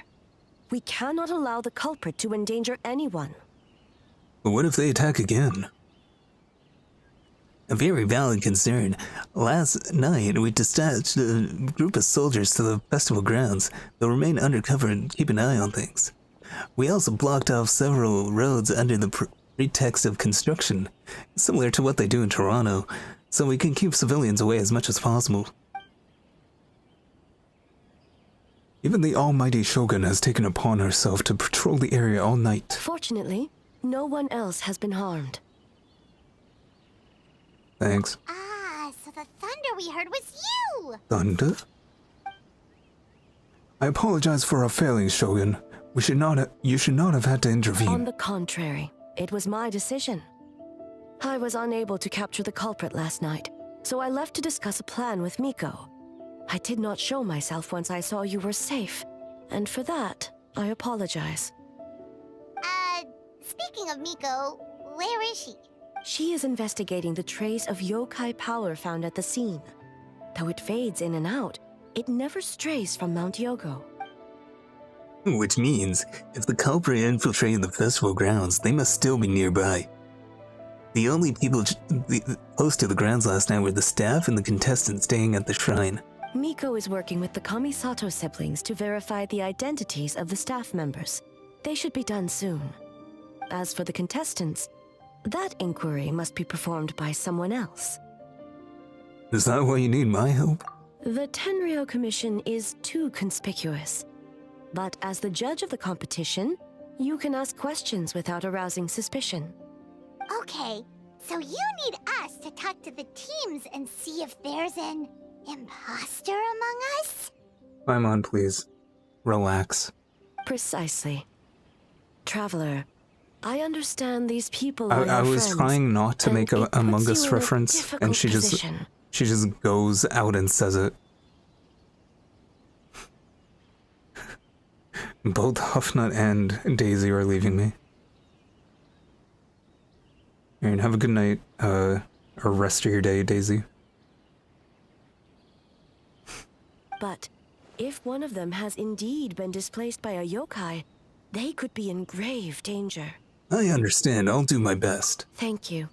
[SPEAKER 4] We cannot allow the culprit to endanger anyone.
[SPEAKER 1] But what if they attack again? A very valid concern. Last night, we dispatched a group of soldiers to the festival grounds. They'll remain undercover and keep an eye on things. We also blocked off several roads under the pretext of construction, similar to what they do in Toronto, so we can keep civilians away as much as possible. Even the almighty Shogun has taken upon herself to patrol the area all night.
[SPEAKER 4] Fortunately, no one else has been harmed.
[SPEAKER 1] Thanks.
[SPEAKER 5] Ah, so the thunder we heard was you!
[SPEAKER 1] Thunder? I apologize for our failings, Shogun. You should not have had to intervene.
[SPEAKER 4] On the contrary, it was my decision. I was unable to capture the culprit last night, so I left to discuss a plan with Miko. I did not show myself once I saw you were safe, and for that, I apologize.
[SPEAKER 5] Speaking of Miko, where is she?
[SPEAKER 4] She is investigating the trace of yokai power found at the scene. Though it fades in and out, it never strays from Mount Yogo.
[SPEAKER 1] Which means, if the culprit infiltrated the festival grounds, they must still be nearby. The only people close to the grounds last night were the staff and the contestants staying at the shrine.
[SPEAKER 4] Miko is working with the Kamisato siblings to verify the identities of the staff members. They should be done soon. As for the contestants, that inquiry must be performed by someone else.
[SPEAKER 1] Is that why you need my help?
[SPEAKER 4] The Tenryo Commission is too conspicuous. But as the judge of the competition, you can ask questions without arousing suspicion.
[SPEAKER 5] Okay, so you need us to talk to the teams and see if there's an imposter among us?
[SPEAKER 1] Paimon, please. Relax.
[SPEAKER 4] Precisely. Traveler, I understand these people are
[SPEAKER 1] I
[SPEAKER 4] your
[SPEAKER 1] was
[SPEAKER 4] friends,
[SPEAKER 1] trying not to make a Among Us
[SPEAKER 4] you in a
[SPEAKER 1] reference, and she
[SPEAKER 4] difficult
[SPEAKER 1] just goes out and says it. Both Huffnut and Daisy are leaving me. And have a good night, or rest of your day, Daisy.
[SPEAKER 4] But if one of them has indeed been displaced by a yokai, they could be in grave danger.
[SPEAKER 1] I understand. I'll do my best.
[SPEAKER 4] Thank you.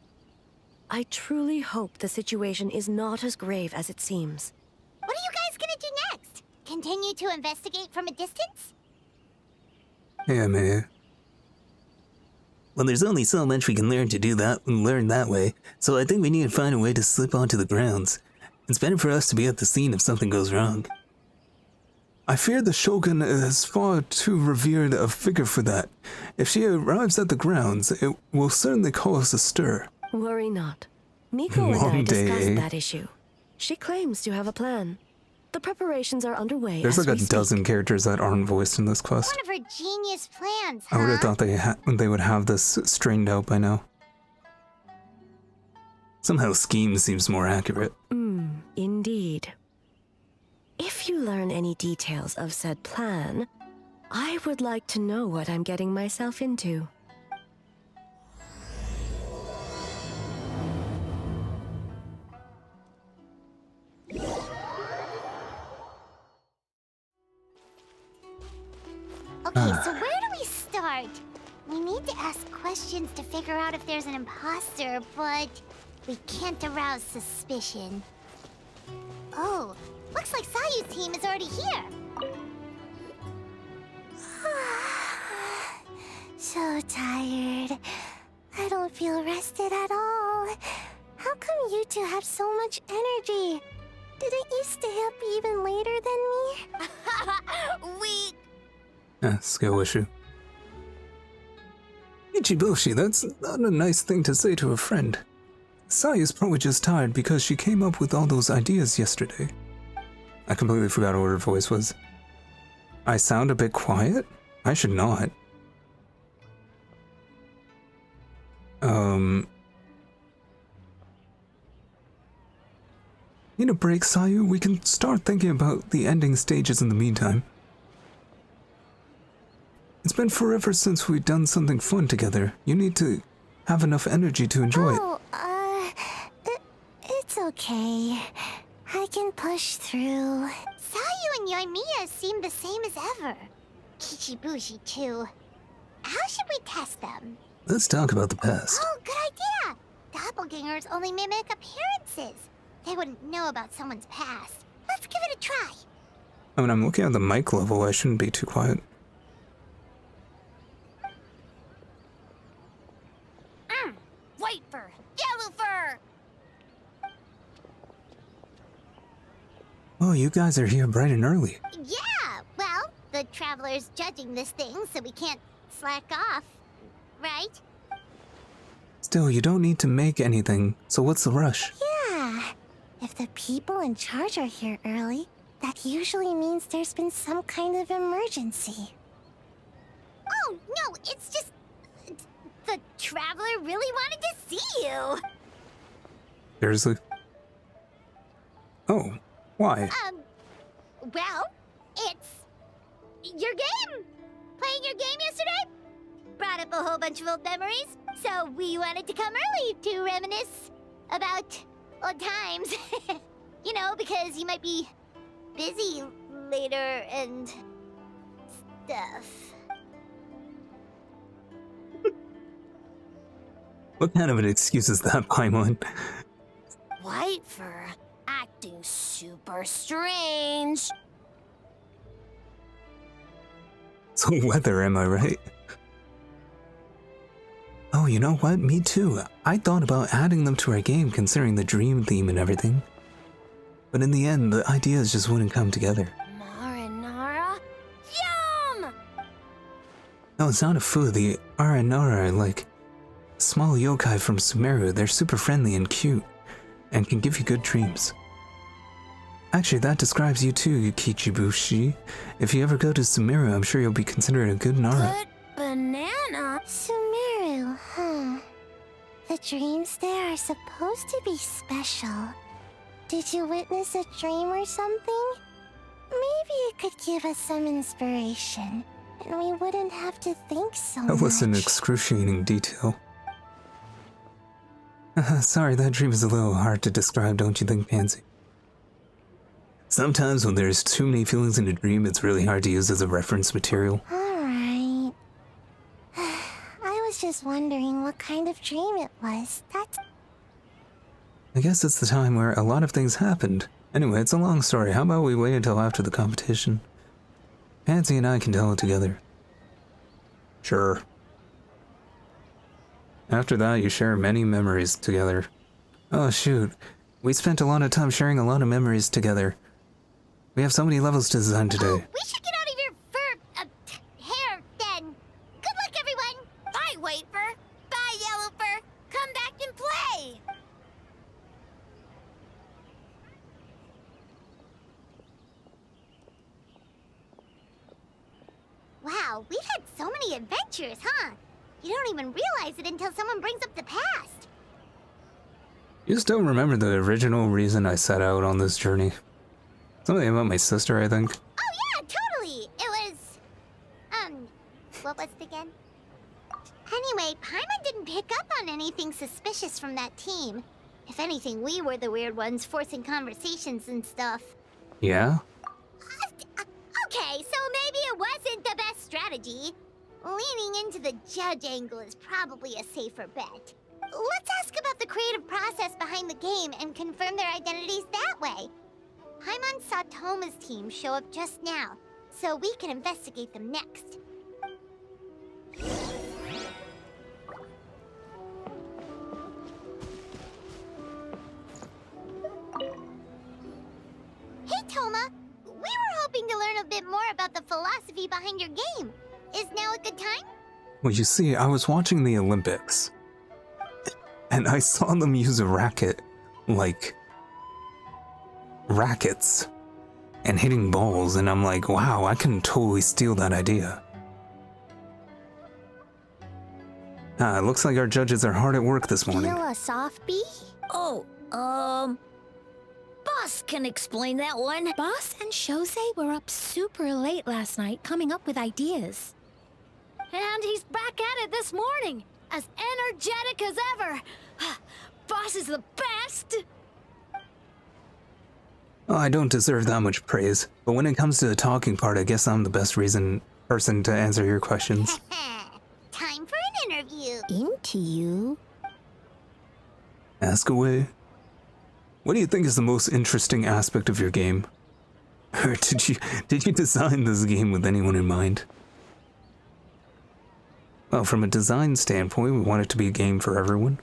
[SPEAKER 4] I truly hope the situation is not as grave as it seems.
[SPEAKER 5] What are you guys gonna do next? continue to investigate from a distance?
[SPEAKER 1] Yeah, man.
[SPEAKER 18] Well, there's only so much we can learn to do that and learn that way, so I think we need to find a way to slip onto the grounds. It's better for us to be at the scene if something goes wrong.
[SPEAKER 1] I fear the Shogun is far too revered a figure for that. If she arrives at the grounds, it will certainly cause a stir.
[SPEAKER 4] Worry not. Mikawa and I discussed that issue. She claims to have a plan. The preparations are underway.
[SPEAKER 1] There's like a dozen characters that aren't voiced in this quest.
[SPEAKER 5] One of her genius plans, huh?
[SPEAKER 1] I would have thought they would have this straightened out by now.
[SPEAKER 18] Somehow scheme seems more accurate.
[SPEAKER 4] Indeed. If you learn any details of said plan, I would like to know what I'm getting myself into.
[SPEAKER 5] Okay, so where do we start? We need to ask questions to figure out if there's an imposter, but we can't arouse suspicion. Oh, looks like Sayu's team is already here. So tired. I don't feel rested at all. How come you two have so much energy? Didn't you stay up even later than me?
[SPEAKER 1] Skill issue. Ichiboshi, that's not a nice thing to say to a friend. Sayu's probably just tired because she came up with all those ideas yesterday. I completely forgot what her voice was. I sound a bit quiet? I should not. Need a break, Sayu? We can start thinking about the ending stages in the meantime. It's been forever since we've done something fun together. You need to have enough energy to enjoy it.
[SPEAKER 5] It's okay. I can push through. Sayu and Yoimiya seem the same as ever. Kichibushi too. How should we test them?
[SPEAKER 18] Let's talk about the past.
[SPEAKER 5] Oh, good idea! Doppelgangers only mimic appearances. They wouldn't know about someone's past. Let's give it a try.
[SPEAKER 1] When I'm looking at the mic level, I shouldn't be too quiet.
[SPEAKER 7] White fur, yellow fur.
[SPEAKER 1] Oh, you guys are here bright and early.
[SPEAKER 5] Yeah, well, the Traveler's judging this thing, so we can't slack off, right?
[SPEAKER 1] Still, you don't need to make anything, so what's the rush?
[SPEAKER 5] Yeah. If the people in charge are here early, that usually means there's been some kind of emergency. Oh, no, it's just... The Traveler really wanted to see you.
[SPEAKER 1] Seriously? Oh, why?
[SPEAKER 5] Well, it's... your game! Playing your game yesterday? Brought up a whole bunch of old memories, so we wanted to come early to reminisce about old times. You know, because you might be busy later and stuff.
[SPEAKER 18] What kind of an excuse is that, Paimon?
[SPEAKER 7] White fur, acting super strange.
[SPEAKER 1] So weather, am I right? Oh, you know what? Me too. I thought about adding them to our game considering the dream theme and everything. But in the end, the ideas just wouldn't come together.
[SPEAKER 7] Marinara? Yum!
[SPEAKER 1] No, it's not a food. The Aranara are like small yokai from Sumeru. They're super friendly and cute, and can give you good dreams. Actually, that describes you too, Kichibushi. If you ever go to Sumeru, I'm sure you'll be considered a good Nara.
[SPEAKER 7] Good banana?
[SPEAKER 5] Sumeru, huh? The dreams there are supposed to be special. Did you witness a dream or something? Maybe it could give us some inspiration, and we wouldn't have to think so
[SPEAKER 1] That was an
[SPEAKER 5] much.
[SPEAKER 1] excruciating detail. Sorry, that dream is a little hard to describe, don't you think, Pansy?
[SPEAKER 18] Sometimes when there's too many feelings in a dream, it's really hard to use as a reference material.
[SPEAKER 5] Alright. I was just wondering what kind of dream it was. That's...
[SPEAKER 1] I guess it's the time where a lot of things happened. Anyway, it's a long story. How about we wait until after the competition? Pansy and I can tell it together. Sure. After that, you share many memories together. Oh shoot, we spent a lot of time sharing a lot of memories together. We have so many levels to design today.
[SPEAKER 7] Oh, we should get out of your hair then. Good luck, everyone. Bye, White Fur. Bye, Yellow Fur. Come back and play. Wow, we've had so many adventures, huh? You don't even realize it until someone brings up the past.
[SPEAKER 1] You still remember the original reason I set out on this journey? Something about my sister, I think.
[SPEAKER 7] Oh yeah, totally. It was, what was it again? Anyway, Paimon didn't pick up on anything suspicious from that team. If anything, we were the weird ones forcing conversations and stuff.
[SPEAKER 1] Yeah?
[SPEAKER 7] Okay, so maybe it wasn't the best strategy. Leaning into the judge angle is probably a safer bet. Let's ask about the creative process behind the game and confirm their identities that way. Paimon saw Toma's team show up just now, so we can investigate them next. Hey, Toma! We were hoping to learn a bit more about the philosophy behind your game. Is now a good time?
[SPEAKER 1] Well, you see, I was watching the Olympics, and I saw them use a racket, like, rackets, and hitting balls, and I'm like, wow, I can totally steal that idea. It looks like our judges are hard at work this morning.
[SPEAKER 7] Feel a soft bee?
[SPEAKER 19] Oh, Boss can explain that one.
[SPEAKER 3] Boss and Shose were up super late last night coming up with ideas.
[SPEAKER 19] And he's back at it this morning, as energetic as ever. Boss is the best!
[SPEAKER 1] Oh, I don't deserve that much praise, but when it comes to the talking part, I guess I'm the best person to answer your questions.
[SPEAKER 7] Time for an interview.
[SPEAKER 3] Into you?
[SPEAKER 1] Ask away. What do you think is the most interesting aspect of your game? Or did you design this game with anyone in mind? Well, from a design standpoint, we want it to be a game for everyone.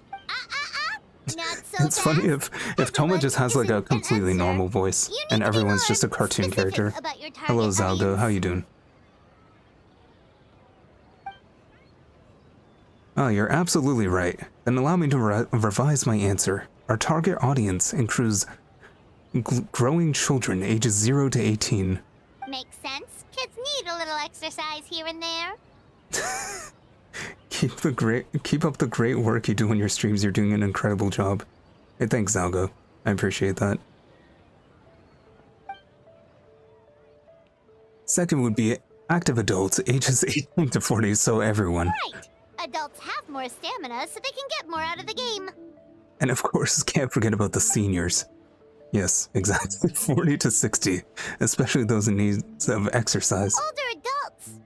[SPEAKER 1] It's funny if Toma just has like a completely normal voice and everyone's just a cartoon character. Hello, Zalgo. How you doing? Oh, you're absolutely right. Then allow me to revise my answer. Our target audience includes growing children ages 0 to 18.
[SPEAKER 7] Makes sense. Kids need a little exercise here and there.
[SPEAKER 1] Keep up the great work you do on your streams. You're doing an incredible job. Hey, thanks, Zalgo. I appreciate that. Second would be active adults, ages 18 to 40, so everyone.
[SPEAKER 7] Right. Adults have more stamina, so they can get more out of the game.
[SPEAKER 1] And of course, can't forget about the seniors. Yes, exactly. 40 to 60, especially those in need of exercise.
[SPEAKER 7] Older adults.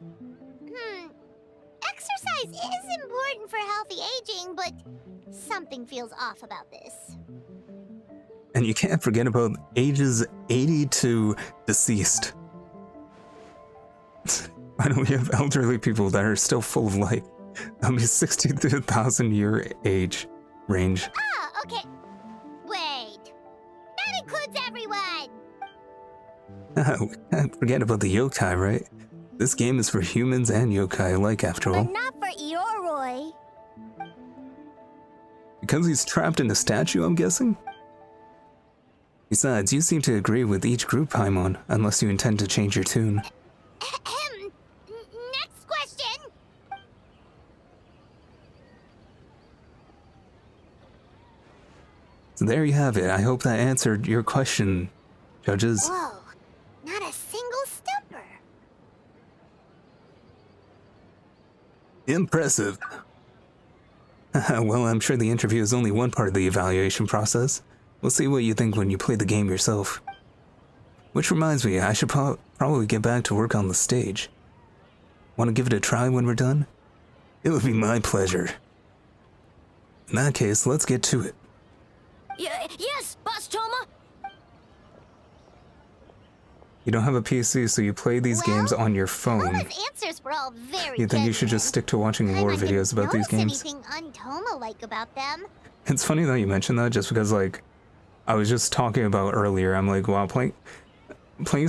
[SPEAKER 7] Exercise is important for healthy aging, but something feels off about this.
[SPEAKER 1] And you can't forget about ages 80 to deceased. Why don't we have elderly people that are still full of life? That'll be 60 to 1,000-year age range.
[SPEAKER 7] Ah, okay. Wait. That includes everyone!
[SPEAKER 1] We can't forget about the yokai, right? This game is for humans and yokai alike, after all.
[SPEAKER 7] But not for Ioroi.
[SPEAKER 1] Because he's trapped in a statue, I'm guessing? Besides, you seem to agree with each group, Paimon, unless you intend to change your tune.
[SPEAKER 7] Next question!
[SPEAKER 1] So there you have it. I hope that answered your question, judges.
[SPEAKER 7] Whoa, not a single stumper.
[SPEAKER 1] Impressive. Well, I'm sure the interview is only one part of the evaluation process. We'll see what you think when you play the game yourself. Which reminds me, I should probably get back to work on the stage. Want to give it a try when we're done? It would be my pleasure. In that case, let's get to it.
[SPEAKER 19] Yes, Boss Toma.
[SPEAKER 1] You don't have a PC, so you play these games on your phone.
[SPEAKER 7] Toma's answers were all very
[SPEAKER 1] You think you
[SPEAKER 7] genuine.
[SPEAKER 1] should just stick to watching lore videos about these games?
[SPEAKER 7] Anything un-Toma-like about them?
[SPEAKER 1] It's funny that you mentioned that, just because, like, I was just talking about earlier, I'm like, wow, playing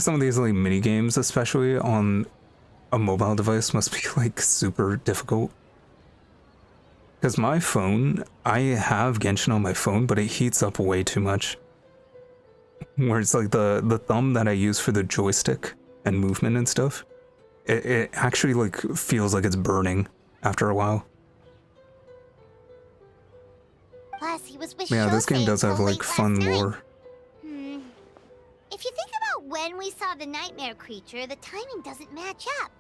[SPEAKER 1] some of these, like, mini games, especially on a mobile device, must be, like, super difficult. Because my phone, I have Genshin on my phone, but it heats up way too much. Where it's like the thumb that I use for the joystick and movement and stuff, it actually, like, feels like it's burning after a while.
[SPEAKER 7] Plus, he was with
[SPEAKER 1] Yeah, this game does have, like, fun lore.
[SPEAKER 7] If you think about when we saw the nightmare creature, the timing doesn't match up.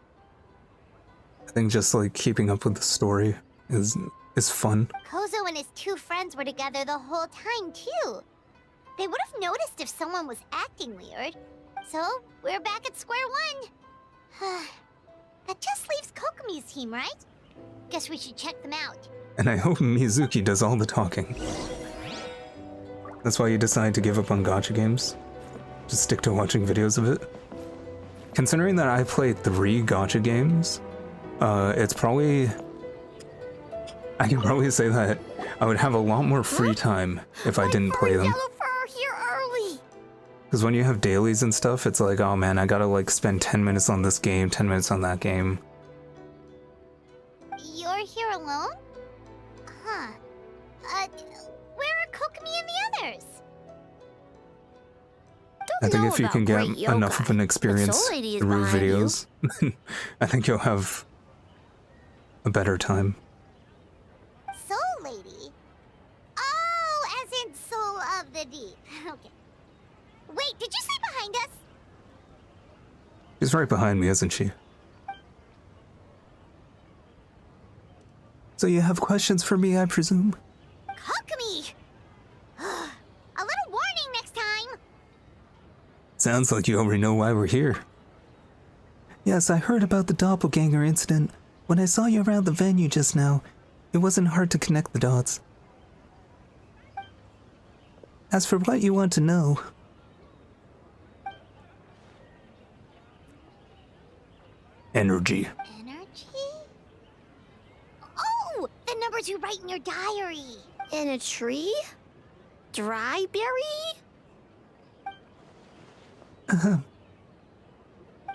[SPEAKER 1] I think just, like, keeping up with the story is fun.
[SPEAKER 7] Kozo and his two friends were together the whole time, too. They would have noticed if someone was acting weird. So, we're back at square one. That just leaves Kokomi's team, right? Guess we should check them out.
[SPEAKER 1] And I hope Mizuki does all the talking. That's why you decide to give up on gacha games? Just stick to watching videos of it? Considering that I played 3 gacha games, it's probably... I can probably say that I would have a lot more free time if I didn't play them. Because when you have dailies and stuff, it's like, oh man, I gotta, like, spend 10 minutes on this game, 10 minutes on that game.
[SPEAKER 7] You're here alone? Huh. Where are Kokomi and the others?
[SPEAKER 1] I think if you can get enough of an experience
[SPEAKER 7] Soul Lady is
[SPEAKER 1] through
[SPEAKER 7] behind you.
[SPEAKER 1] videos, I think you'll have a better time.
[SPEAKER 7] Soul Lady? Oh, as in Soul of the Deep. Okay. Wait, did you say behind us?
[SPEAKER 1] She's right behind me, isn't she? So you have questions for me, I presume?
[SPEAKER 7] Kokomi! A little warning next time!
[SPEAKER 1] Sounds like you already know why we're here. Yes, I heard about the doppelganger incident. When I saw you around the venue just now, it wasn't hard to connect the dots. As for what you want to know... Energy.
[SPEAKER 7] Energy? Oh! The numbers you write in your diary!
[SPEAKER 3] In a tree? Dry berry?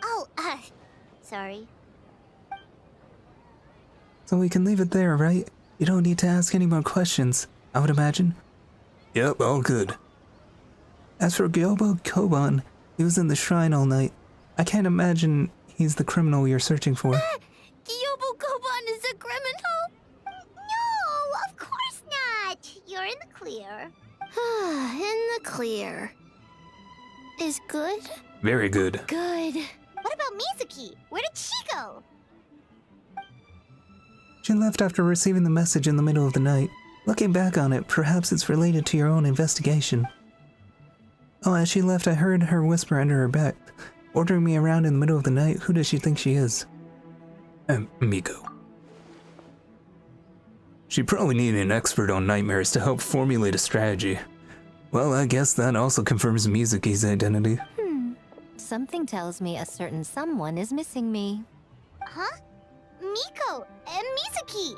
[SPEAKER 7] Oh, sorry.
[SPEAKER 18] So we can leave it there, right? You don't need to ask any more questions, I would imagine.
[SPEAKER 1] Yep, all good.
[SPEAKER 18] As for Gyobo Koban, he was in the shrine all night. I can't imagine he's the criminal you're searching for.
[SPEAKER 19] Gyobo Koban is a criminal?
[SPEAKER 7] No, of course not! You're in the clear.
[SPEAKER 3] In the clear. Is good?
[SPEAKER 1] Very good.
[SPEAKER 3] Good.
[SPEAKER 7] What about Mizuki? Where did she go?
[SPEAKER 18] She left after receiving the message in the middle of the night. Looking back on it, perhaps it's related to your own investigation. Oh, as she left, I heard her whisper under her breath, ordering me around in the middle of the night. Who does she think she is?
[SPEAKER 1] Miko. She probably needed an expert on nightmares to help formulate a strategy. Well, I guess that also confirms Mizuki's identity.
[SPEAKER 3] Something tells me a certain someone is missing me.
[SPEAKER 7] Huh? Miko and Mizuki!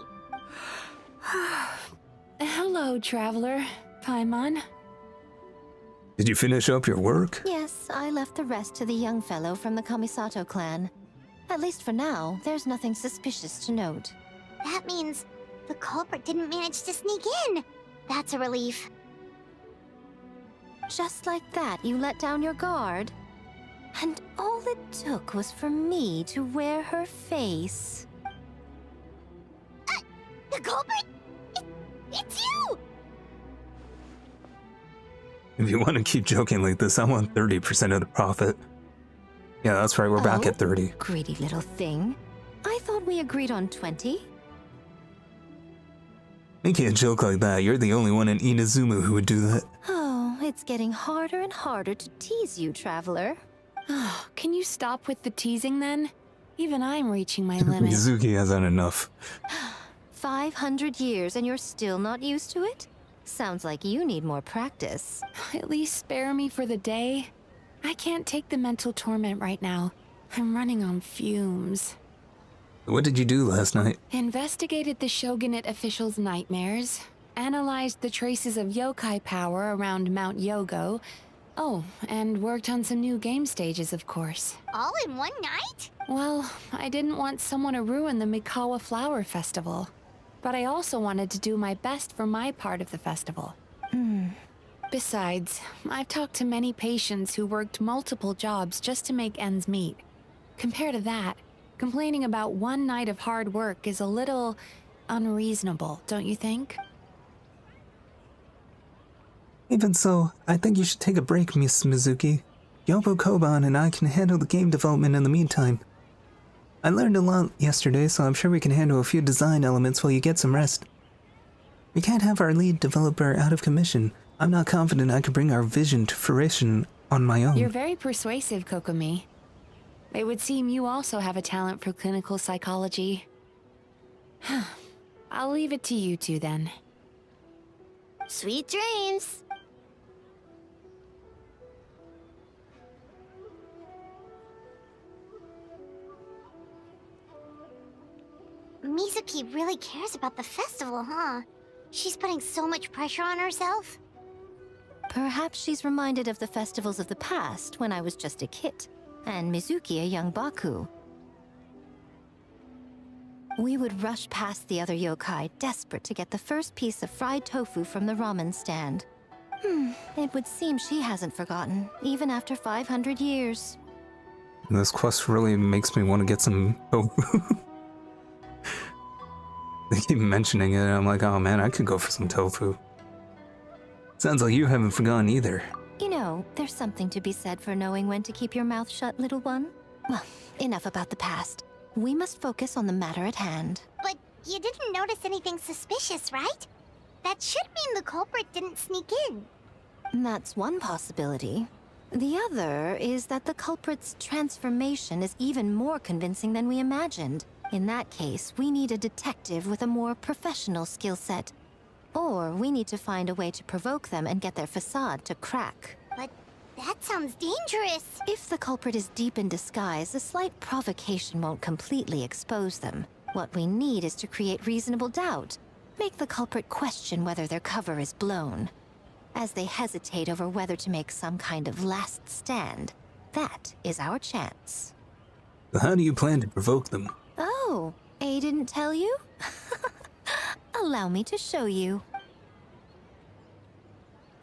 [SPEAKER 8] Hello, traveler. Paimon.
[SPEAKER 1] Did you finish up your work?
[SPEAKER 3] Yes, I left the rest to the young fellow from the Kamisato clan. At least for now, there's nothing suspicious to note.
[SPEAKER 7] That means the culprit didn't manage to sneak in. That's a relief.
[SPEAKER 3] Just like that, you let down your guard? And all it took was for me to wear her face.
[SPEAKER 7] The culprit? It's you!
[SPEAKER 1] If you want to keep joking like this, I want 30% of the profit. Yeah, that's right, we're back at 30.
[SPEAKER 3] Greedy little thing. I thought we agreed on 20.
[SPEAKER 1] Making a joke like that, you're the only one in Inazumu who would do that.
[SPEAKER 3] Oh, it's getting harder and harder to tease you, traveler.
[SPEAKER 8] Can you stop with the teasing then? Even I'm reaching my limit.
[SPEAKER 1] Mizuki has had enough.
[SPEAKER 3] 500 years and you're still not used to it? Sounds like you need more practice.
[SPEAKER 8] At least spare me for the day. I can't take the mental torment right now. I'm running on fumes.
[SPEAKER 1] What did you do last night?
[SPEAKER 8] Investigated the Shogunate officials' nightmares, analyzed the traces of yokai power around Mount Yogo. Oh, and worked on some new game stages, of course.
[SPEAKER 7] All in one night?
[SPEAKER 8] Well, I didn't want someone to ruin the Mikawa Flower Festival. But I also wanted to do my best for my part of the festival. Besides, I've talked to many patients who worked multiple jobs just to make ends meet. Compared to that, complaining about one night of hard work is a little unreasonable, don't you think?
[SPEAKER 18] Even so, I think you should take a break, Miss Mizuki. Yobo Koban and I can handle the game development in the meantime. I learned a lot yesterday, so I'm sure we can handle a few design elements while you get some rest. We can't have our lead developer out of commission. I'm not confident I could bring our vision to fruition on my own.
[SPEAKER 8] You're very persuasive, Kokomi. It would seem you also have a talent for clinical psychology. I'll leave it to you two then.
[SPEAKER 5] Sweet dreams.
[SPEAKER 7] Mizuki really cares about the festival, huh? She's putting so much pressure on herself.
[SPEAKER 3] Perhaps she's reminded of the festivals of the past when I was just a kid, and Mizuki a young Baku. We would rush past the other yokai, desperate to get the first piece of fried tofu from the ramen stand. It would seem she hasn't forgotten, even after 500 years.
[SPEAKER 1] This quest really makes me want to get some tofu. They keep mentioning it, and I'm like, oh man, I could go for some tofu. Sounds like you haven't forgotten either.
[SPEAKER 3] You know, there's something to be said for knowing when to keep your mouth shut, little one. Well, enough about the past. We must focus on the matter at hand.
[SPEAKER 7] But you didn't notice anything suspicious, right? That should mean the culprit didn't sneak in.
[SPEAKER 3] That's one possibility. The other is that the culprit's transformation is even more convincing than we imagined. In that case, we need a detective with a more professional skill set. Or we need to find a way to provoke them and get their facade to crack.
[SPEAKER 7] But that sounds dangerous.
[SPEAKER 3] If the culprit is deep in disguise, a slight provocation won't completely expose them. What we need is to create reasonable doubt. Make the culprit question whether their cover is blown. As they hesitate over whether to make some kind of last stand, that is our chance.
[SPEAKER 1] How do you plan to provoke them?
[SPEAKER 3] Oh, A didn't tell you? Allow me to show you.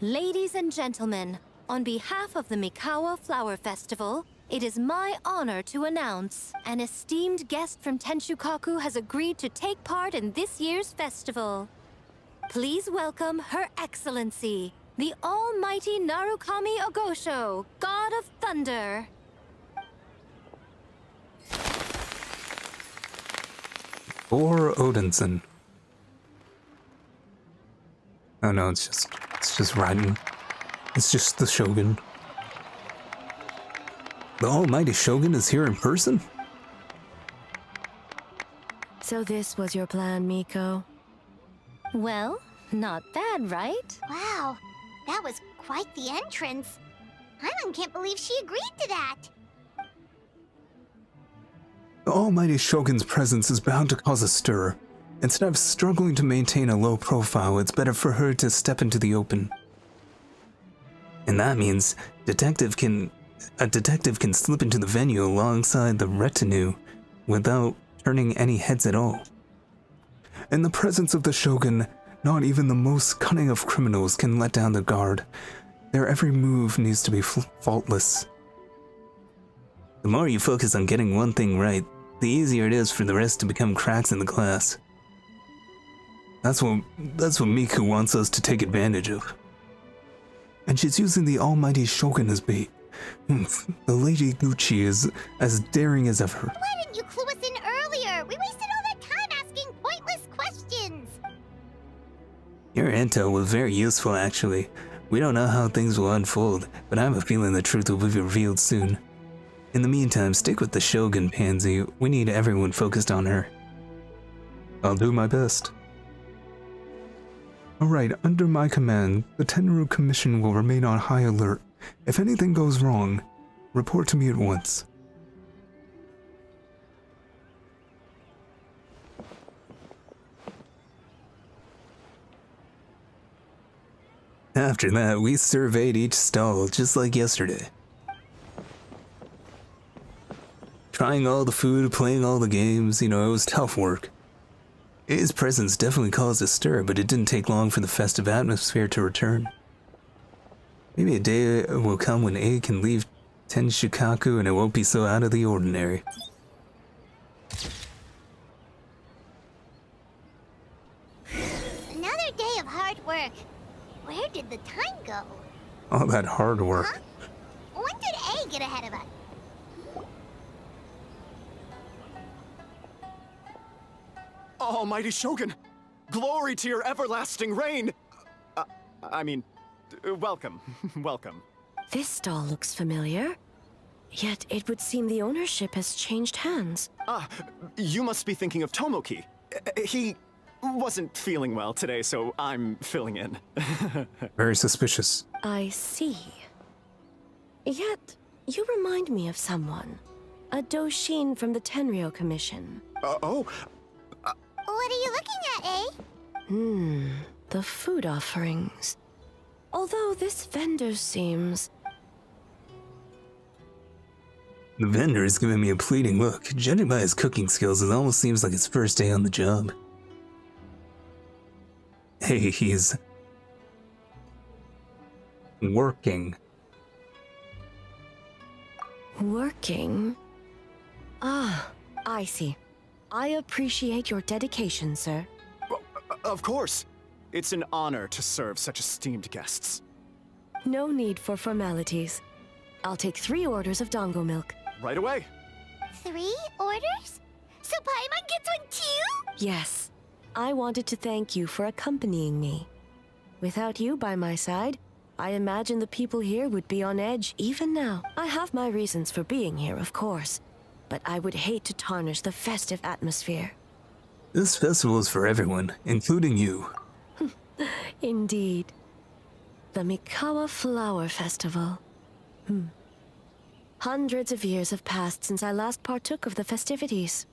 [SPEAKER 3] Ladies and gentlemen, on behalf of the Mikawa Flower Festival, it is my honor to announce an esteemed guest from Tenshukaku has agreed to take part in this year's festival. Please welcome Her Excellency, the Almighty Narukami Ogosho, God of Thunder.
[SPEAKER 1] Or Odinson. Oh no, it's just Raiden. It's just the Shogun. The Almighty Shogun is here in person?
[SPEAKER 4] So this was your plan, Miko?
[SPEAKER 3] Well, not bad, right?
[SPEAKER 7] Wow, that was quite the entrance. Paimon can't believe she agreed to that.
[SPEAKER 1] The Almighty Shogun's presence is bound to cause a stir. Instead of struggling to maintain a low profile, it's better for her to step into the open. And that means a detective can slip into the venue alongside the retinue without turning any heads at all. In the presence of the Shogun, not even the most cunning of criminals can let down the guard. Their every move needs to be faultless. The more you focus on getting one thing right, the easier it is for the rest to become cracks in the glass. That's what Miku wants us to take advantage of. And she's using the Almighty Shogun as bait. The Lady Gucci is as daring as ever.
[SPEAKER 7] Why didn't you clue us in earlier? We wasted all that time asking pointless questions.
[SPEAKER 1] Your intel was very useful, actually. We don't know how things will unfold, but I have a feeling the truth will be revealed soon. In the meantime, stick with the Shogun, Pansy. We need everyone focused on her. I'll do my best. Alright, under my command, the Tenru Commission will remain on high alert. If anything goes wrong, report to me at once. After that, we surveyed each stall just like yesterday. Trying all the food, playing all the games, it was tough work. His presence definitely caused a stir, but it didn't take long for the festive atmosphere to return. Maybe a day will come when A can leave Tenshukaku and it won't be so out of the ordinary.
[SPEAKER 7] Another day of hard work. Where did the time go?
[SPEAKER 1] All that hard work.
[SPEAKER 7] Huh? When did A get ahead of us?
[SPEAKER 13] Almighty Shogun! Glory to your everlasting reign! Welcome. Welcome.
[SPEAKER 4] This stall looks familiar. Yet it would seem the ownership has changed hands.
[SPEAKER 13] You must be thinking of Tomoki. He wasn't feeling well today, so I'm filling in.
[SPEAKER 1] Very suspicious.
[SPEAKER 4] I see. Yet, you remind me of someone. A Doshin from the Tenryo Commission.
[SPEAKER 7] What are you looking at, eh?
[SPEAKER 4] The food offerings. Although this vendor seems...
[SPEAKER 1] The vendor is giving me a pleading look. Judging by his cooking skills, it almost seems like his first day on the job. Hey, he's... working.
[SPEAKER 4] Working? Ah, I see. I appreciate your dedication, sir.
[SPEAKER 13] Of course. It's an honor to serve such esteemed guests.
[SPEAKER 4] No need for formalities. I'll take 3 orders of dango milk.
[SPEAKER 13] Right away.
[SPEAKER 7] 3 orders? So Paimon gets one too?
[SPEAKER 4] Yes. I wanted to thank you for accompanying me. Without you by my side, I imagine the people here would be on edge even now. I have my reasons for being here, of course, but I would hate to tarnish the festive atmosphere.
[SPEAKER 1] This festival is for everyone, including you.
[SPEAKER 4] Indeed. The Mikawa Flower Festival. Hundreds of years have passed since I last partook of the festivities.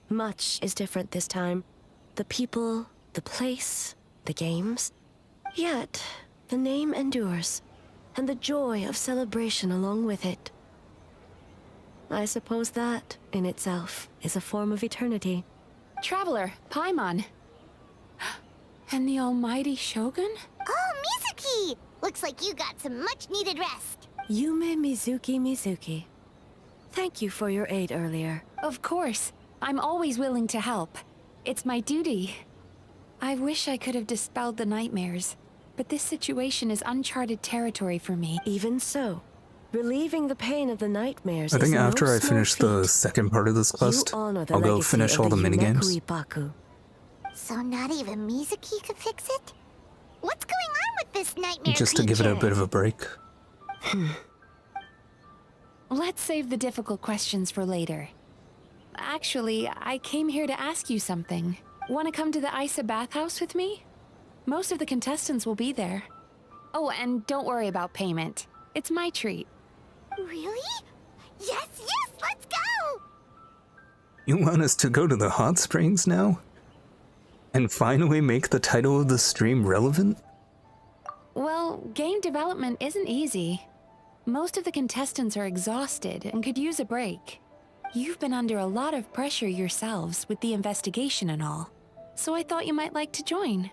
[SPEAKER 4] Much is different this time. The people, the place, the games. Yet, the name endures, and the joy of celebration along with it. I suppose that, in itself, is a form of eternity.
[SPEAKER 8] Traveler, Paimon. And the almighty Shogun?
[SPEAKER 7] Oh, Mizuki! Looks like you got some much-needed rest.
[SPEAKER 4] Yume Mizuki. Thank you for your aid earlier.
[SPEAKER 8] Of course. I'm always willing to help. It's my duty. I wish I could have dispelled the nightmares, but this situation is uncharted territory for me.
[SPEAKER 4] Even so, relieving the pain of the nightmares
[SPEAKER 1] I think
[SPEAKER 4] is
[SPEAKER 1] after
[SPEAKER 4] no
[SPEAKER 1] I
[SPEAKER 4] small
[SPEAKER 1] finish
[SPEAKER 4] feat.
[SPEAKER 1] the second part of this quest,
[SPEAKER 4] You honor the
[SPEAKER 1] I'll go
[SPEAKER 4] legacy
[SPEAKER 1] finish
[SPEAKER 4] of
[SPEAKER 1] all the minigames.
[SPEAKER 4] Yumeku Ippaku.
[SPEAKER 7] So not even Mizuki could fix it? What's going on with this nightmare
[SPEAKER 1] Just to give it a bit of a break.
[SPEAKER 8] Let's save the difficult questions for later. Actually, I came here to ask you something. Want to come to the Isa bathhouse with me? Most of the contestants will be there. Oh, and don't worry about payment. It's my treat.
[SPEAKER 7] Really? Yes, let's go!
[SPEAKER 1] You want us to go to the hot springs now? And finally make the title of the stream relevant?
[SPEAKER 8] Well, game development isn't easy. Most of the contestants are exhausted and could use a break. You've been under a lot of pressure yourselves with the investigation and all, so I thought you might like to join.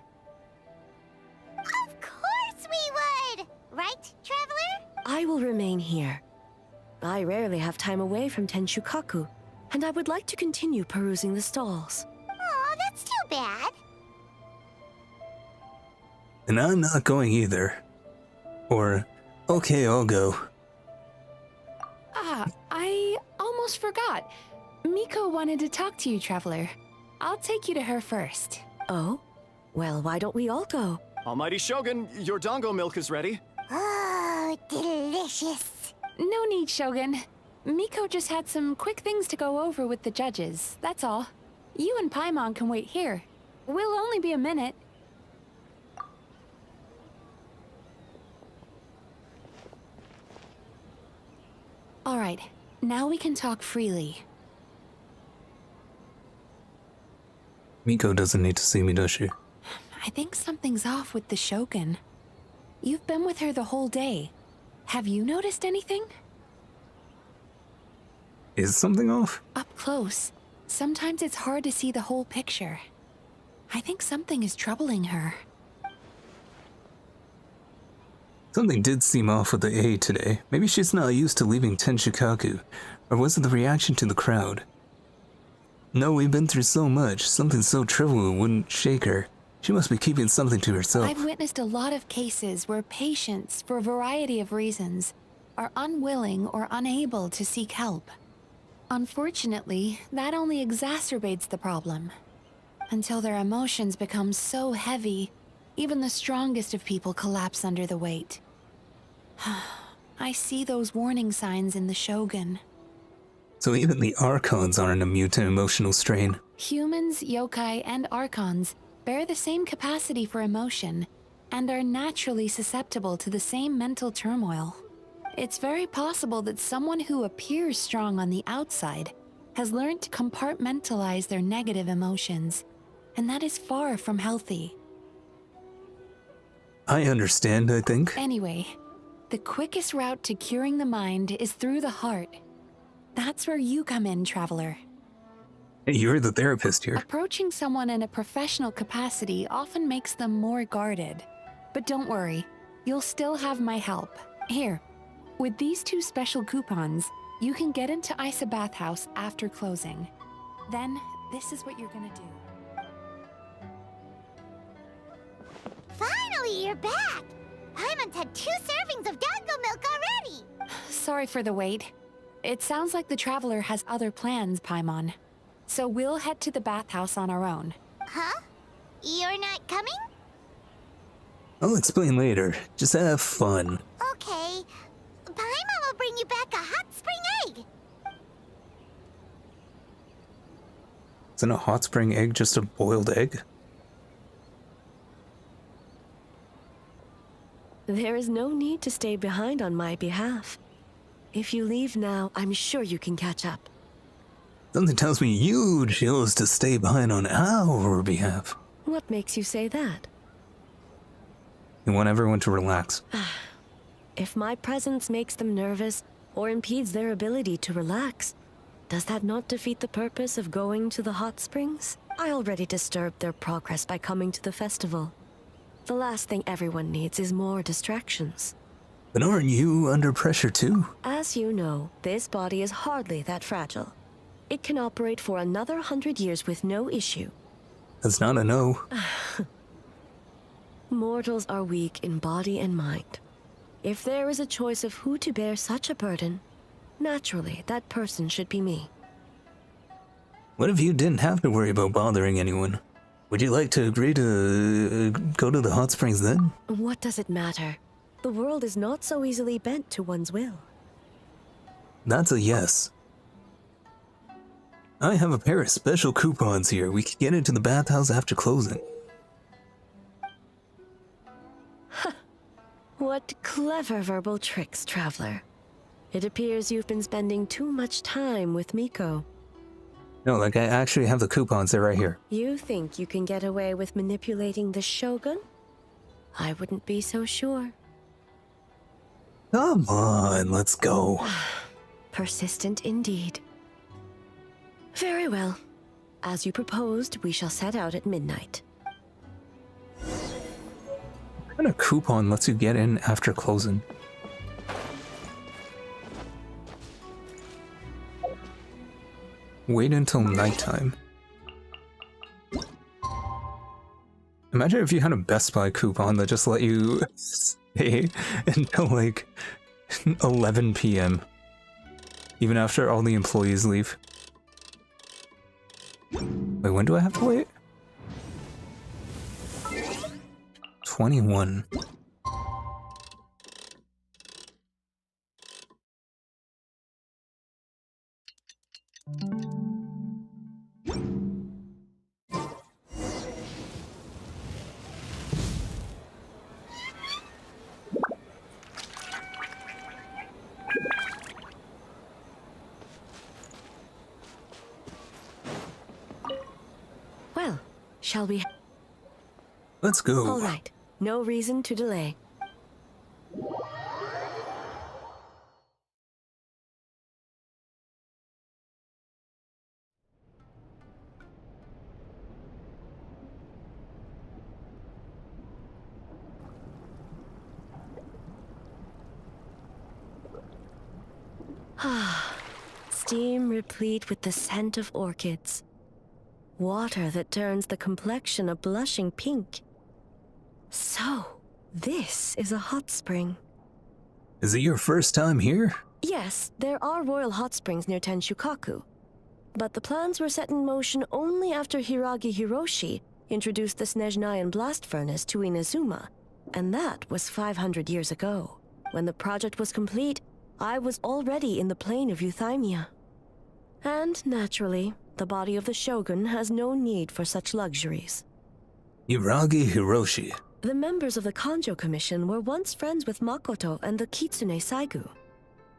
[SPEAKER 7] Of course we would! Right, Traveler?
[SPEAKER 4] I will remain here. I rarely have time away from Tenshukaku, and I would like to continue perusing the stalls.
[SPEAKER 7] Aw, that's too bad.
[SPEAKER 1] And I'm not going either. Or, okay, I'll go.
[SPEAKER 8] I almost forgot. Miko wanted to talk to you, Traveler. I'll take you to her first.
[SPEAKER 4] Oh? Well, why don't we all go?
[SPEAKER 13] Almighty Shogun, your dango milk is ready.
[SPEAKER 7] Oh, delicious.
[SPEAKER 8] No need, Shogun. Miko just had some quick things to go over with the judges, that's all. You and Paimon can wait here. We'll only be a minute. All right, now we can talk freely.
[SPEAKER 1] Miko doesn't need to see me, does she?
[SPEAKER 8] I think something's off with the Shogun. You've been with her the whole day. Have you noticed anything?
[SPEAKER 1] Is something off?
[SPEAKER 8] Up close, sometimes it's hard to see the whole picture. I think something is troubling her.
[SPEAKER 1] Something did seem off with the A today. Maybe she's not used to leaving Tenshikaku. Or was it the reaction to the crowd? No, we've been through so much. Something so trivial wouldn't shake her. She must be keeping something to herself.
[SPEAKER 8] I've witnessed a lot of cases where patients, for a variety of reasons, are unwilling or unable to seek help. Unfortunately, that only exacerbates the problem. Until their emotions become so heavy, even the strongest of people collapse under the weight. I see those warning signs in the Shogun.
[SPEAKER 1] So even the Archons aren't immune to emotional strain.
[SPEAKER 8] Humans, yokai, and Archons bear the same capacity for emotion and are naturally susceptible to the same mental turmoil. It's very possible that someone who appears strong on the outside has learned to compartmentalize their negative emotions, and that is far from healthy.
[SPEAKER 1] I understand, I think.
[SPEAKER 8] Anyway, the quickest route to curing the mind is through the heart. That's where you come in, Traveler.
[SPEAKER 1] Hey, you're the therapist here.
[SPEAKER 8] Approaching someone in a professional capacity often makes them more guarded. But don't worry, you'll still have my help. Here, with these 2 special coupons, you can get into Isa Bathhouse after closing. Then, this is what you're gonna do.
[SPEAKER 7] Finally, you're back! Paimon's had 2 servings of Dango milk already!
[SPEAKER 8] Sorry for the wait. It sounds like the Traveler has other plans, Paimon. So we'll head to the bathhouse on our own.
[SPEAKER 7] Huh? You're not coming?
[SPEAKER 1] I'll explain later. Just have fun.
[SPEAKER 7] Okay. Paimon will bring you back a hot spring egg!
[SPEAKER 1] Isn't a hot spring egg just a boiled egg?
[SPEAKER 4] There is no need to stay behind on my behalf. If you leave now, I'm sure you can catch up.
[SPEAKER 1] Something tells me you chose to stay behind on our behalf.
[SPEAKER 4] What makes you say that?
[SPEAKER 1] You want everyone to relax.
[SPEAKER 4] If my presence makes them nervous or impedes their ability to relax, does that not defeat the purpose of going to the hot springs? I already disturbed their progress by coming to the festival. The last thing everyone needs is more distractions.
[SPEAKER 1] But aren't you under pressure too?
[SPEAKER 4] As you know, this body is hardly that fragile. It can operate for another 100 years with no issue.
[SPEAKER 1] That's not a no.
[SPEAKER 4] Mortals are weak in body and mind. If there is a choice of who to bear such a burden, naturally, that person should be me.
[SPEAKER 1] What if you didn't have to worry about bothering anyone? Would you like to agree to go to the hot springs then?
[SPEAKER 4] What does it matter? The world is not so easily bent to one's will.
[SPEAKER 1] That's a yes. I have a pair of special coupons here. We can get into the bathhouse after closing.
[SPEAKER 4] What clever verbal tricks, Traveler. It appears you've been spending too much time with Miko.
[SPEAKER 1] No, like I actually have the coupons. They're right here.
[SPEAKER 4] You think you can get away with manipulating the Shogun? I wouldn't be so sure.
[SPEAKER 1] Come on, let's go.
[SPEAKER 4] Persistent indeed. Very well. As you proposed, we shall set out at midnight.
[SPEAKER 1] What kind of coupon lets you get in after closing? Wait until nighttime. Imagine if you had a Best Buy coupon that just let you stay until like 11 p.m. Even after all the employees leave. Wait, when do I have to wait? 21.
[SPEAKER 4] Shall we?
[SPEAKER 1] Let's go.
[SPEAKER 4] All right. No reason to delay. Steam replete with the scent of orchids. Water that turns the complexion a blushing pink. So, this is a hot spring.
[SPEAKER 1] Is it your first time here?
[SPEAKER 4] Yes, there are royal hot springs near Tenshukaku. But the plans were set in motion only after Hiragi Hiroshi introduced the Snezhnayan blast furnace to Inazuma, and that was 500 years ago. When the project was complete, I was already in the plain of Euthymia. And naturally, the body of the shogun has no need for such luxuries.
[SPEAKER 1] Hiragi Hiroshi.
[SPEAKER 4] The members of the Kanjo Commission were once friends with Makoto and the Kitsune Saigu.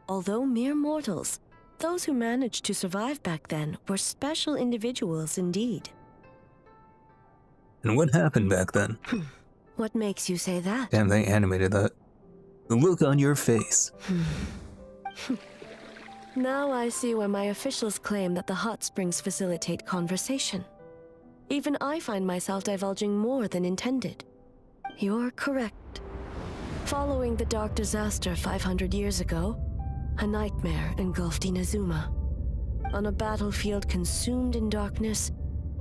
[SPEAKER 4] Although mere mortals, those who managed to survive back then were special individuals indeed.
[SPEAKER 1] And what happened back then?
[SPEAKER 4] What makes you say that?
[SPEAKER 1] Damn, they animated that. The look on your face.
[SPEAKER 4] Now I see why my officials claim that the hot springs facilitate conversation. Even I find myself divulging more than intended. You're correct. Following the dark disaster 500 years ago, a nightmare engulfed Inazuma. On a battlefield consumed in darkness,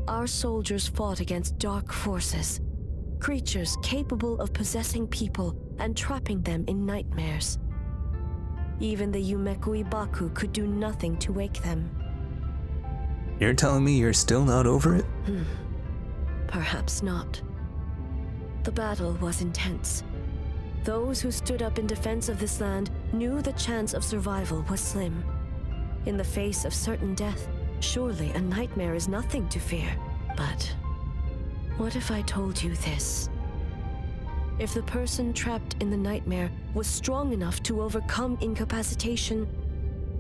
[SPEAKER 4] our soldiers fought against dark forces, creatures capable of possessing people and trapping them in nightmares. Even the Yumekui Baku could do nothing to wake them.
[SPEAKER 1] You're telling me you're still not over it?
[SPEAKER 4] Perhaps not. The battle was intense. Those who stood up in defense of this land knew the chance of survival was slim. In the face of certain death, surely a nightmare is nothing to fear. But what if I told you this? If the person trapped in the nightmare was strong enough to overcome incapacitation,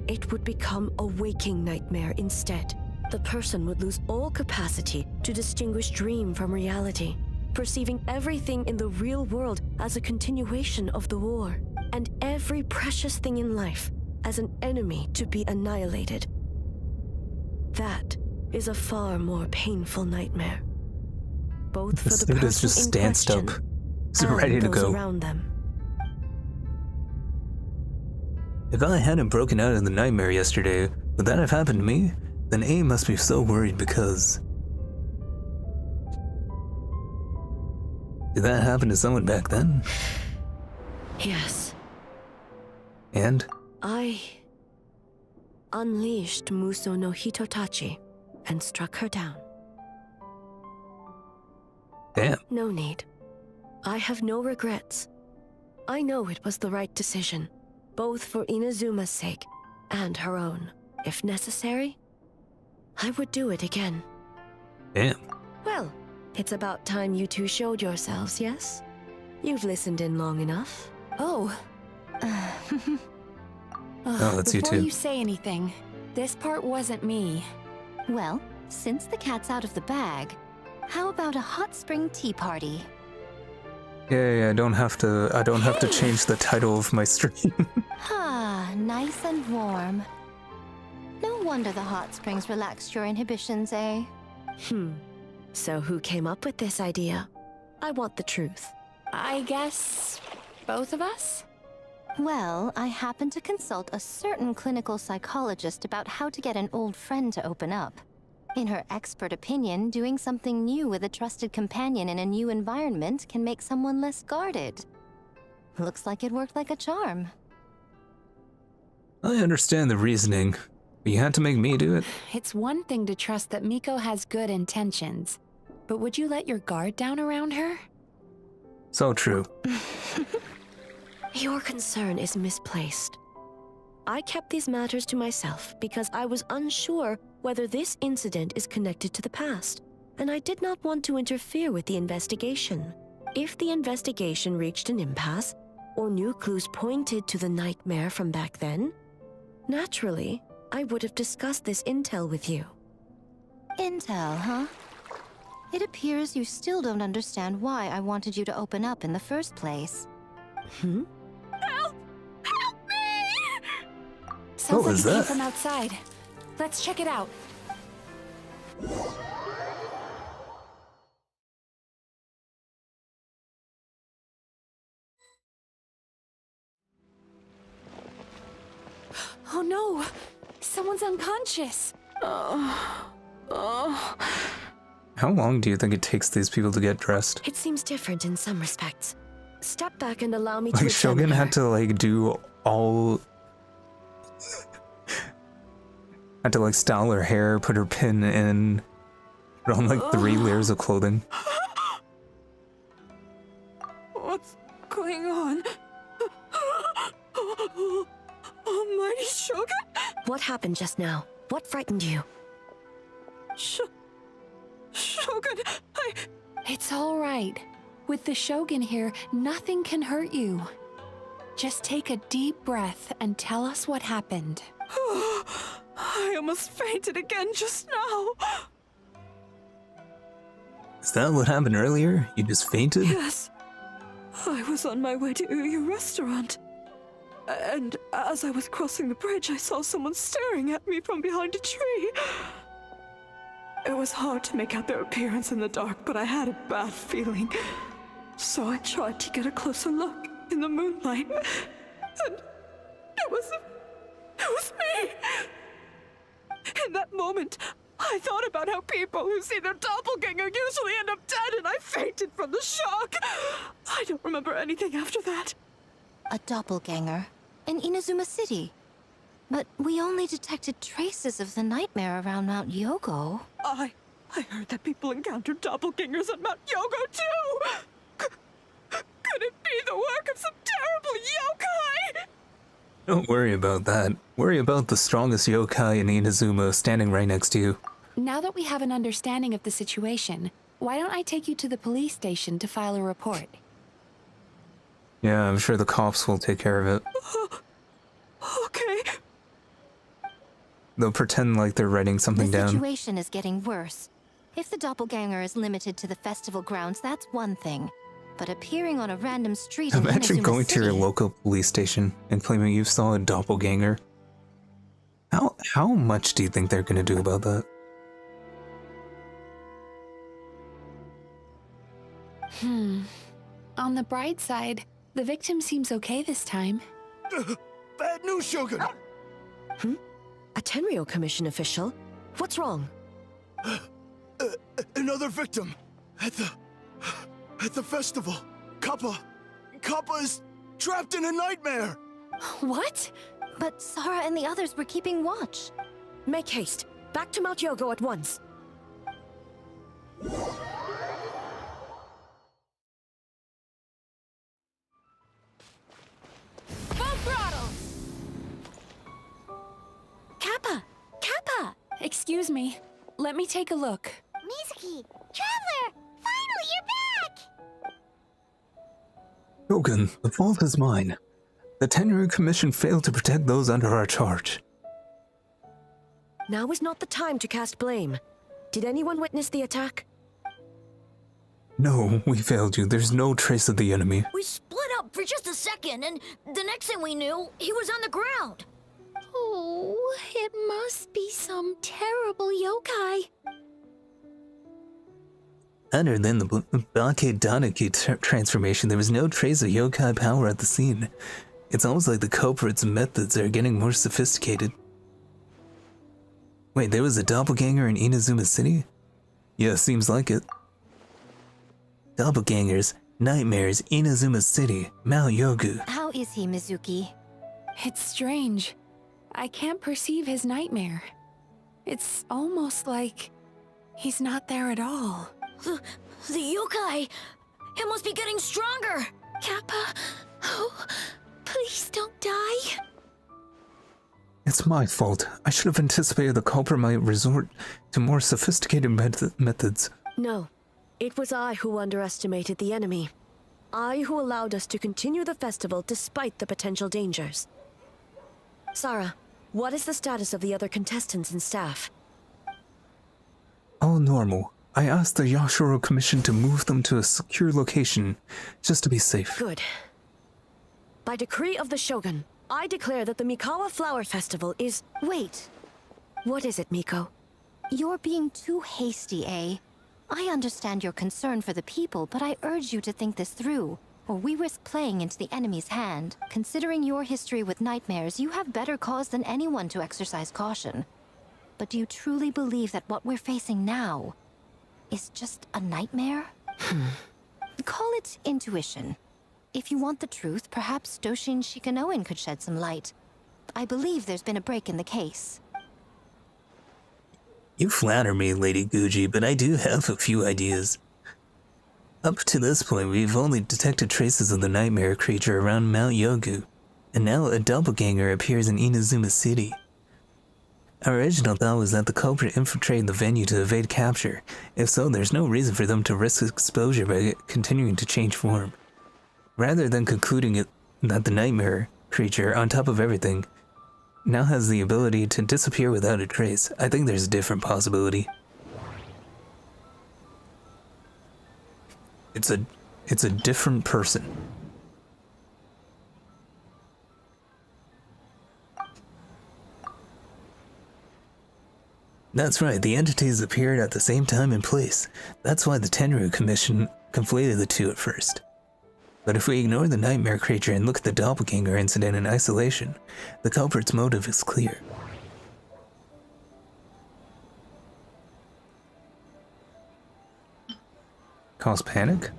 [SPEAKER 4] it would become a waking nightmare instead. The person would lose all capacity to distinguish dream from reality, perceiving everything in the real world as a continuation of the war, and every precious thing in life as an enemy to be annihilated. That is a far more painful nightmare, both for the person
[SPEAKER 1] just
[SPEAKER 4] in
[SPEAKER 1] danced
[SPEAKER 4] question
[SPEAKER 1] up. He's ready
[SPEAKER 4] and
[SPEAKER 1] to
[SPEAKER 4] those
[SPEAKER 1] go.
[SPEAKER 4] around them.
[SPEAKER 1] If I hadn't broken out of the nightmare yesterday, would that have happened to me? Then A must be so worried because... Did that happen to someone back then?
[SPEAKER 4] Yes.
[SPEAKER 1] And?
[SPEAKER 4] I unleashed Muso no Hitotachi and struck her down.
[SPEAKER 1] Damn.
[SPEAKER 4] No need. I have no regrets. I know it was the right decision, both for Inazuma's sake and her own. If necessary, I would do it again.
[SPEAKER 1] Damn.
[SPEAKER 4] Well, it's about time you two showed yourselves, yes? You've listened in long enough.
[SPEAKER 8] Oh.
[SPEAKER 1] Oh, that's you
[SPEAKER 8] Before
[SPEAKER 1] too.
[SPEAKER 8] you say anything, this part wasn't me.
[SPEAKER 3] Well, since the cat's out of the bag, how about a hot spring tea party?
[SPEAKER 1] Yeah, I don't have to change the title of my stream.
[SPEAKER 3] Ah, nice and warm. No wonder the hot springs relaxed your inhibitions, eh?
[SPEAKER 4] So who came up with this idea? I want the truth.
[SPEAKER 8] I guess both of us?
[SPEAKER 3] Well, I happened to consult a certain clinical psychologist about how to get an old friend to open up. In her expert opinion, doing something new with a trusted companion in a new environment can make someone less guarded. Looks like it worked like a charm.
[SPEAKER 1] I understand the reasoning, but you had to make me do it.
[SPEAKER 8] It's one thing to trust that Miko has good intentions, but would you let your guard down around her?
[SPEAKER 1] So true.
[SPEAKER 4] Your concern is misplaced. I kept these matters to myself because I was unsure whether this incident is connected to the past, and I did not want to interfere with the investigation. If the investigation reached an impasse, or new clues pointed to the nightmare from back then, naturally, I would have discussed this intel with you.
[SPEAKER 3] Intel, huh? It appears you still don't understand why I wanted you to open up in the first place.
[SPEAKER 4] Hmm?
[SPEAKER 8] Help! Help me!
[SPEAKER 18] What
[SPEAKER 8] Sounds like
[SPEAKER 18] was
[SPEAKER 8] it came
[SPEAKER 18] that?
[SPEAKER 8] from outside. Let's check it out. Oh no! Someone's unconscious!
[SPEAKER 1] How long do you think it takes these people to get dressed?
[SPEAKER 4] It seems different in some respects. Step back and allow me to
[SPEAKER 1] Like
[SPEAKER 4] examine
[SPEAKER 1] Shogun
[SPEAKER 4] her.
[SPEAKER 1] had to like do all had to like style her hair, put her pin in, put on like 3 layers of clothing.
[SPEAKER 16] What's going on? Almighty Shogun?
[SPEAKER 4] What happened just now? What frightened you?
[SPEAKER 16] Shogun,
[SPEAKER 8] It's all right. With the Shogun here, nothing can hurt you. Just take a deep breath and tell us what happened.
[SPEAKER 16] I almost fainted again just now.
[SPEAKER 18] Is that what happened earlier? You just fainted?
[SPEAKER 16] Yes. I was on my way to your restaurant. And as I was crossing the bridge, I saw someone staring at me from behind a tree. It was hard to make out their appearance in the dark, but I had a bad feeling. So I tried to get a closer look in the moonlight. And it was me! In that moment, I thought about how people who see their doppelganger usually end up dead, and I fainted from the shock. I don't remember anything after that.
[SPEAKER 3] A doppelganger in Inazuma City. But we only detected traces of the nightmare around Mount Yogo.
[SPEAKER 16] I heard that people encountered doppelgangers at Mount Yogo too! Could it be the work of some terrible yokai?
[SPEAKER 1] Don't worry about that. Worry about the strongest yokai in Inazuma standing right next to you.
[SPEAKER 8] Now that we have an understanding of the situation, why don't I take you to the police station to file a report?
[SPEAKER 1] Yeah, I'm sure the cops will take care of it.
[SPEAKER 16] Okay.
[SPEAKER 1] They'll pretend like they're writing something
[SPEAKER 3] The
[SPEAKER 1] down.
[SPEAKER 3] situation is getting worse. If the doppelganger is limited to the festival grounds, that's one thing. But appearing on a random street in
[SPEAKER 1] Imagine
[SPEAKER 3] Inazuma
[SPEAKER 1] going to
[SPEAKER 3] City,
[SPEAKER 1] your local police station and claiming you saw a doppelganger. How much do you think they're gonna do about that?
[SPEAKER 8] On the bright side, the victim seems okay this time.
[SPEAKER 6] Bad news, Shogun!
[SPEAKER 4] A Tenryo Commission official? What's wrong?
[SPEAKER 6] Another victim at the festival. Kappa is trapped in a nightmare.
[SPEAKER 8] What?
[SPEAKER 3] But Sara and the others were keeping watch.
[SPEAKER 4] Make haste. Back to Mount Yogo at once.
[SPEAKER 19] Full throttle!
[SPEAKER 8] Kappa! Kappa! Excuse me. Let me take a look.
[SPEAKER 7] Mizuki! Traveler! Finally, you're back!
[SPEAKER 1] Shogun, the fault is mine. The Tenryu Commission failed to protect those under our charge.
[SPEAKER 4] Now is not the time to cast blame. Did anyone witness the attack?
[SPEAKER 1] No, we failed you. There's no trace of the enemy.
[SPEAKER 19] We split up for just a second, and the next thing we knew, he was on the ground. Oh, it must be some terrible yokai.
[SPEAKER 18] Other than the Bakedanaki transformation, there was no trace of yokai power at the scene. It's almost like the culprit's methods are getting more sophisticated. Wait, there was a doppelganger in Inazuma City? Yeah, seems like it. Doppelgangers, nightmares, Inazuma City, Mount Yogu.
[SPEAKER 3] How is he, Mizuki?
[SPEAKER 8] It's strange. I can't perceive his nightmare. It's almost like he's not there at all.
[SPEAKER 19] The yokai! It must be getting stronger! Kappa, oh, please don't die.
[SPEAKER 1] It's my fault. I should have anticipated the culprit might resort to more sophisticated methods.
[SPEAKER 4] No. It was I who underestimated the enemy. I who allowed us to continue the festival despite the potential dangers. Sara, what is the status of the other contestants and staff?
[SPEAKER 1] All normal. I asked the Yashiro Commission to move them to a secure location, just to be safe.
[SPEAKER 4] Good. By decree of the Shogun, I declare that the Mikawa Flower Festival is... Wait. What is it, Miko?
[SPEAKER 3] You're being too hasty, eh? I understand your concern for the people, but I urge you to think this through, or we risk playing into the enemy's hand. Considering your history with nightmares, you have better cause than anyone to exercise caution. But do you truly believe that what we're facing now is just a nightmare? Call it intuition. If you want the truth, perhaps Doshin Shikanoin could shed some light. I believe there's been a break in the case.
[SPEAKER 18] You flatter me, Lady Guji, but I do have a few ideas. Up to this point, we've only detected traces of the nightmare creature around Mount Yogu, and now a doppelganger appears in Inazuma City. Our original thought was that the culprit infiltrated the venue to evade capture. If so, there's no reason for them to risk exposure by continuing to change form. Rather than concluding that the nightmare creature, on top of everything, now has the ability to disappear without a trace, I think there's a different possibility.
[SPEAKER 1] It's a different person.
[SPEAKER 18] That's right, the entities appeared at the same time and place. That's why the Tenryu Commission conflated the two at first. But if we ignore the nightmare creature and look at the doppelganger incident in isolation, the culprit's motive is clear.
[SPEAKER 1] Cause panic?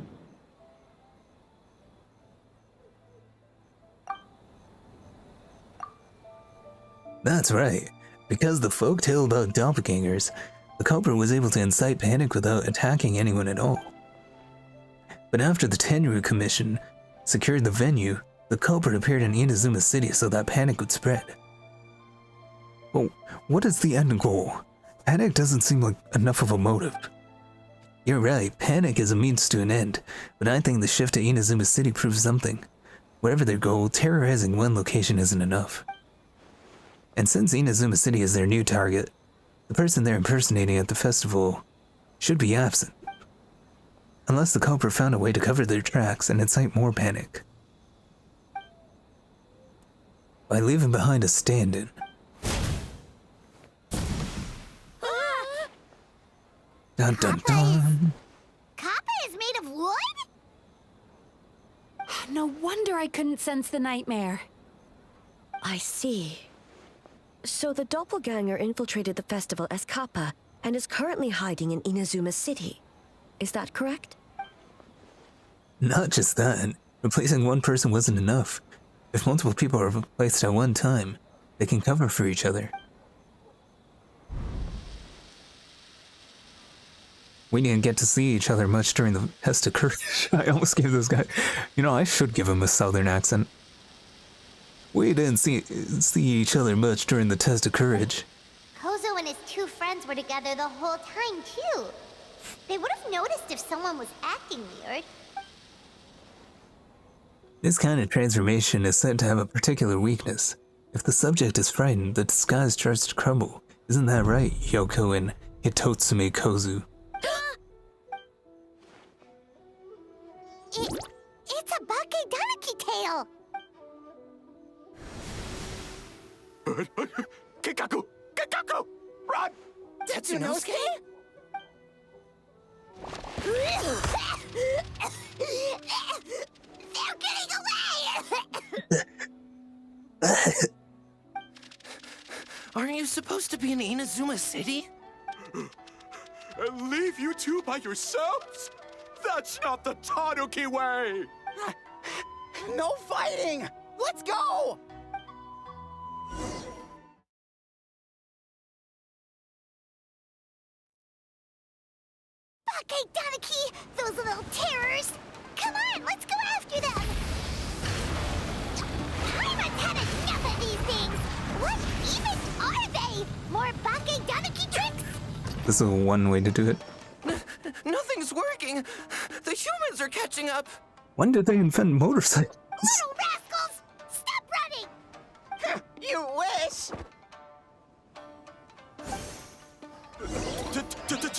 [SPEAKER 18] That's right. Because the folktale about doppelgangers, the culprit was able to incite panic without attacking anyone at all. But after the Tenryu Commission secured the venue, the culprit appeared in Inazuma City so that panic would spread.
[SPEAKER 1] Well, what is the end goal? Panic doesn't seem like enough of a motive.
[SPEAKER 18] You're right, panic is a means to an end, but I think the shift to Inazuma City proves something. Whatever their goal, terrorizing one location isn't enough. And since Inazuma City is their new target, the person they're impersonating at the festival should be absent. Unless the culprit found a way to cover their tracks and incite more panic. By leaving behind a stand-in.
[SPEAKER 1] Dun dun dun.
[SPEAKER 7] Kappa is made of wood?
[SPEAKER 8] No wonder I couldn't sense the nightmare.
[SPEAKER 4] I see. So the doppelganger infiltrated the festival as Kappa and is currently hiding in Inazuma City. Is that correct?
[SPEAKER 18] Not just that. Replacing one person wasn't enough. If multiple people are replaced at one time, they can cover for each other.
[SPEAKER 1] We didn't get to see each other much during the test of courage. I almost gave this guy... You know, I should give him a southern accent.
[SPEAKER 18] We didn't see each other much during the test of courage.
[SPEAKER 7] Kozo and his two friends were together the whole time, too. They would have noticed if someone was acting weird.
[SPEAKER 18] This kind of transformation is said to have a particular weakness. If the subject is frightened, the disguise starts to crumble. Isn't that right, Yoko and Hitotsume Kozu?
[SPEAKER 7] It's a Bakedaniki tail!
[SPEAKER 6] Kikaku! Kikaku! Run!
[SPEAKER 7] Tetsunosuke? They're getting away!
[SPEAKER 2] Aren't you supposed to be in Inazuma City?
[SPEAKER 13] And leave you two by yourselves? That's not the Tanuki way!
[SPEAKER 14] No fighting! Let's go!
[SPEAKER 7] Bakedaniki! Those little terrors! Come on, let's go after them! Paimon's had enough of these things! What even are they? More Bakedaniki tricks?
[SPEAKER 1] This is one way to do it.
[SPEAKER 2] Nothing's working! The humans are catching up!
[SPEAKER 1] When did they invent motorcycles?
[SPEAKER 7] Little rascals! Stop running!
[SPEAKER 14] You wish!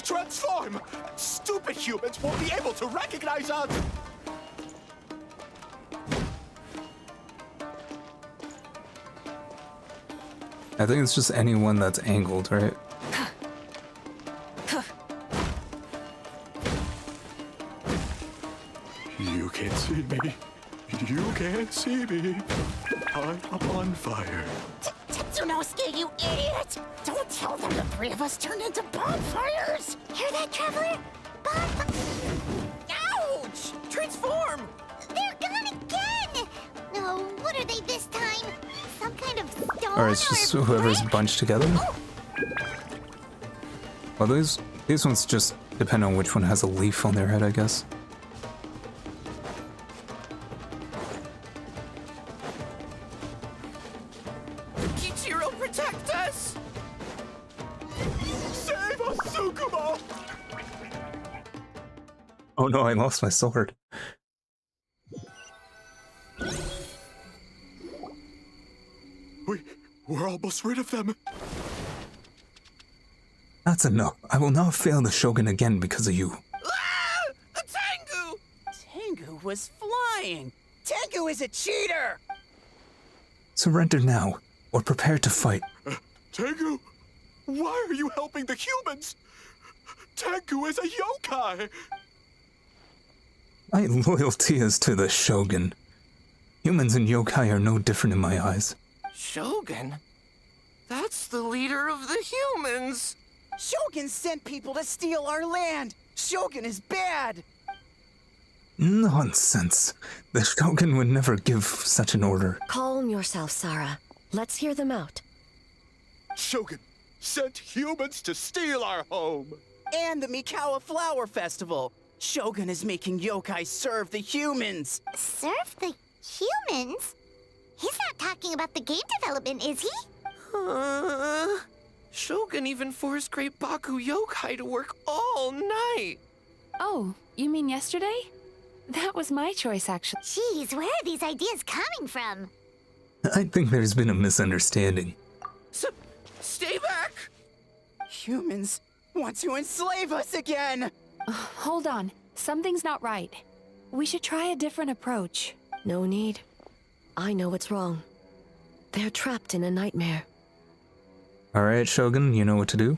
[SPEAKER 13] Transform! Stupid humans won't be able to recognize us!
[SPEAKER 1] I think it's just anyone that's angled, right?
[SPEAKER 13] You can't see me. You can't see me. I'm on fire.
[SPEAKER 19] Tetsunosuke, you idiot! Don't tell them the three of us turned into bonfires!
[SPEAKER 7] Hear that, Traveler?
[SPEAKER 2] Ouch! Transform!
[SPEAKER 7] They're gone again! No, what are they this time? Some kind of stone
[SPEAKER 1] Or it's just whoever's bunched together? Well, these ones just depend on which one has a leaf on their head, I guess.
[SPEAKER 2] Kichiro, protect us!
[SPEAKER 13] Save us, Tsukumo!
[SPEAKER 1] Oh no, I lost my sword.
[SPEAKER 13] We're almost rid of them.
[SPEAKER 1] That's enough. I will not fail the Shogun again because of you.
[SPEAKER 14] Tengu! Tengu was flying! Tengu is a cheater!
[SPEAKER 1] Surrender now, or prepare to fight.
[SPEAKER 13] Tengu, why are you helping the humans? Tengu is a yokai!
[SPEAKER 1] My loyalty is to the Shogun. Humans and yokai are no different in my eyes.
[SPEAKER 2] Shogun? That's the leader of the humans!
[SPEAKER 14] Shogun sent people to steal our land! Shogun is bad!
[SPEAKER 1] Nonsense. The Shogun would never give such an order.
[SPEAKER 4] Calm yourself, Sarah. Let's hear them out.
[SPEAKER 13] Shogun sent humans to steal our home!
[SPEAKER 14] And the Mikawa Flower Festival! Shogun is making yokai serve the humans!
[SPEAKER 7] Serve the humans? He's not talking about the game development, is he?
[SPEAKER 2] Shogun even forced Great Baku Yokai to work all night!
[SPEAKER 8] Oh, you mean yesterday? That was my choice, actually.
[SPEAKER 7] Jeez, where are these ideas coming from?
[SPEAKER 1] I think there's been a misunderstanding.
[SPEAKER 2] Stay back!
[SPEAKER 14] Humans want to enslave us again!
[SPEAKER 8] Hold on. Something's not right. We should try a different approach.
[SPEAKER 4] No need. I know what's wrong. They're trapped in a nightmare.
[SPEAKER 1] Alright, Shogun, you know what to do.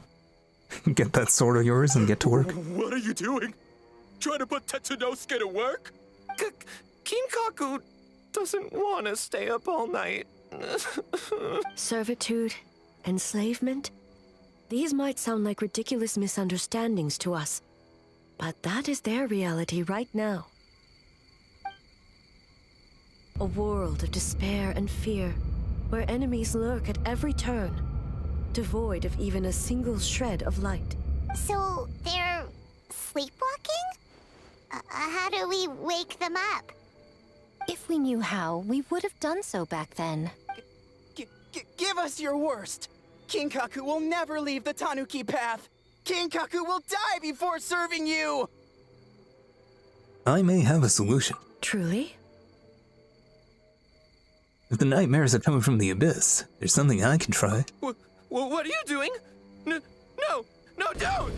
[SPEAKER 1] Get that sword of yours and get to work.
[SPEAKER 13] What are you doing? Trying to put Tetsunosuke to work?
[SPEAKER 2] Kinkaku doesn't want to stay up all night.
[SPEAKER 4] Servitude, enslavement? These might sound like ridiculous misunderstandings to us, but that is their reality right now. A world of despair and fear, where enemies lurk at every turn, devoid of even a single shred of light.
[SPEAKER 7] So, they're sleepwalking? How do we wake them up?
[SPEAKER 3] If we knew how, we would have done so back then.
[SPEAKER 14] Give us your worst! Kinkaku will never leave the Tanuki path! Kinkaku will die before serving you!
[SPEAKER 1] I may have a solution.
[SPEAKER 4] Truly?
[SPEAKER 1] If the nightmares are coming from the abyss, there's something I can try.
[SPEAKER 2] What are you doing? No, don't!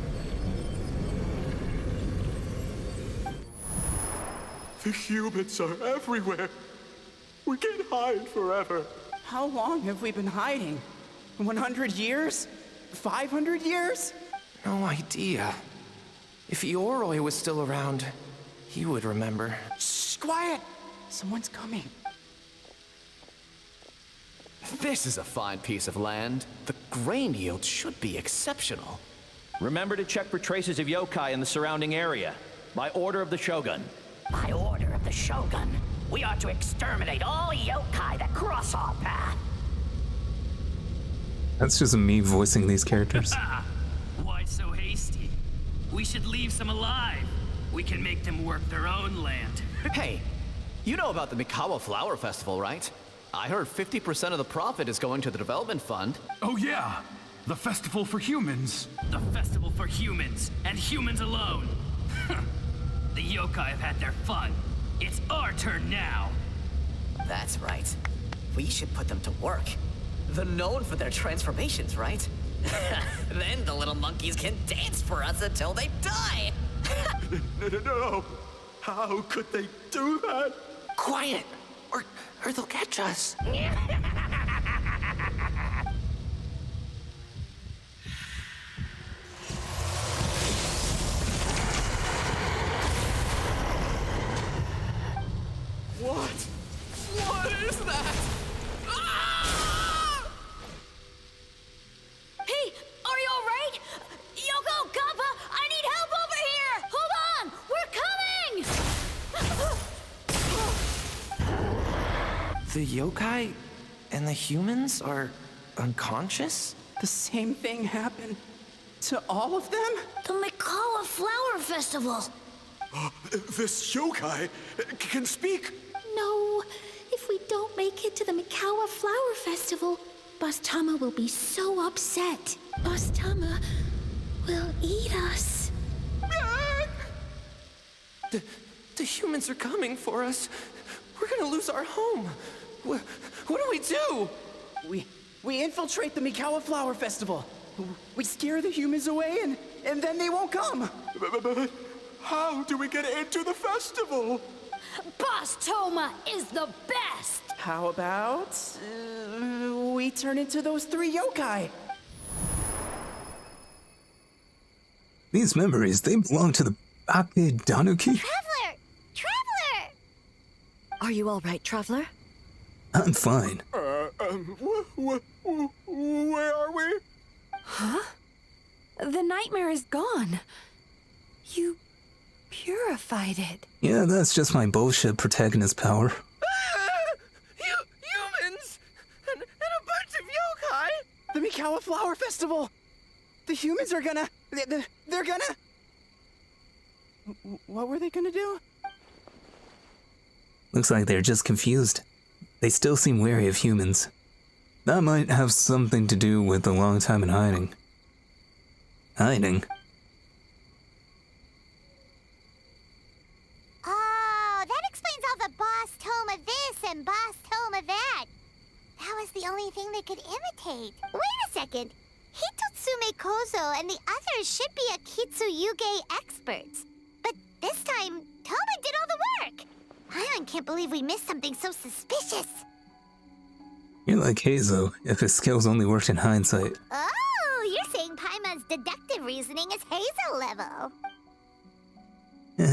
[SPEAKER 13] The humans are everywhere. We can't hide forever.
[SPEAKER 14] How long have we been hiding? 100 years? 500 years?
[SPEAKER 2] No idea. If Yoroi was still around, he would remember.
[SPEAKER 14] Shh, quiet! Someone's coming.
[SPEAKER 20] This is a fine piece of land. The grain yield should be exceptional.
[SPEAKER 21] Remember to check for traces of yokai in the surrounding area. By order of the Shogun.
[SPEAKER 19] By order of the Shogun, we are to exterminate all yokai that cross our path.
[SPEAKER 1] That's just me voicing these characters.
[SPEAKER 22] Why so hasty? We should leave some alive. We can make them work their own land.
[SPEAKER 20] Hey, you know about the Mikawa Flower Festival, right? I heard 50% of the profit is going to the development fund.
[SPEAKER 22] Oh yeah, the festival for humans. The festival for humans, and humans alone. The yokai have had their fun. It's our turn now.
[SPEAKER 20] That's right. We should put them to work. They're known for their transformations, right?
[SPEAKER 9] Then the little monkeys can dance for us until they die.
[SPEAKER 10] No. How could they do that?
[SPEAKER 9] Quiet, or they'll catch us.
[SPEAKER 10] What? What is that?
[SPEAKER 19] Hey, are you alright? Yoko, Kappa, I need help over here! Hold on! We're coming!
[SPEAKER 20] The yokai and the humans are unconscious?
[SPEAKER 14] The same thing happened to all of them?
[SPEAKER 19] The Mikawa Flower Festival!
[SPEAKER 10] This yokai can speak.
[SPEAKER 19] No, if we don't make it to the Mikawa Flower Festival, Boss Tama will be so upset. Boss Tama will eat us.
[SPEAKER 20] The humans are coming for us. We're gonna lose our home. What do we do?
[SPEAKER 14] We infiltrate the Mikawa Flower Festival. We scare the humans away and then they won't come.
[SPEAKER 10] But how do we get into the festival?
[SPEAKER 19] Boss Toma is the best!
[SPEAKER 14] How about we turn into those 3 yokai?
[SPEAKER 18] These memories, they belong to the Ake Danuki?
[SPEAKER 7] Traveler! Traveler!
[SPEAKER 4] Are you all right, Traveler?
[SPEAKER 18] I'm fine.
[SPEAKER 10] Where are we?
[SPEAKER 8] Huh? The nightmare is gone. You purified it.
[SPEAKER 18] Yeah, that's just my bullshit protagonist power.
[SPEAKER 14] Humans! And a bunch of yokai! The Mikawa Flower Festival! The humans are gonna... They're gonna... What were they gonna do?
[SPEAKER 18] Looks like they're just confused. They still seem wary of humans. That might have something to do with the long time in hiding. Hiding?
[SPEAKER 7] Oh, that explains all the Boss Toma this and Boss Toma that. That was the only thing they could imitate. Wait a second. Hitotsume Kozo and the others should be Akitsuyuge experts. But this time, Toma did all the work. Paimon can't believe we missed something so suspicious.
[SPEAKER 18] You're like Heizo, if his skills only worked in hindsight.
[SPEAKER 7] Oh, you're saying Paimon's deductive reasoning is Hazel level.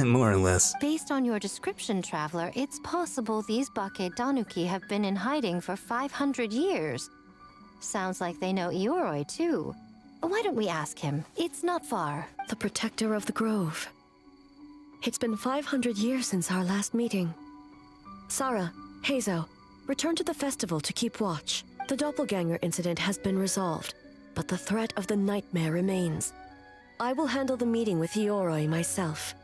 [SPEAKER 18] More or less.
[SPEAKER 3] Based on your description, Traveler, it's possible these Bake Danuki have been in hiding for 500 years. Sounds like they know Ioroi, too. Why don't we ask him? It's not far.
[SPEAKER 4] The protector of the grove. It's been 500 years since our last meeting. Sarah, Heizo, return to the festival to keep watch. The doppelganger incident has been resolved, but the threat of the nightmare remains. I will handle the meeting with Ioroi myself.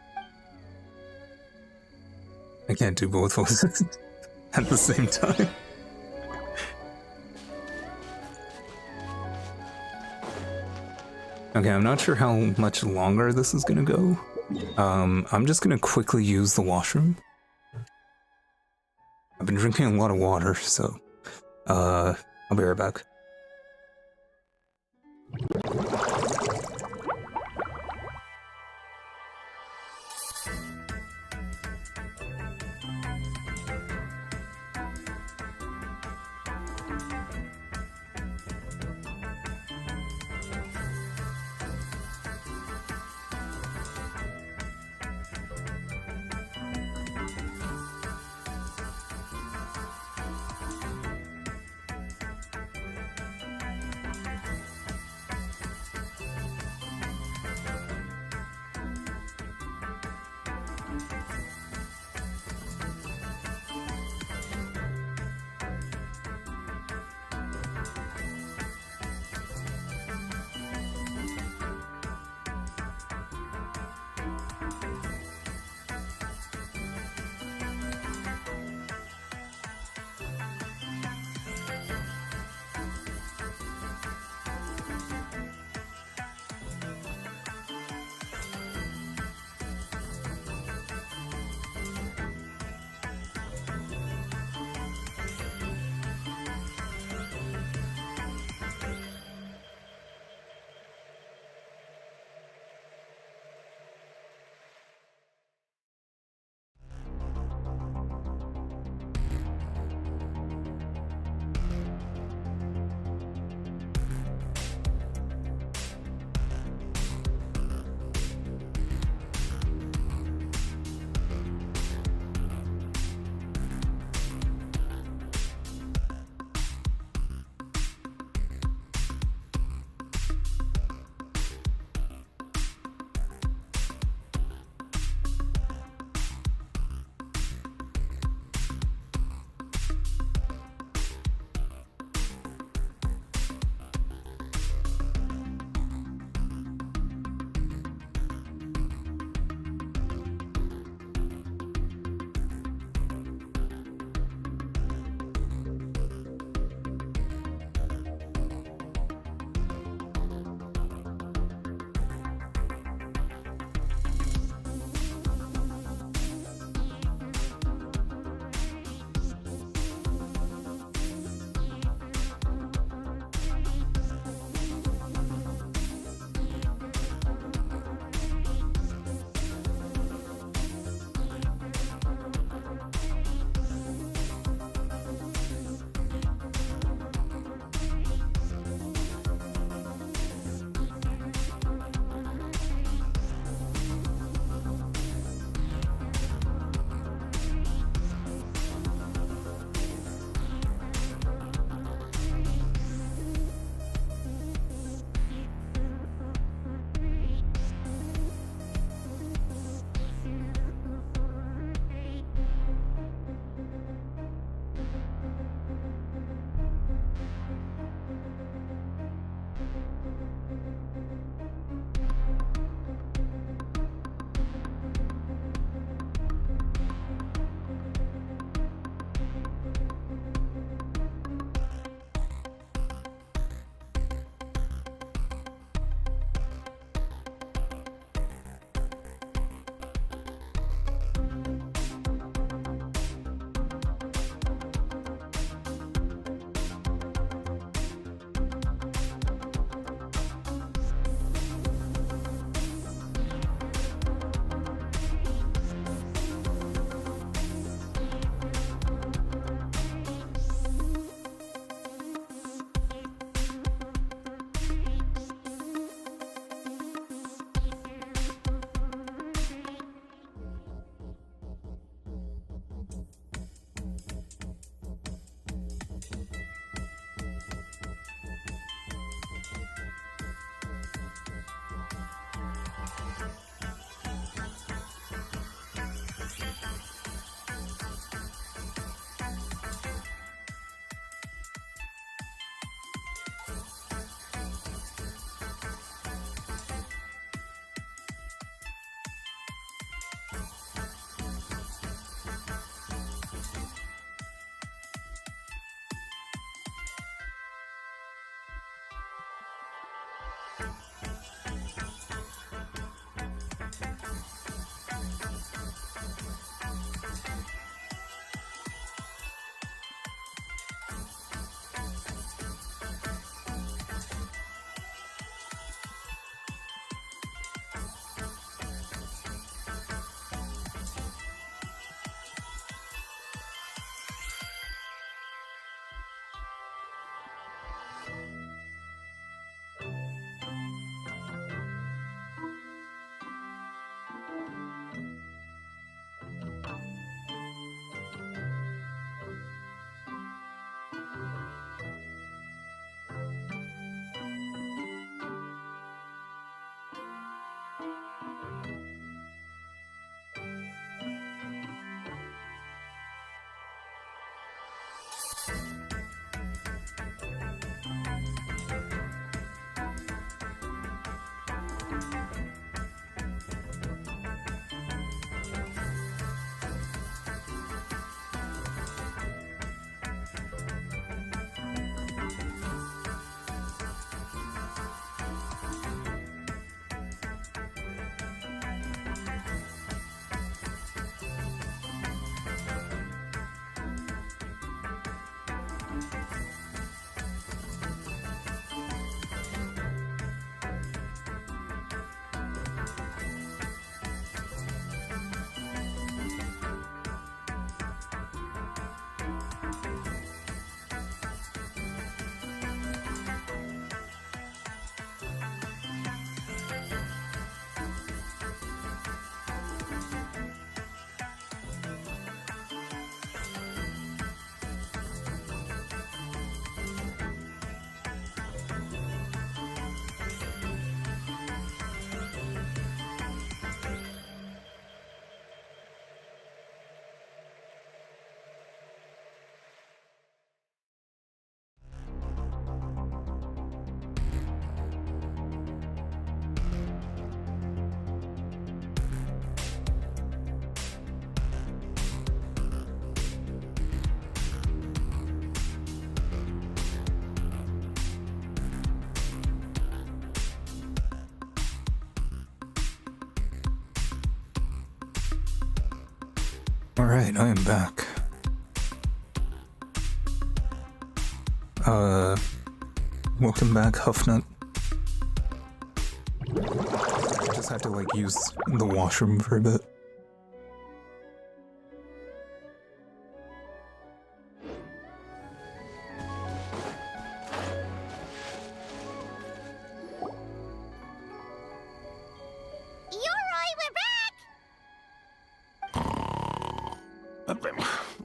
[SPEAKER 18] I can't do both voices at the same time. Okay, I'm not sure how much longer this is gonna go. I'm just gonna quickly use the washroom. I've been drinking a lot of water, so I'll be right back.
[SPEAKER 1] Alright, I am back. Welcome back, Huffnut. I just had to, like, use the washroom for a bit.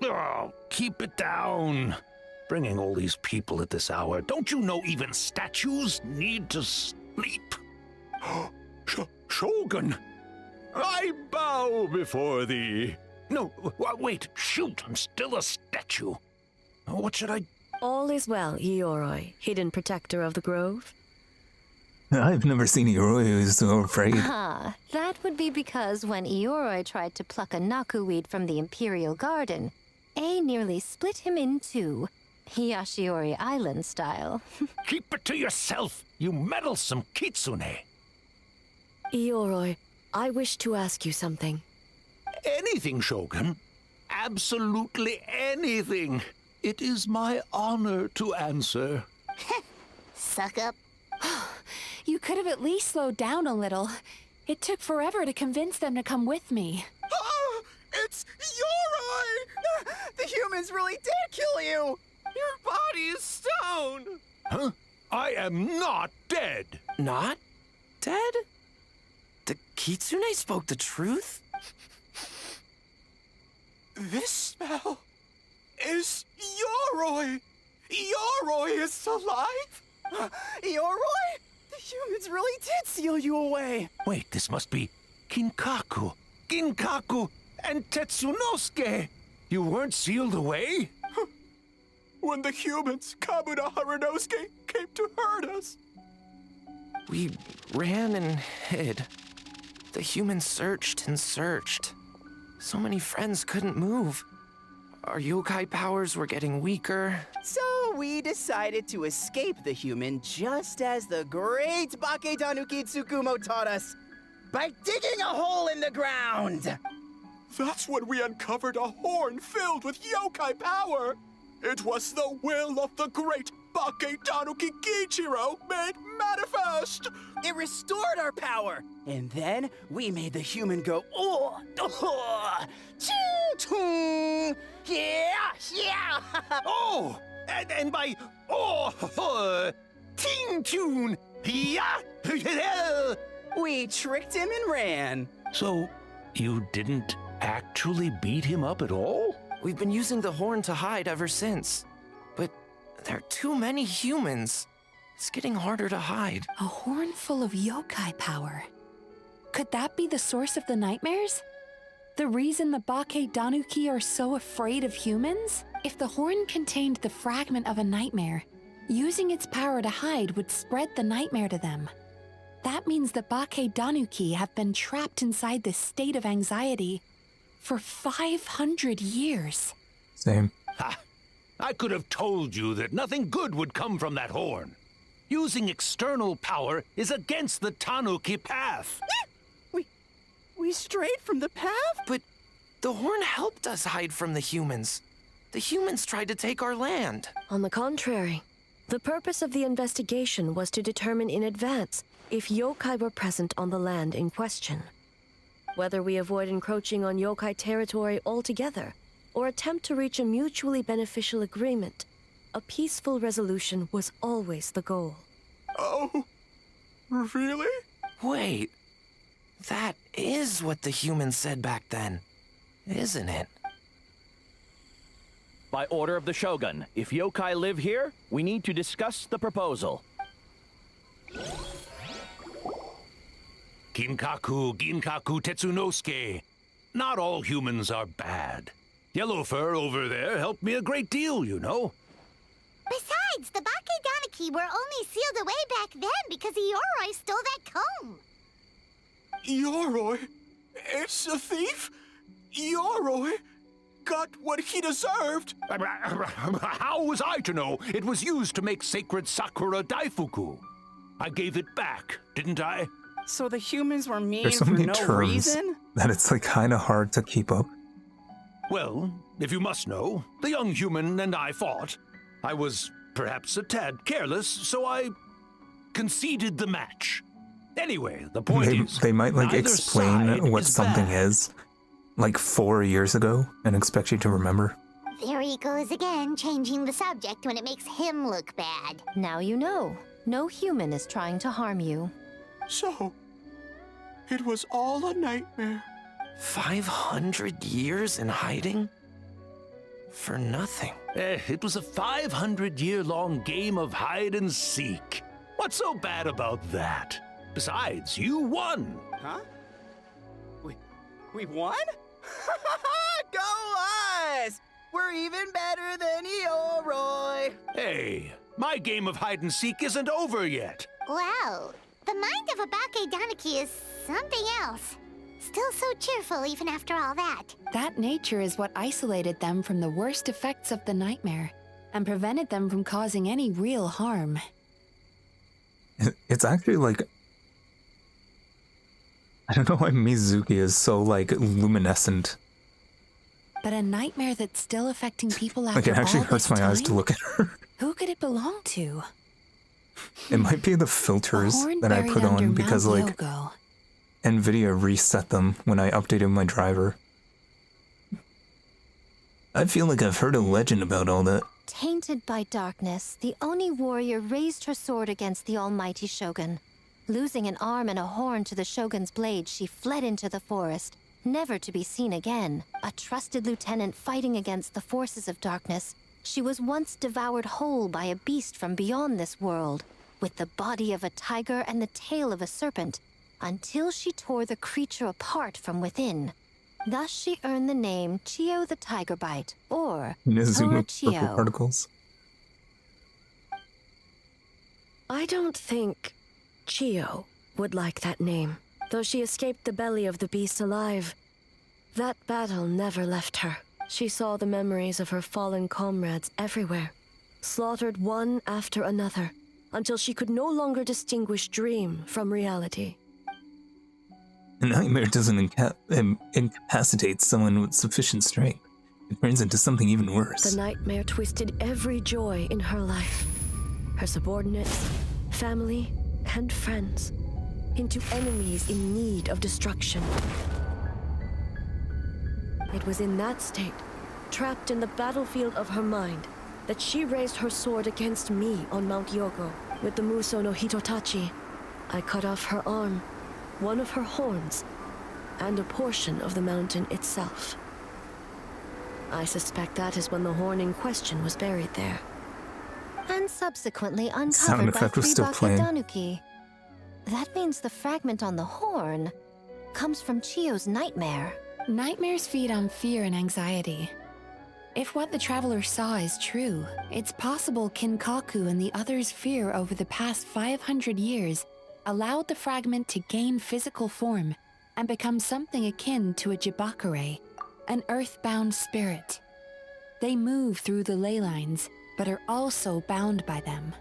[SPEAKER 6] Oh, keep it down. Bringing all these people at this hour. Don't you know even statues need to sleep? Shogun, I bow before thee. No, wait, shoot, I'm still a statue. What should I...
[SPEAKER 4] All is well, Ioroi, hidden protector of the grove.
[SPEAKER 1] I've never seen Ioroi who's so afraid.
[SPEAKER 3] Ah, that would be because when Ioroi tried to pluck a naku weed from the Imperial Garden, A nearly split him in two, Yashiori Island style.
[SPEAKER 6] Keep it to yourself, you meddlesome kitsune.
[SPEAKER 4] Ioroi, I wish to ask you something.
[SPEAKER 6] Anything, Shogun. Absolutely anything. It is my honor to answer.
[SPEAKER 7] Suck up.
[SPEAKER 8] You could have at least slowed down a little. It took forever to convince them to come with me.
[SPEAKER 14] Oh, it's Ioroi! The humans really did kill you! Your body is stone!
[SPEAKER 6] Huh? I am not dead.
[SPEAKER 2] Not dead? The kitsune spoke the truth?
[SPEAKER 10] This smell is Ioroi! Ioroi is alive!
[SPEAKER 14] Ioroi? The humans really did seal you away!
[SPEAKER 6] Wait, this must be Kinkaku, and Tetsunosuke! You weren't sealed away?
[SPEAKER 10] When the humans, Kabuda Harunosuke, came to hurt us.
[SPEAKER 2] We ran and hid. The humans searched and searched. So many friends couldn't move. Our yokai powers were getting weaker.
[SPEAKER 14] So we decided to escape the human just as the great Bake Tanuki Tsukumo taught us. By digging a hole in the ground!
[SPEAKER 10] That's when we uncovered a horn filled with yokai power. It was the will of the great Bake Tanuki Kiichiro made manifest.
[SPEAKER 14] It restored our power. And then we made the human go, oh, choo-choo, yeah.
[SPEAKER 6] Oh, and by, ting-tune, yeah.
[SPEAKER 14] We tricked him and ran.
[SPEAKER 6] So, you didn't actually beat him up at all?
[SPEAKER 2] We've been using the horn to hide ever since. But there are too many humans. It's getting harder to hide.
[SPEAKER 8] A horn full of yokai power. Could that be the source of the nightmares? The reason the Bake Danuki are so afraid of humans? If the horn contained the fragment of a nightmare, using its power to hide would spread the nightmare to them. That means the Bake Danuki have been trapped inside this state of anxiety for 500 years.
[SPEAKER 1] Same.
[SPEAKER 6] Ha! I could have told you that nothing good would come from that horn. Using external power is against the Tanuki path.
[SPEAKER 14] We strayed from the path?
[SPEAKER 2] But the horn helped us hide from the humans. The humans tried to take our land.
[SPEAKER 4] On the contrary, the purpose of the investigation was to determine in advance if yokai were present on the land in question. Whether we avoid encroaching on yokai territory altogether, or attempt to reach a mutually beneficial agreement, a peaceful resolution was always the goal.
[SPEAKER 10] Oh, really?
[SPEAKER 2] Wait, that is what the humans said back then, isn't it?
[SPEAKER 21] By order of the Shogun, if yokai live here, we need to discuss the proposal.
[SPEAKER 6] Ginkaku Tetsunosuke. Not all humans are bad. Yellowfur over there helped me a great deal, you know.
[SPEAKER 7] Besides, the Bake Danuki were only sealed away back then because Ioroi stole that comb.
[SPEAKER 10] Ioroi? It's a thief? Ioroi got what he deserved.
[SPEAKER 6] How was I to know it was used to make sacred Sakura Daifuku? I gave it back, didn't I?
[SPEAKER 14] So the humans were mean
[SPEAKER 1] There's so
[SPEAKER 14] for
[SPEAKER 1] many
[SPEAKER 14] no
[SPEAKER 1] terms
[SPEAKER 14] reason?
[SPEAKER 1] that it's like kind of hard to keep up.
[SPEAKER 6] Well, if you must know, the young human and I fought. I was perhaps a tad careless, so I conceded the match. Anyway, the point is,
[SPEAKER 1] They might like
[SPEAKER 6] neither side
[SPEAKER 1] explain what
[SPEAKER 6] is
[SPEAKER 1] something
[SPEAKER 6] bad.
[SPEAKER 1] is like 4 years ago and expect you to remember.
[SPEAKER 7] There he goes again, changing the subject when it makes him look bad.
[SPEAKER 3] Now you know. No human is trying to harm you.
[SPEAKER 10] So, it was all a nightmare.
[SPEAKER 2] 500 years in hiding? For nothing.
[SPEAKER 6] It was a 500-year-long game of hide and seek. What's so bad about that? Besides, you won.
[SPEAKER 14] Huh? We won? Go us! We're even better than Eoroy!
[SPEAKER 6] Hey, my game of hide and seek isn't over yet.
[SPEAKER 7] Wow, the mind of a Bakedaniki is something else. Still so cheerful even after all that.
[SPEAKER 8] That nature is what isolated them from the worst effects of the nightmare and prevented them from causing any real harm.
[SPEAKER 1] It's actually like, I don't know why Mizuki is so like luminescent.
[SPEAKER 8] But a nightmare that's still affecting people after
[SPEAKER 1] Like it actually
[SPEAKER 8] all
[SPEAKER 1] hurts
[SPEAKER 8] this
[SPEAKER 1] my eyes to
[SPEAKER 8] time?
[SPEAKER 1] look at her.
[SPEAKER 8] Who could it belong to?
[SPEAKER 1] It might be the filters
[SPEAKER 8] horn
[SPEAKER 1] that I
[SPEAKER 8] buried
[SPEAKER 1] put
[SPEAKER 8] under
[SPEAKER 1] on because
[SPEAKER 8] Mount
[SPEAKER 1] like
[SPEAKER 8] Yogo.
[SPEAKER 1] NVIDIA reset them when I updated my driver. I feel like I've heard a legend about all that.
[SPEAKER 3] Tainted by darkness, the Oni warrior raised her sword against the almighty shogun. Losing an arm and a horn to the shogun's blade, she fled into the forest, never to be seen again. A trusted lieutenant fighting against the forces of darkness, she was once devoured whole by a beast from beyond this world, with the body of a tiger and the tail of a serpent, until she tore the creature apart from within. Thus she earned the name Chio the Tiger Bite, or
[SPEAKER 1] Nizuma purple
[SPEAKER 3] Chio.
[SPEAKER 1] particles.
[SPEAKER 4] I don't think Chio would like that name. Though she escaped the belly of the beast alive, that battle never left her. She saw the memories of her fallen comrades everywhere, slaughtered one after another, until she could no longer distinguish dream from reality.
[SPEAKER 1] A nightmare doesn't incapacitate someone with sufficient strength. It turns into something even worse.
[SPEAKER 4] The nightmare twisted every joy in her life, her subordinates, family, and friends, into enemies in need of destruction. It was in that state, trapped in the battlefield of her mind, that she raised her sword against me on Mount Yogo. With the Muso no Hitotachi, I cut off her arm, one of her horns, and a portion of the mountain itself. I suspect that is when the horn in question was buried there.
[SPEAKER 3] And subsequently
[SPEAKER 1] Sound
[SPEAKER 3] uncovered by
[SPEAKER 1] effect was
[SPEAKER 3] 3
[SPEAKER 1] still playing.
[SPEAKER 3] Bakedanuki. That means the fragment on the horn comes from Chio's nightmare.
[SPEAKER 8] Nightmares feed on fear and anxiety. If what the traveler saw is true, it's possible Kinkaku and the others' fear over the past 500 years allowed the fragment to gain physical form and become something akin to a Jibakure, an earthbound spirit. They move through the ley lines, but are also bound by them.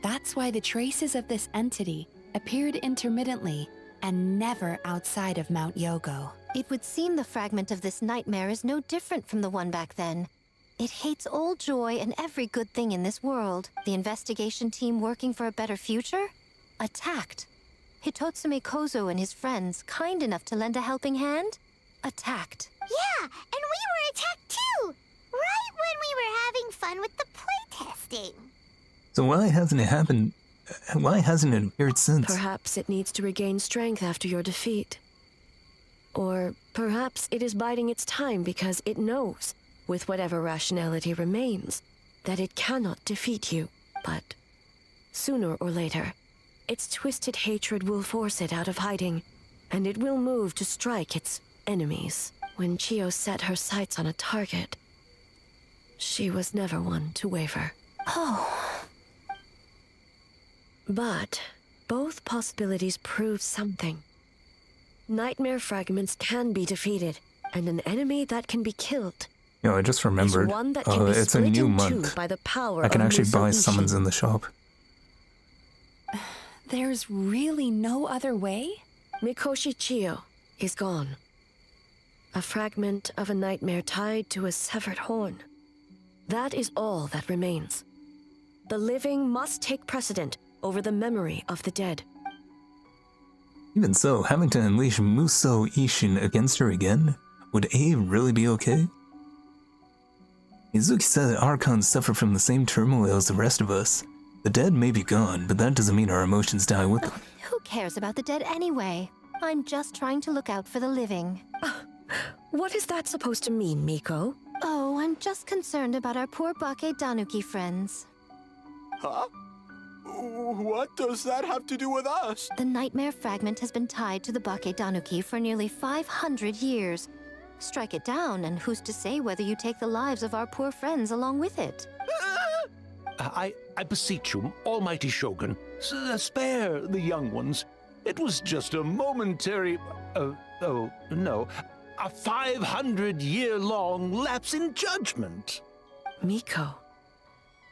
[SPEAKER 8] That's why the traces of this entity appeared intermittently and never outside of Mount Yogo.
[SPEAKER 3] It would seem the fragment of this nightmare is no different from the one back then. It hates all joy and every good thing in this world. The investigation team working for a better future? Attacked. Hitotsume Kozo and his friends, kind enough to lend a helping hand? Attacked.
[SPEAKER 7] Yeah, and we were attacked too! Right when we were having fun with the playtesting.
[SPEAKER 1] So why hasn't it happened? Why hasn't it appeared since?
[SPEAKER 4] Perhaps it needs to regain strength after your defeat. Or perhaps it is biding its time because it knows, with whatever rationality remains, that it cannot defeat you. But sooner or later, its twisted hatred will force it out of hiding, and it will move to strike its enemies. When Chio set her sights on a target, she was never one to waver.
[SPEAKER 3] Oh.
[SPEAKER 4] But both possibilities prove something. Nightmare fragments can be defeated, and an enemy that can be killed
[SPEAKER 1] I just remembered.
[SPEAKER 4] is one that can be
[SPEAKER 1] It's a
[SPEAKER 4] split
[SPEAKER 1] new
[SPEAKER 4] in two
[SPEAKER 1] month.
[SPEAKER 4] by the power
[SPEAKER 1] I can
[SPEAKER 4] of
[SPEAKER 1] actually buy
[SPEAKER 4] Muso
[SPEAKER 1] summons
[SPEAKER 4] Ishi.
[SPEAKER 1] in the shop.
[SPEAKER 8] There's really no other way?
[SPEAKER 4] Mikoshi Chio is gone. A fragment of a nightmare tied to a severed horn. That is all that remains. The living must take precedent over the memory of the dead.
[SPEAKER 18] Even so, having to unleash Musou Ishin against her again? Would A really be okay? Mizuki said that Archons suffer from the same turmoil as the rest of us. The dead may be gone, but that doesn't mean our emotions die with them.
[SPEAKER 3] Who cares about the dead anyway? I'm just trying to look out for the living.
[SPEAKER 4] What is that supposed to mean, Miko?
[SPEAKER 3] Oh, I'm just concerned about our poor Bake Danuki friends.
[SPEAKER 10] Huh? What does that have to do with us?
[SPEAKER 3] The nightmare fragment has been tied to the Bake Danuki for nearly 500 years. Strike it down, and who's to say whether you take the lives of our poor friends along with it?
[SPEAKER 6] I beseech you, almighty Shogun, spare the young ones. It was just a momentary... a 500-year-long lapse in judgment.
[SPEAKER 4] Miko,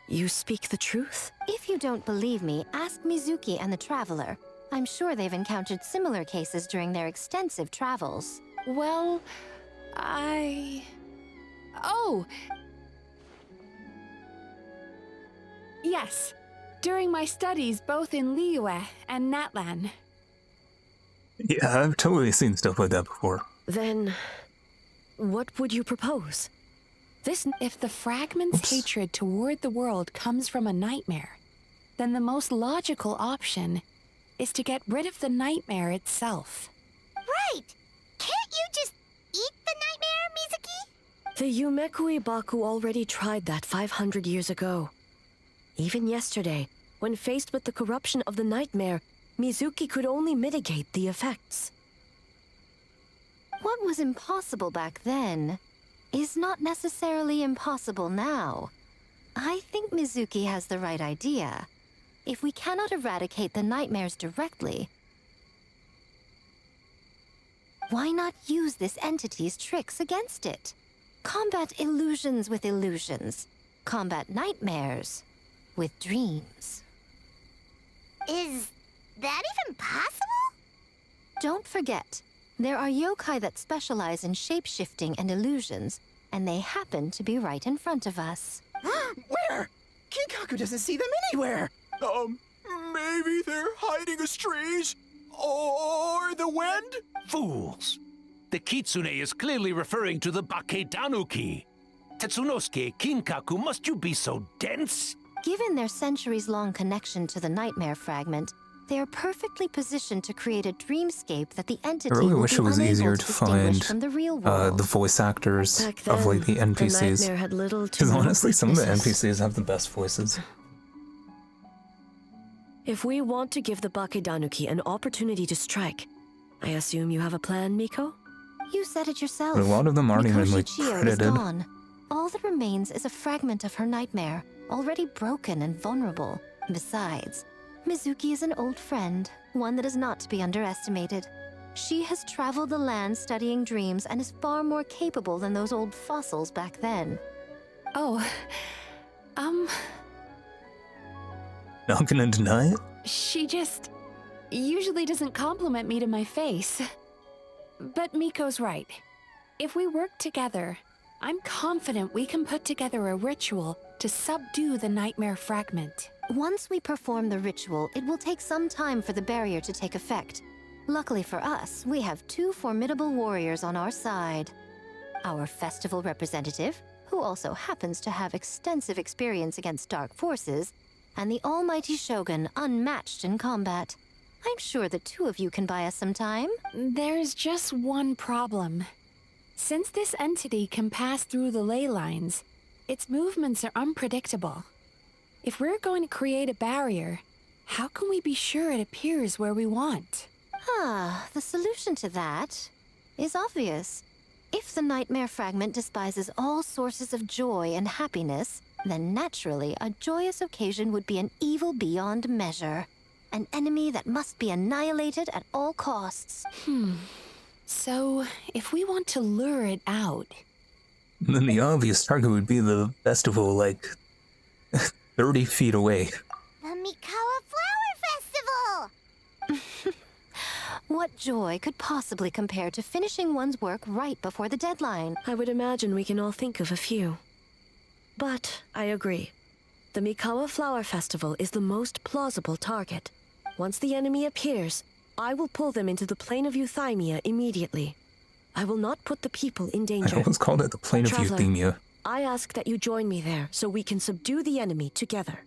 [SPEAKER 4] you speak the truth?
[SPEAKER 3] If you don't believe me, ask Mizuki and the Traveler. I'm sure they've encountered similar cases during their extensive travels.
[SPEAKER 8] Well, Oh! Yes. During my studies both in Liyue and Natlan.
[SPEAKER 18] Yeah, I've totally seen stuff like that before.
[SPEAKER 4] Then, what would you propose?
[SPEAKER 8] If the fragment's hatred toward the world comes from a nightmare, then the most logical option is to get rid of the nightmare itself.
[SPEAKER 7] Right! Can't you just eat the nightmare, Mizuki?
[SPEAKER 4] The Yumekui Baku already tried that 500 years ago. Even yesterday, when faced with the corruption of the nightmare, Mizuki could only mitigate the effects.
[SPEAKER 3] What was impossible back then is not necessarily impossible now. I think Mizuki has the right idea. If we cannot eradicate the nightmares directly, why not use this entity's tricks against it? Combat illusions with illusions. Combat nightmares with dreams.
[SPEAKER 7] Is that even possible?
[SPEAKER 3] Don't forget, there are yokai that specialize in shape-shifting and illusions, and they happen to be right in front of us.
[SPEAKER 14] Where? Kinkaku doesn't see them anywhere!
[SPEAKER 10] Maybe they're hiding as trees? Or the wind?
[SPEAKER 6] Fools! The Kitsune is clearly referring to the Bake Danuki. Tetsunosuke, Kinkaku, must you be so dense?
[SPEAKER 3] Given their centuries-long connection to the nightmare fragment, they are perfectly positioned to create a dreamscape that the entity
[SPEAKER 18] I really
[SPEAKER 3] will
[SPEAKER 18] wish
[SPEAKER 3] be
[SPEAKER 18] it was
[SPEAKER 3] unable
[SPEAKER 18] easier
[SPEAKER 3] to
[SPEAKER 18] to
[SPEAKER 3] distinguish
[SPEAKER 18] find
[SPEAKER 3] from the real world.
[SPEAKER 18] the voice actors
[SPEAKER 4] Back
[SPEAKER 18] of like the
[SPEAKER 4] then,
[SPEAKER 18] NPCs.
[SPEAKER 4] nightmare had little to
[SPEAKER 18] Because
[SPEAKER 4] no
[SPEAKER 18] honestly, some of the
[SPEAKER 4] weaknesses.
[SPEAKER 18] NPCs have the best voices.
[SPEAKER 4] If we want to give the Bake Danuki an opportunity to strike, I assume you have a plan, Miko?
[SPEAKER 3] You said it yourself.
[SPEAKER 18] But a lot of them aren't even like
[SPEAKER 3] Mikoshi Chiyo is
[SPEAKER 18] credited.
[SPEAKER 3] gone. All that remains is a fragment of her nightmare, already broken and vulnerable. Besides, Mizuki is an old friend, one that is not to be underestimated. She has traveled the land studying dreams and is far more capable than those old fossils back then.
[SPEAKER 8] Oh,
[SPEAKER 18] Not gonna deny it?
[SPEAKER 8] she just usually doesn't compliment me to my face. But Miko's right. If we work together, I'm confident we can put together a ritual to subdue the nightmare fragment.
[SPEAKER 3] Once we perform the ritual, it will take some time for the barrier to take effect. Luckily for us, we have two formidable warriors on our side. Our festival representative, who also happens to have extensive experience against dark forces, and the almighty Shogun, unmatched in combat. I'm sure the two of you can buy us some time.
[SPEAKER 8] There's just one problem. Since this entity can pass through the ley lines, its movements are unpredictable. If we're going to create a barrier, how can we be sure it appears where we want?
[SPEAKER 3] The solution to that is obvious. If the nightmare fragment despises all sources of joy and happiness, then naturally a joyous occasion would be an evil beyond measure. An enemy that must be annihilated at all costs.
[SPEAKER 8] So, if we want to lure it out...
[SPEAKER 18] Then the obvious target would be the festival, like, 30 feet away.
[SPEAKER 7] The Mikawa Flower Festival!
[SPEAKER 3] What joy could possibly compare to finishing one's work right before the deadline?
[SPEAKER 4] I would imagine we can all think of a few. But I agree. The Mikawa Flower Festival is the most plausible target. Once the enemy appears, I will pull them into the plane of Euthymia immediately. I will not put the people in danger.
[SPEAKER 1] I always called it the plane of
[SPEAKER 4] Traveler,
[SPEAKER 1] Euthymia.
[SPEAKER 4] I ask that you join me there so we can subdue the enemy together.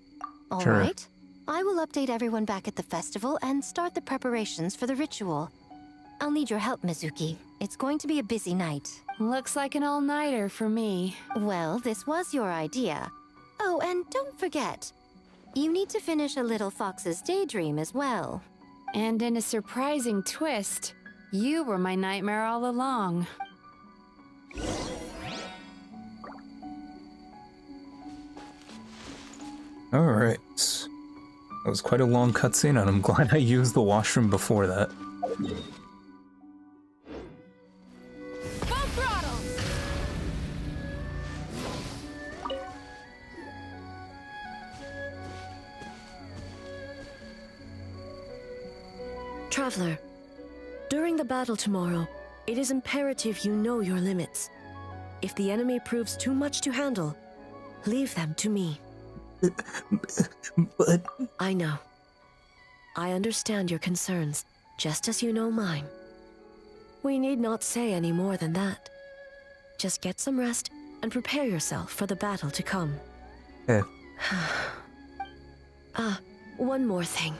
[SPEAKER 3] All
[SPEAKER 1] Sure.
[SPEAKER 3] right. I will update everyone back at the festival and start the preparations for the ritual. I'll need your help, Mizuki. It's going to be a busy night.
[SPEAKER 8] Looks like an all-nighter for me.
[SPEAKER 3] Well, this was your idea. Oh, and don't forget, you need to finish a Little Fox's Daydream as well.
[SPEAKER 8] And in a surprising twist, you were my nightmare all along.
[SPEAKER 1] Alright. That was quite a long cutscene, and I'm glad I used the washroom before that.
[SPEAKER 19] Full throttle!
[SPEAKER 4] Traveler, during the battle tomorrow, it is imperative you know your limits. If the enemy proves too much to handle, leave them to me.
[SPEAKER 18] But...
[SPEAKER 4] I know. I understand your concerns, just as you know mine. We need not say any more than that. Just get some rest and prepare yourself for the battle to come.
[SPEAKER 1] Yeah.
[SPEAKER 4] One more thing.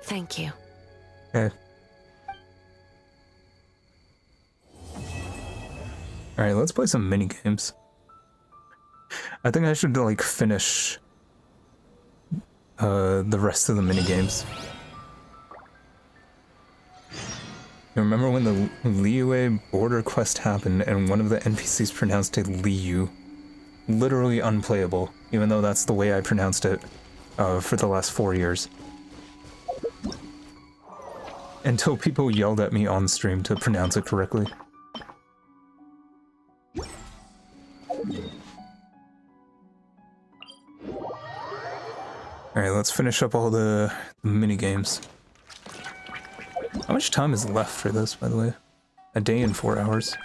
[SPEAKER 4] Thank you.
[SPEAKER 1] Okay. Alright, let's play some mini games. I think I should, like, finish the rest of the mini games. You remember when the Liyue border quest happened and one of the NPCs pronounced it Liu? Literally unplayable, even though that's the way I pronounced it for the last 4 years. Until people yelled at me on stream to pronounce it correctly. Alright, let's finish up all the mini games. How much time is left for this, by the way? A day and 4 hours.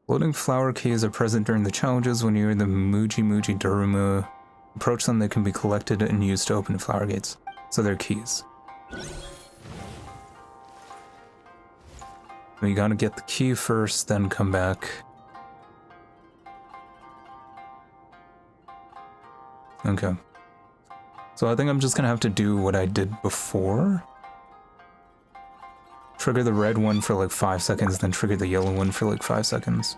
[SPEAKER 1] Floating flower keys are present during the challenges. When you're in the Muji Daruma, approach them, they can be collected and used to open flower gates. So they're keys. You gotta get the key first, then come back. Okay. So I think I'm just gonna have to do what I did before. Trigger the red one for like 5 seconds, then trigger the yellow one for like 5 seconds.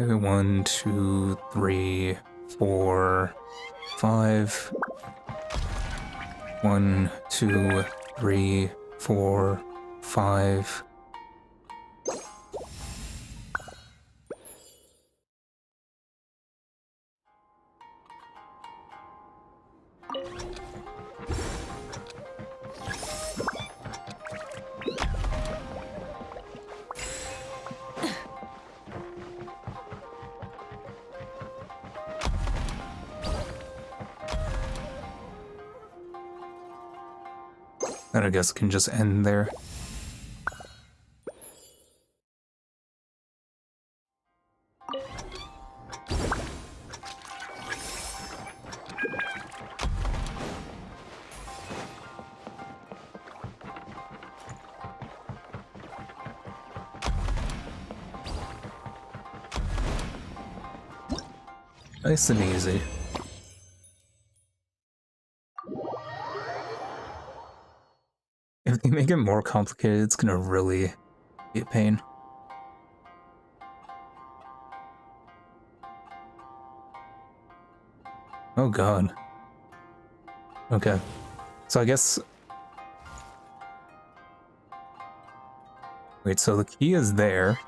[SPEAKER 1] Okay, 1, 2, 3, 4, 5. 1, 2, 3, 4, 5. And I guess it can just end there. Nice and easy. If they make it more complicated, it's gonna really be a pain. Oh god. Okay. So I guess... Wait, so the key is there.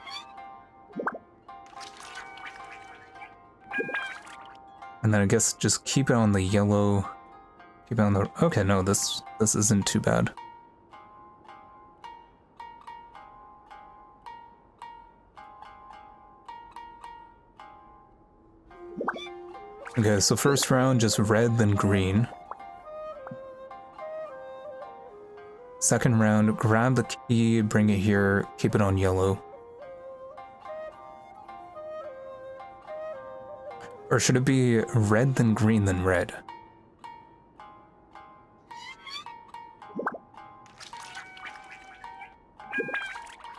[SPEAKER 1] And then I guess just keep it on the yellow. Keep it on the... Okay, no, this isn't too bad. Okay, so first round, just red, then green. Second round, grab the key, bring it here, keep it on yellow. Or should it be red, then green, then red?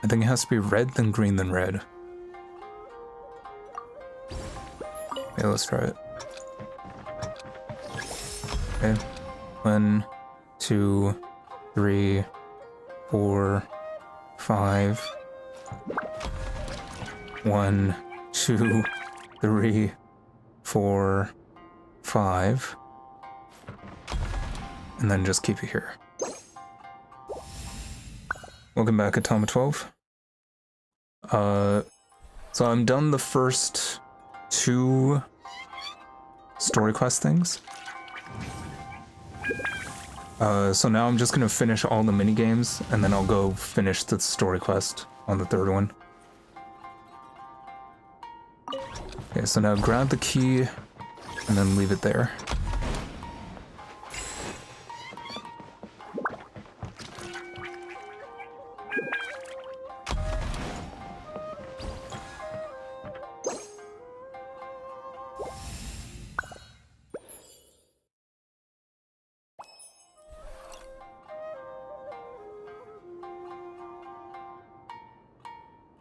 [SPEAKER 1] I think it has to be red, then green, then red. Okay, let's try it. Okay. 1, 2, 3, 4, 5. 1, 2, 3, 4, 5. And then just keep it here. Welcome back, Atoma 12. So I'm done the first 2 story quest things. So now I'm just gonna finish all the mini games, and then I'll go finish the story quest on the 3rd one. Okay, so now grab the key, and then leave it there.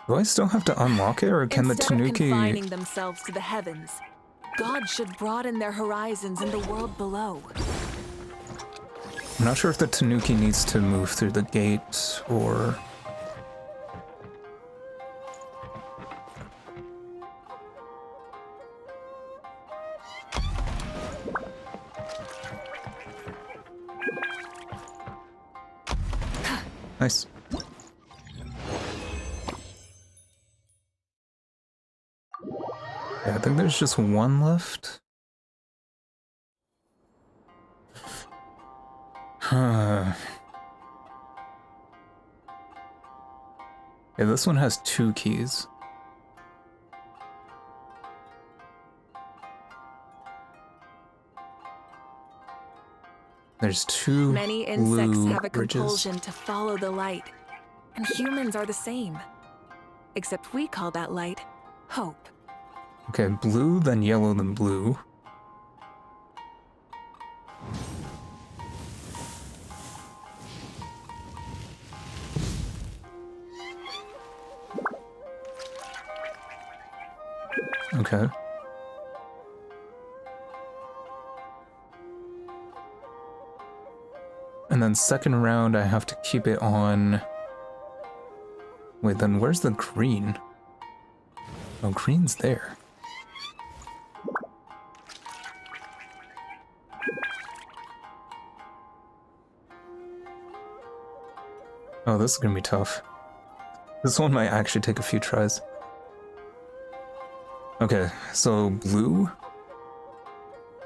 [SPEAKER 1] Do I still have to unlock it, or can the
[SPEAKER 12] Instead of
[SPEAKER 1] Tanuki...
[SPEAKER 12] confining themselves to the heavens, God should broaden their horizons in the world below.
[SPEAKER 1] I'm not sure if the Tanuki needs to move through the gate, or... Nice. Yeah, I think there's just one left. Huh. Yeah, this one has 2 keys. There's 2
[SPEAKER 12] Many insects
[SPEAKER 1] blue
[SPEAKER 12] have a
[SPEAKER 1] bridges.
[SPEAKER 12] compulsion to follow the light, and humans are the same. Except we call that light hope.
[SPEAKER 1] Okay, blue, then yellow, then blue. Okay. And then second round, I have to keep it on... Wait, then where's the green? Oh, green's there. Oh, this is gonna be tough. This one might actually take a few tries. Okay, so blue,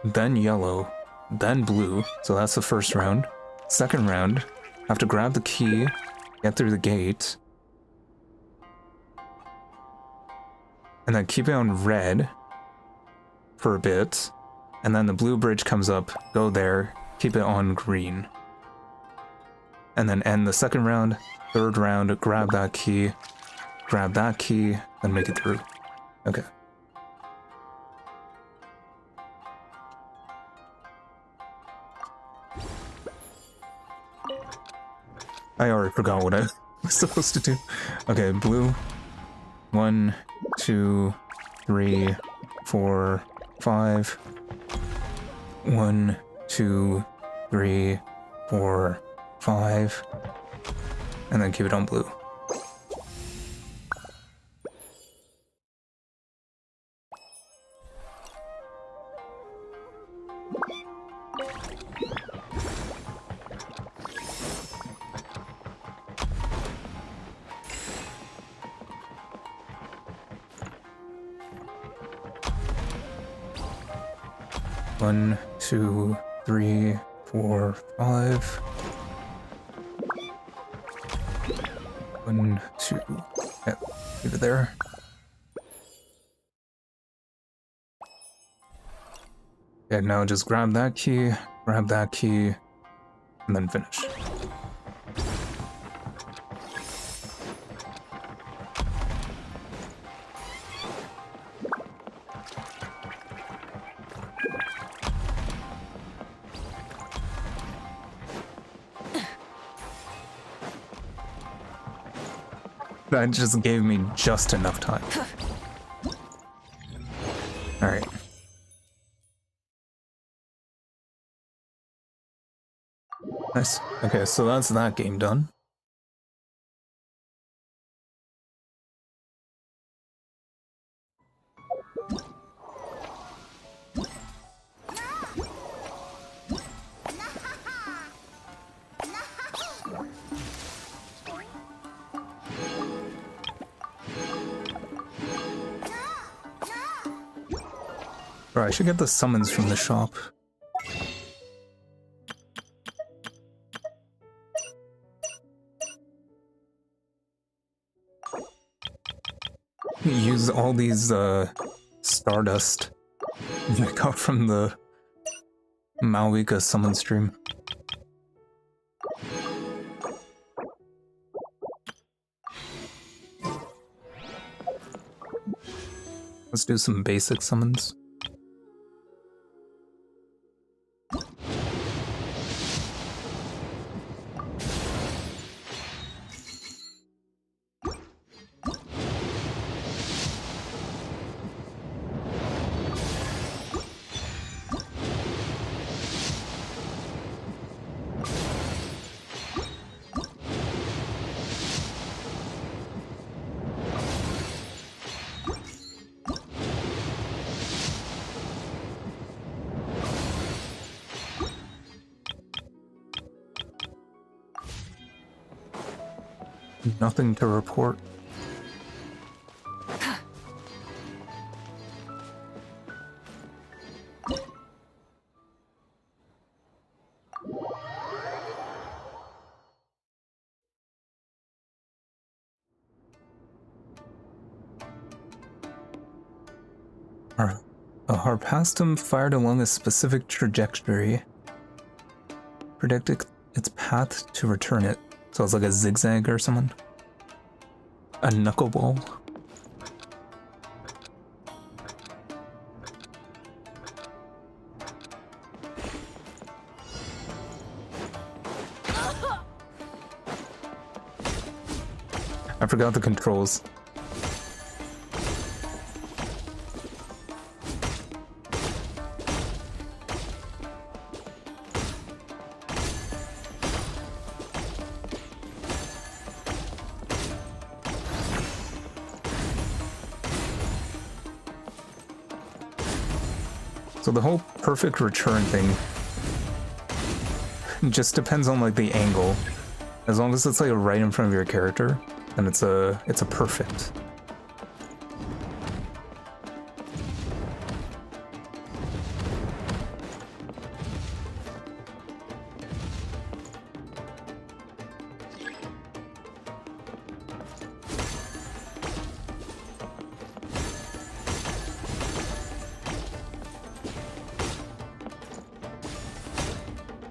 [SPEAKER 1] then yellow, then blue, so that's the first round. Second round, I have to grab the key, get through the gate, and then keep it on red for a bit, and then the blue bridge comes up, go there, keep it on green. And then end the second round, third round, grab that key, then make it through. Okay. I already forgot what I was supposed to do. Okay, blue. 1, 2, 3, 4, 5. 1, 2, 3, 4, 5. And then keep it on blue. 1, 2, 3, 4, 5. 1, 2. Yeah, leave it there. Yeah, now just grab that key, and then finish. That just gave me just enough time. Alright. Nice. Okay, so that's that game done. Alright, I should get the summons from the shop. Use all these stardust that I got from the Malvika summon stream. Let's do some basic summons. Nothing to report. Our Harpastum fired along a specific trajectory. Predicted its path to return it. So it's like a zigzag or something. A knuckleball. I forgot the controls. So the whole perfect return thing just depends on like the angle. As long as it's like right in front of your character, then it's a perfect.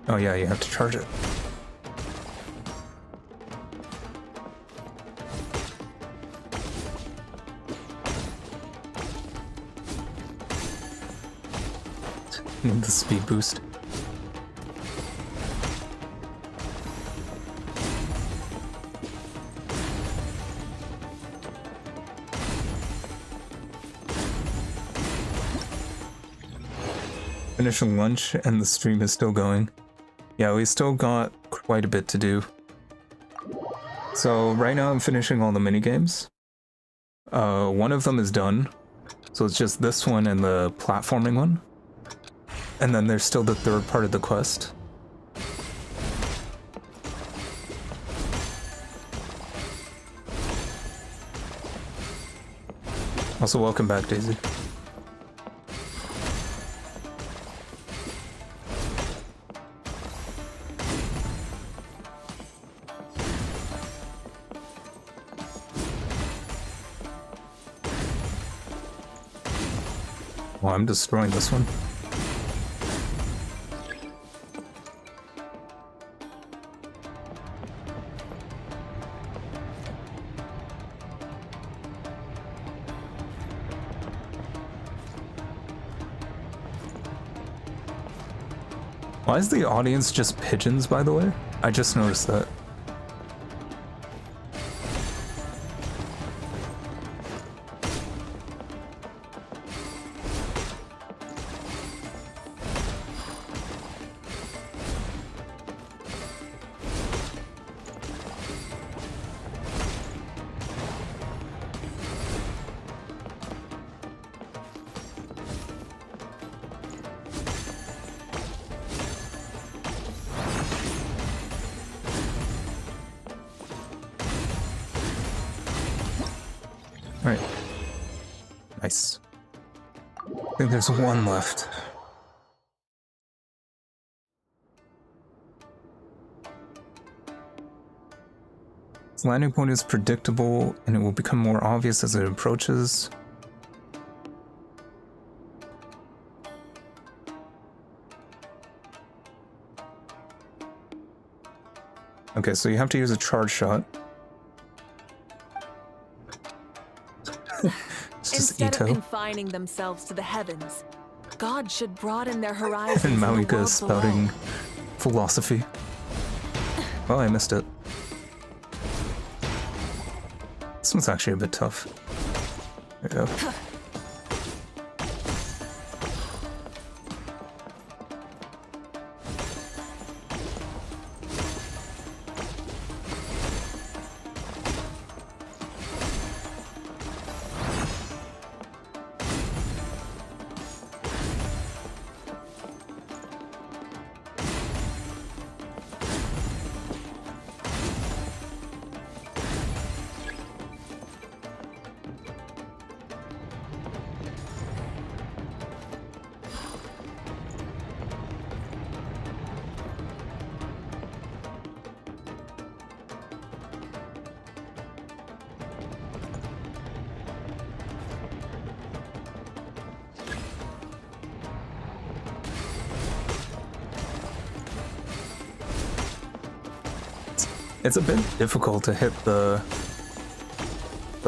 [SPEAKER 1] Oh yeah, you have to charge it. Need the speed boost. Finishing lunch and the stream is still going. Yeah, we still got quite a bit to do. So right now I'm finishing all the minigames. One of them is done. So it's just this one and the platforming one. And then there's still the third part of the quest. Also, welcome back, Daisy. Oh, I'm destroying this one. Why is the audience just pigeons, by the way? I just noticed that. Alright. Nice. I think there's one left. Its landing point is predictable, and it will become more obvious as it approaches. Okay, so you have to use a charge shot.
[SPEAKER 12] Instead of confining themselves to the heavens, God should broaden their horizons.
[SPEAKER 1] And
[SPEAKER 12] in the
[SPEAKER 1] Mauika
[SPEAKER 12] world
[SPEAKER 1] is spouting
[SPEAKER 12] below.
[SPEAKER 1] philosophy. Well, I missed it. This one's actually a bit tough. There we go. It's a bit difficult to hit the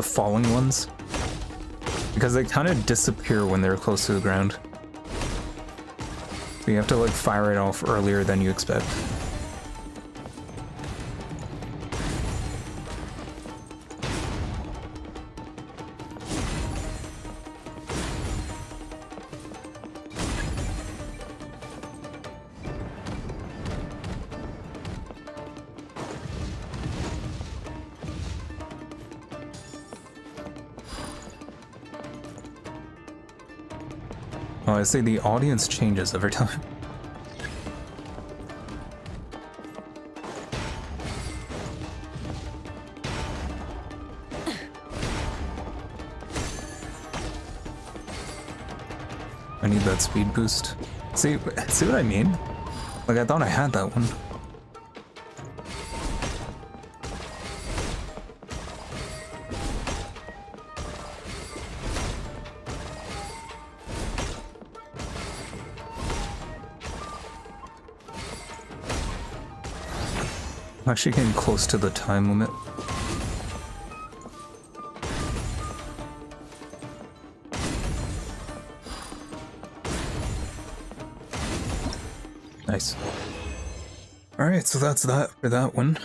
[SPEAKER 1] falling ones because they kind of disappear when they're close to the ground. So you have to like fire it off earlier than you expect. Oh, I see the audience changes every time. I need that speed boost. See what I mean? Like, I thought I had that one. I'm actually getting close to the time limit. Nice. Alright, so that's that for that one.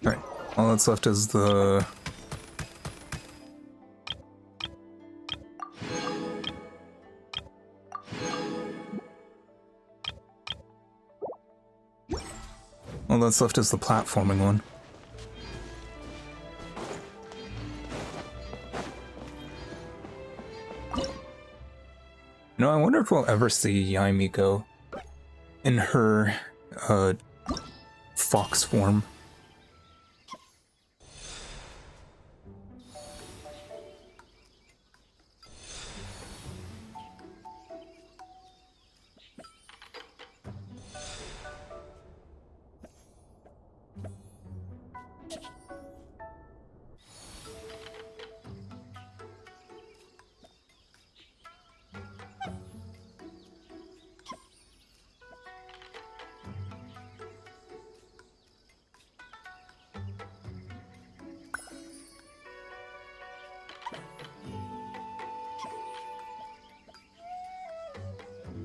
[SPEAKER 1] Alright, all that's left is the... all that's left is the platforming one. You know, I wonder if we'll ever see Yaimiko in her fox form.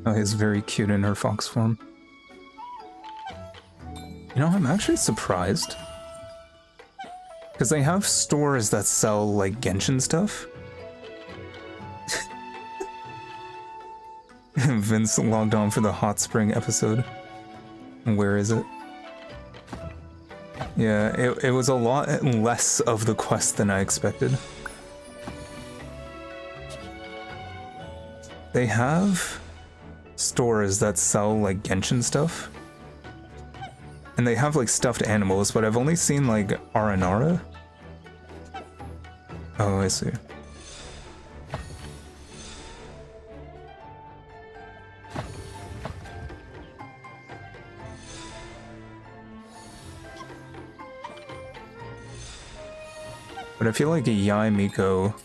[SPEAKER 1] Oh, he's very cute in her fox form. You know, I'm actually surprised. Because they have stores that sell, like, Genshin stuff. Vince logged on for the hot spring episode. Where is it? Yeah, it was a lot less of the quest than I expected. They have stores that sell like Genshin stuff. And they have like stuffed animals, but I've only seen like Aranara. Oh, I see. But I feel like a Yaimiko,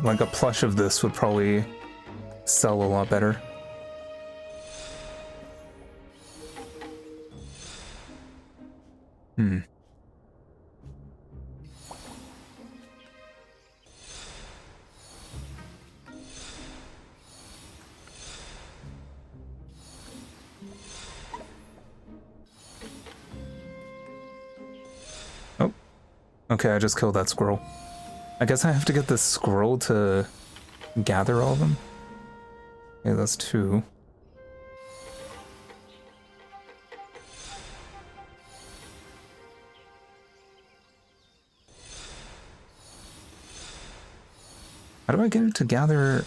[SPEAKER 1] like a plush of this would probably sell a lot better. Oh, okay, I just killed that squirrel. I guess I have to get this squirrel to gather all of them. Okay, that's 2. How do I get it to gather?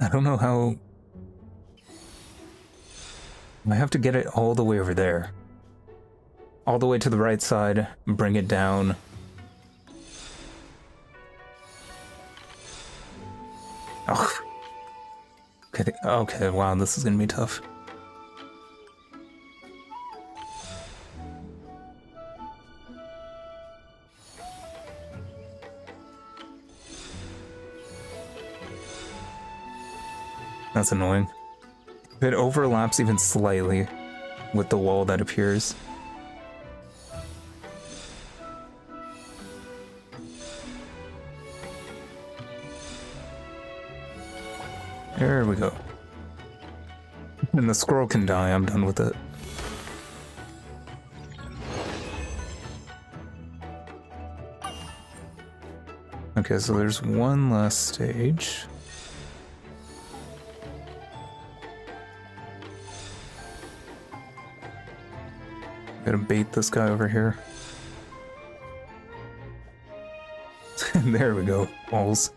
[SPEAKER 1] I don't know how. I have to get it all the way over there. All the way to the right side, bring it down. Oh. Okay, wow, this is gonna be tough. That's annoying. If it overlaps even slightly with the wall that appears. There we go. And the squirrel can die, I'm done with it. Okay, so there's one last stage. Gotta bait this guy over here. There we go, balls.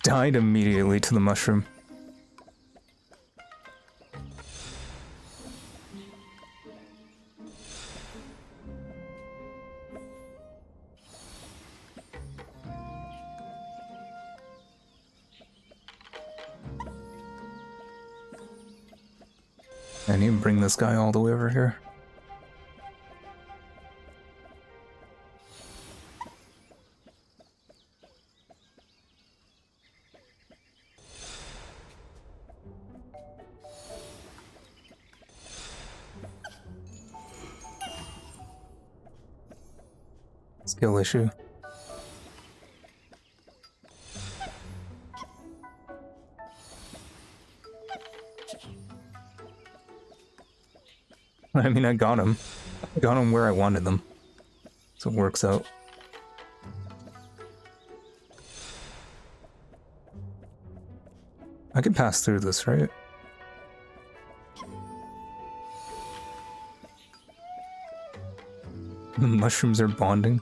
[SPEAKER 1] Died immediately to the mushroom. I need to bring this guy all the way over here. Skill issue. I mean, I got them. Got them where I wanted them. So it works out. I can pass through this, right? The mushrooms are bonding.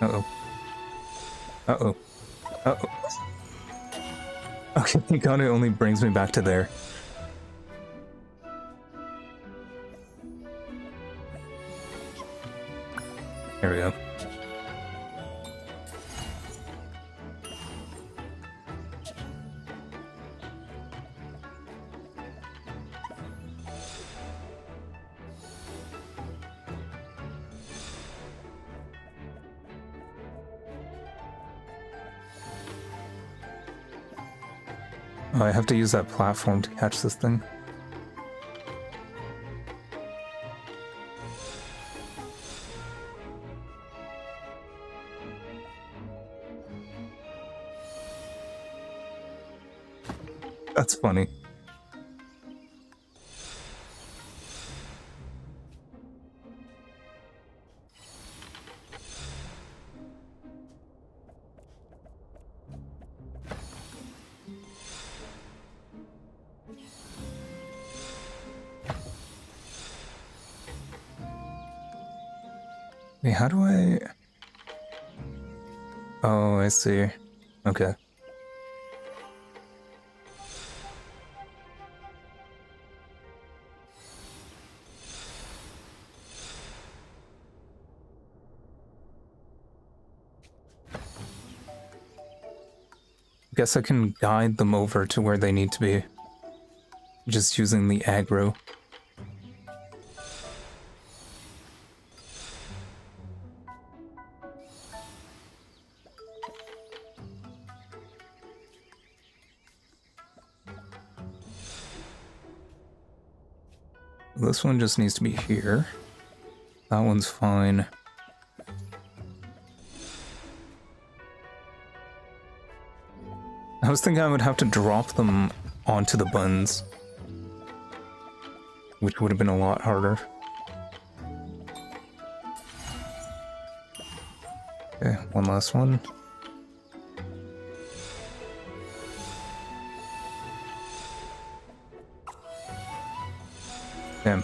[SPEAKER 1] Uh-oh. Uh-oh. Uh-oh. Okay, thank God it only brings me back to there. There we go. Oh, I have to use that platform to catch this thing. That's funny. Wait, how do I... Oh, I see. Okay. Guess I can guide them over to where they need to be. Just using the aggro. This one just needs to be here. That one's fine. I was thinking I would have to drop them onto the buns, which would have been a lot harder. Okay, one last one. Damn.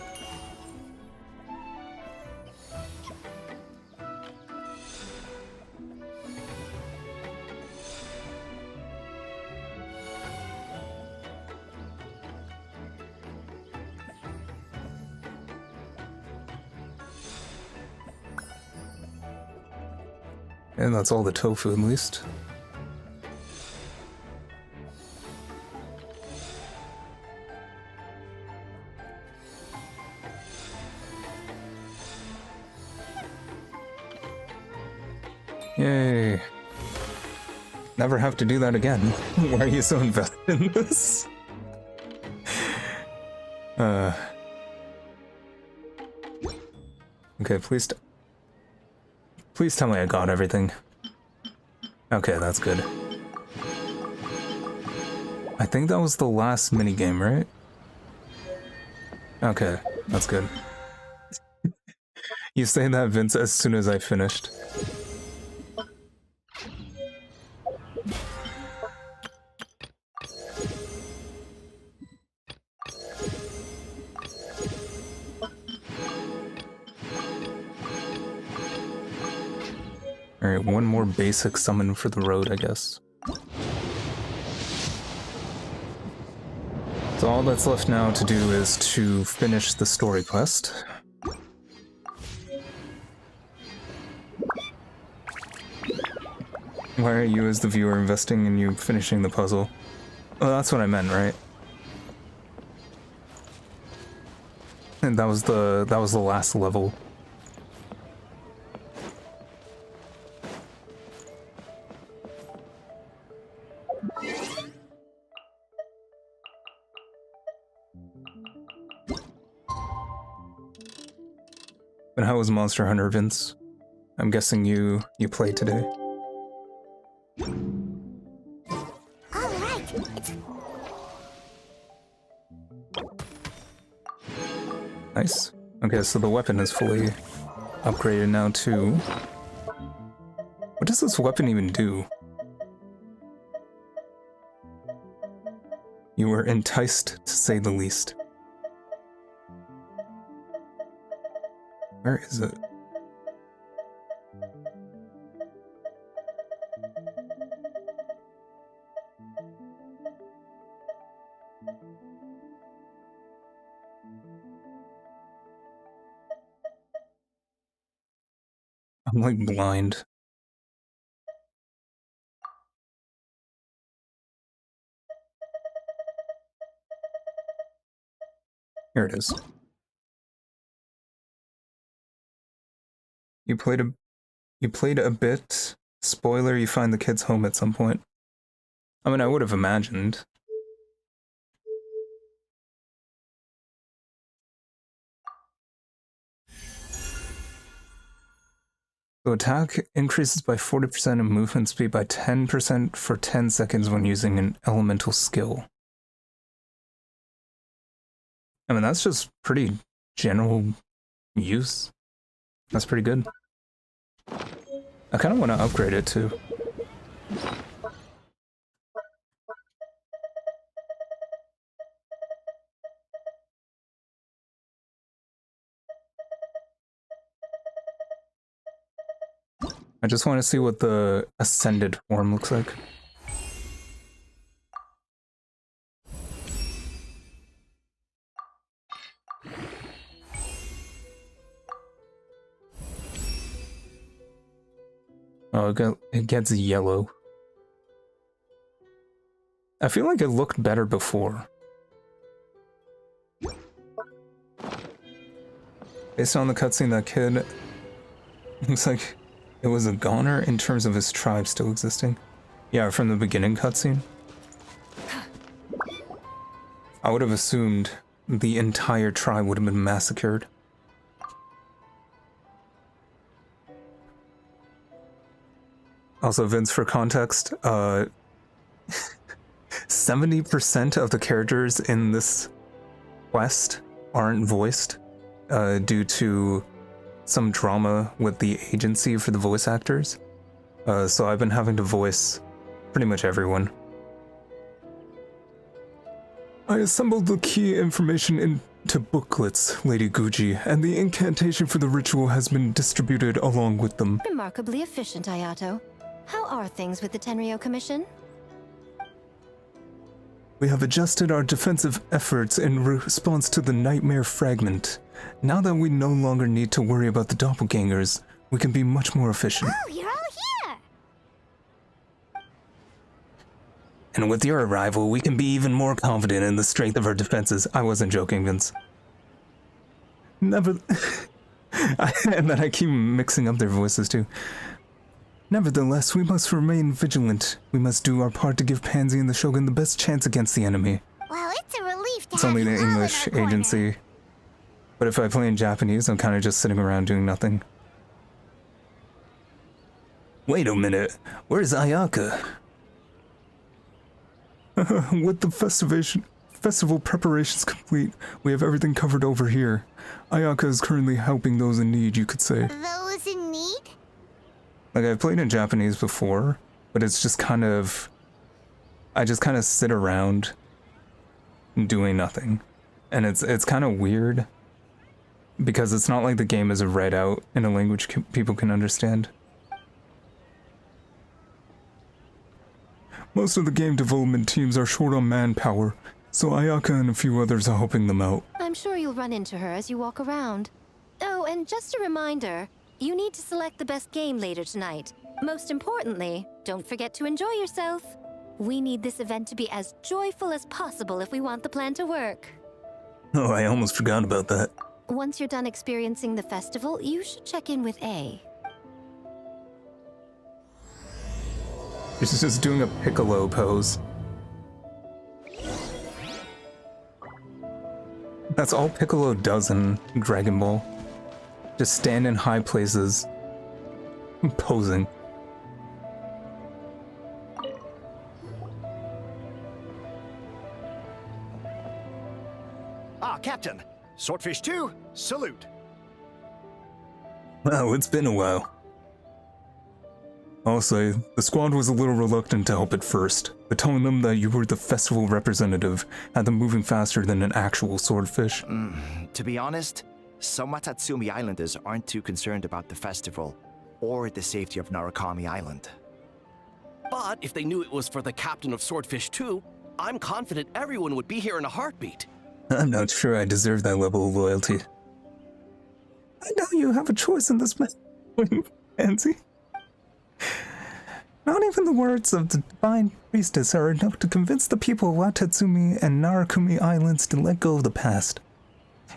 [SPEAKER 1] And that's all the tofu, at least. Yay. Never have to do that again. Why are you so invested in this? Okay, please tell me I got everything. Okay, that's good. I think that was the last minigame, right? Okay, that's good. You say that, Vince, as soon as I finished. Alright, one more basic summon for the road, I guess. So all that's left now to do is to finish the story quest. Why are you, as the viewer, investing in you finishing the puzzle? Oh, that's what I meant, right? And that was the last level. But how was Monster Hunter, Vince? I'm guessing you played today.
[SPEAKER 5] Alright,
[SPEAKER 1] Nice. Okay, so the weapon is fully upgraded now too. What does this weapon even do? You were enticed, to say the least. Where is it? I'm like blind. Here it is. You played a bit. Spoiler, you find the kid's home at some point. I mean, I would have imagined. So attack increases by 40% and movement speed by 10% for 10 seconds when using an elemental skill. I mean, that's just pretty general use. That's pretty good. I kind of want to upgrade it too. I just want to see what the ascended form looks like. Oh, it gets yellow. I feel like it looked better before. Based on the cutscene, that kid looks like it was a goner in terms of his tribe still existing. Yeah, from the beginning cutscene. I would have assumed the entire tribe would have been massacred. Also, Vince, for context, 70% of the characters in this quest aren't voiced due to some drama with the agency for the voice actors. So I've been having to voice pretty much everyone. I assembled the key information into booklets, Lady Guji, and the incantation for the ritual has been distributed along with them.
[SPEAKER 3] Remarkably efficient, Ayato. How are things with the Tenryo Commission?
[SPEAKER 1] We have adjusted our defensive efforts in response to the Nightmare Fragment. Now that we no longer need to worry about the doppelgangers, we can be much more efficient.
[SPEAKER 7] Oh, you're all here!
[SPEAKER 1] And with your arrival, we can be even more confident in the strength of our defenses. I wasn't joking, Vince. Never... and then I keep mixing up their voices, too. Nevertheless, we must remain vigilant. We must do our part to give Pansy and the Shogun the best chance against the enemy.
[SPEAKER 7] Well, it's a relief to
[SPEAKER 1] It's
[SPEAKER 7] have
[SPEAKER 1] only the
[SPEAKER 7] you all in
[SPEAKER 1] English
[SPEAKER 7] our corner.
[SPEAKER 1] agency. But if I play in Japanese, I'm kind of just sitting around doing nothing. Wait a minute, where's Ayaka? With the festival preparations complete, we have everything covered over here. Ayaka is currently helping those in need, you could say.
[SPEAKER 7] Those in need?
[SPEAKER 1] Like, I've played in Japanese before, but it's just kind of... I just kind of sit around doing nothing. And it's kind of weird, because it's not like the game is read out in a language people can understand. Most of the game development teams are short on manpower, so Ayaka and a few others are helping them out.
[SPEAKER 3] I'm sure you'll run into her as you walk around. Oh, and just a reminder, you need to select the best game later tonight. Most importantly, don't forget to enjoy yourself. We need this event to be as joyful as possible if we want the plan to work.
[SPEAKER 1] Oh, I almost forgot about that.
[SPEAKER 3] Once you're done experiencing the festival, you should check in with A.
[SPEAKER 1] She's just doing a piccolo pose. That's all Piccolo does in Dragon Ball. Just stand in high places Posing.
[SPEAKER 15] Ah, Captain. Swordfish 2, salute.
[SPEAKER 1] Wow, it's been a while. I'll say, the squad was a little reluctant to help at first, but telling them that you were the festival representative had them moving faster than an actual swordfish.
[SPEAKER 15] To be honest, some Watatsumi Islanders aren't too concerned about the festival or the safety of Narukami Island.
[SPEAKER 17] But if they knew it was for the captain of Swordfish 2, I'm confident everyone would be here in a heartbeat.
[SPEAKER 1] I'm not sure I deserve that level of loyalty. I know you have a choice in this matter, Pansy. Not even the words of the divine priestess are enough to convince the people of Watatsumi and Narukami Islands to let go of the past.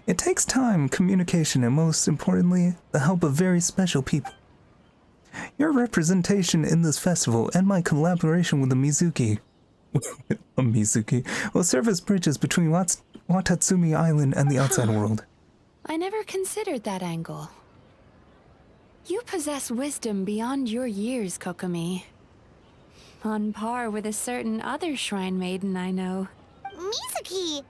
[SPEAKER 1] It takes time, communication, and most importantly, the help of very special people. Your representation in this festival and my collaboration with the Mizuki will serve as bridges between Watatsumi Island and the outside world.
[SPEAKER 8] I never considered that angle. You possess wisdom beyond your years, Kokomi. On par with a certain other shrine maiden I know.
[SPEAKER 7] Mizuki,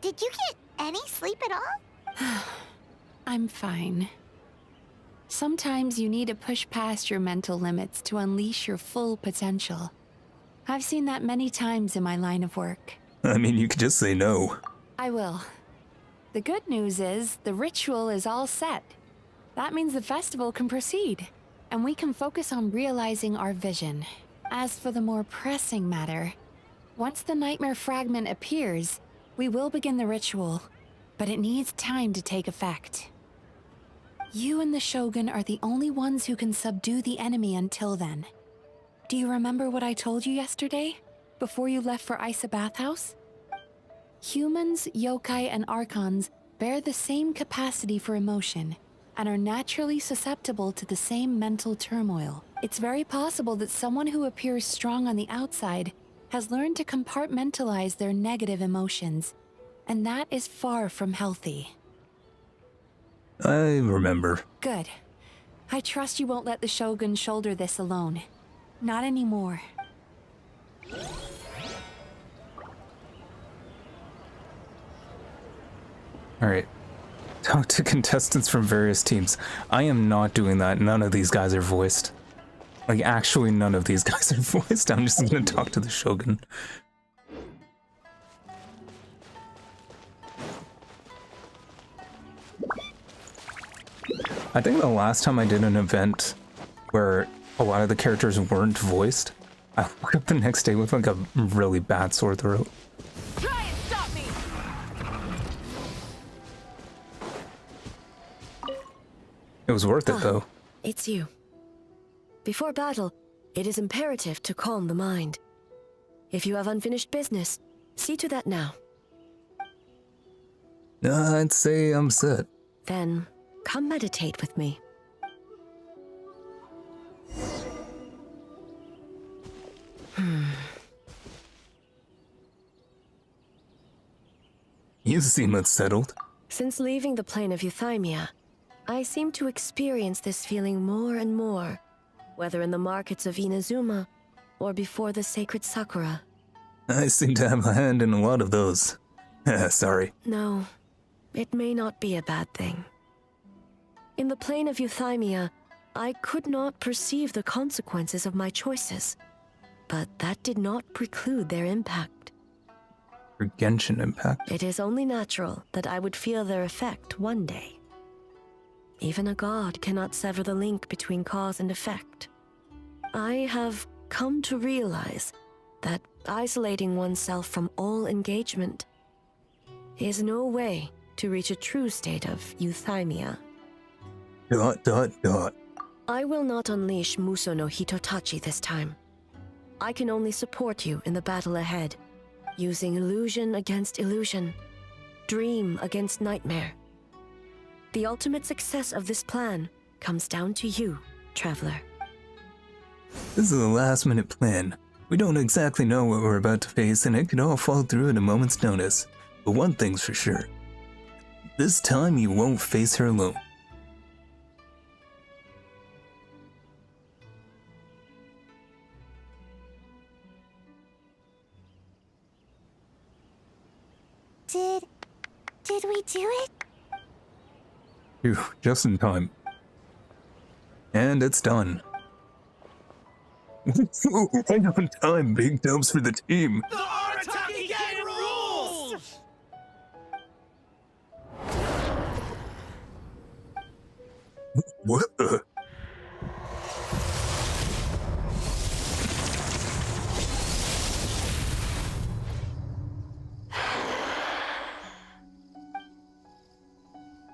[SPEAKER 7] did you get any sleep at all?
[SPEAKER 8] I'm fine. Sometimes you need to push past your mental limits to unleash your full potential. I've seen that many times in my line of work.
[SPEAKER 1] I mean, you could just say no.
[SPEAKER 8] I will. The good news is, the ritual is all set. That means the festival can proceed, and we can focus on realizing our vision. As for the more pressing matter, once the nightmare fragment appears, we will begin the ritual, but it needs time to take effect. You and the Shogun are the only ones who can subdue the enemy until then. Do you remember what I told you yesterday, before you left for Isa Bathhouse? Humans, yokai, and archons bear the same capacity for emotion, and are naturally susceptible to the same mental turmoil. It's very possible that someone who appears strong on the outside has learned to compartmentalize their negative emotions, and that is far from healthy.
[SPEAKER 1] I remember.
[SPEAKER 8] Good. I trust you won't let the Shogun shoulder this alone. Not anymore.
[SPEAKER 1] Alright. Talk to contestants from various teams. I am not doing that. None of these guys are voiced. Like, actually, none of these guys are voiced. I'm just gonna talk to the Shogun. I think the last time I did an event where a lot of the characters weren't voiced, I woke up the next day with like a really bad sore throat.
[SPEAKER 12] Try and stop me!
[SPEAKER 1] It was worth it though.
[SPEAKER 4] It's you. Before battle, it is imperative to calm the mind. If you have unfinished business, see to that now.
[SPEAKER 1] I'd say I'm set.
[SPEAKER 4] Then, come meditate with me.
[SPEAKER 1] You seem unsettled.
[SPEAKER 4] Since leaving the plane of Euthymia, I seem to experience this feeling more and more, whether in the markets of Inazuma or before the sacred Sakura.
[SPEAKER 1] I seem to have a hand in a lot of those. Sorry.
[SPEAKER 4] No, it may not be a bad thing. In the plane of Euthymia, I could not perceive the consequences of my choices, but that did not preclude their impact.
[SPEAKER 1] Your Genshin impact.
[SPEAKER 4] It is only natural that I would feel their effect one day. Even a god cannot sever the link between cause and effect. I have come to realize that isolating oneself from all engagement is no way to reach a true state of euthymia. ... I will not unleash Muso no Hitotachi this time. I can only support you in the battle ahead, using illusion against illusion, dream against nightmare. The ultimate success of this plan comes down to you, Traveler.
[SPEAKER 1] This is a last-minute plan. We don't exactly know what we're about to face, and it could all fall through at a moment's notice. But one thing's for sure. This time you won't face her alone.
[SPEAKER 5] Did we do it?
[SPEAKER 1] Phew, just in time. And it's done. Right on time, big dubs for the team.
[SPEAKER 22] The Arataki Gang rules!
[SPEAKER 1] What the?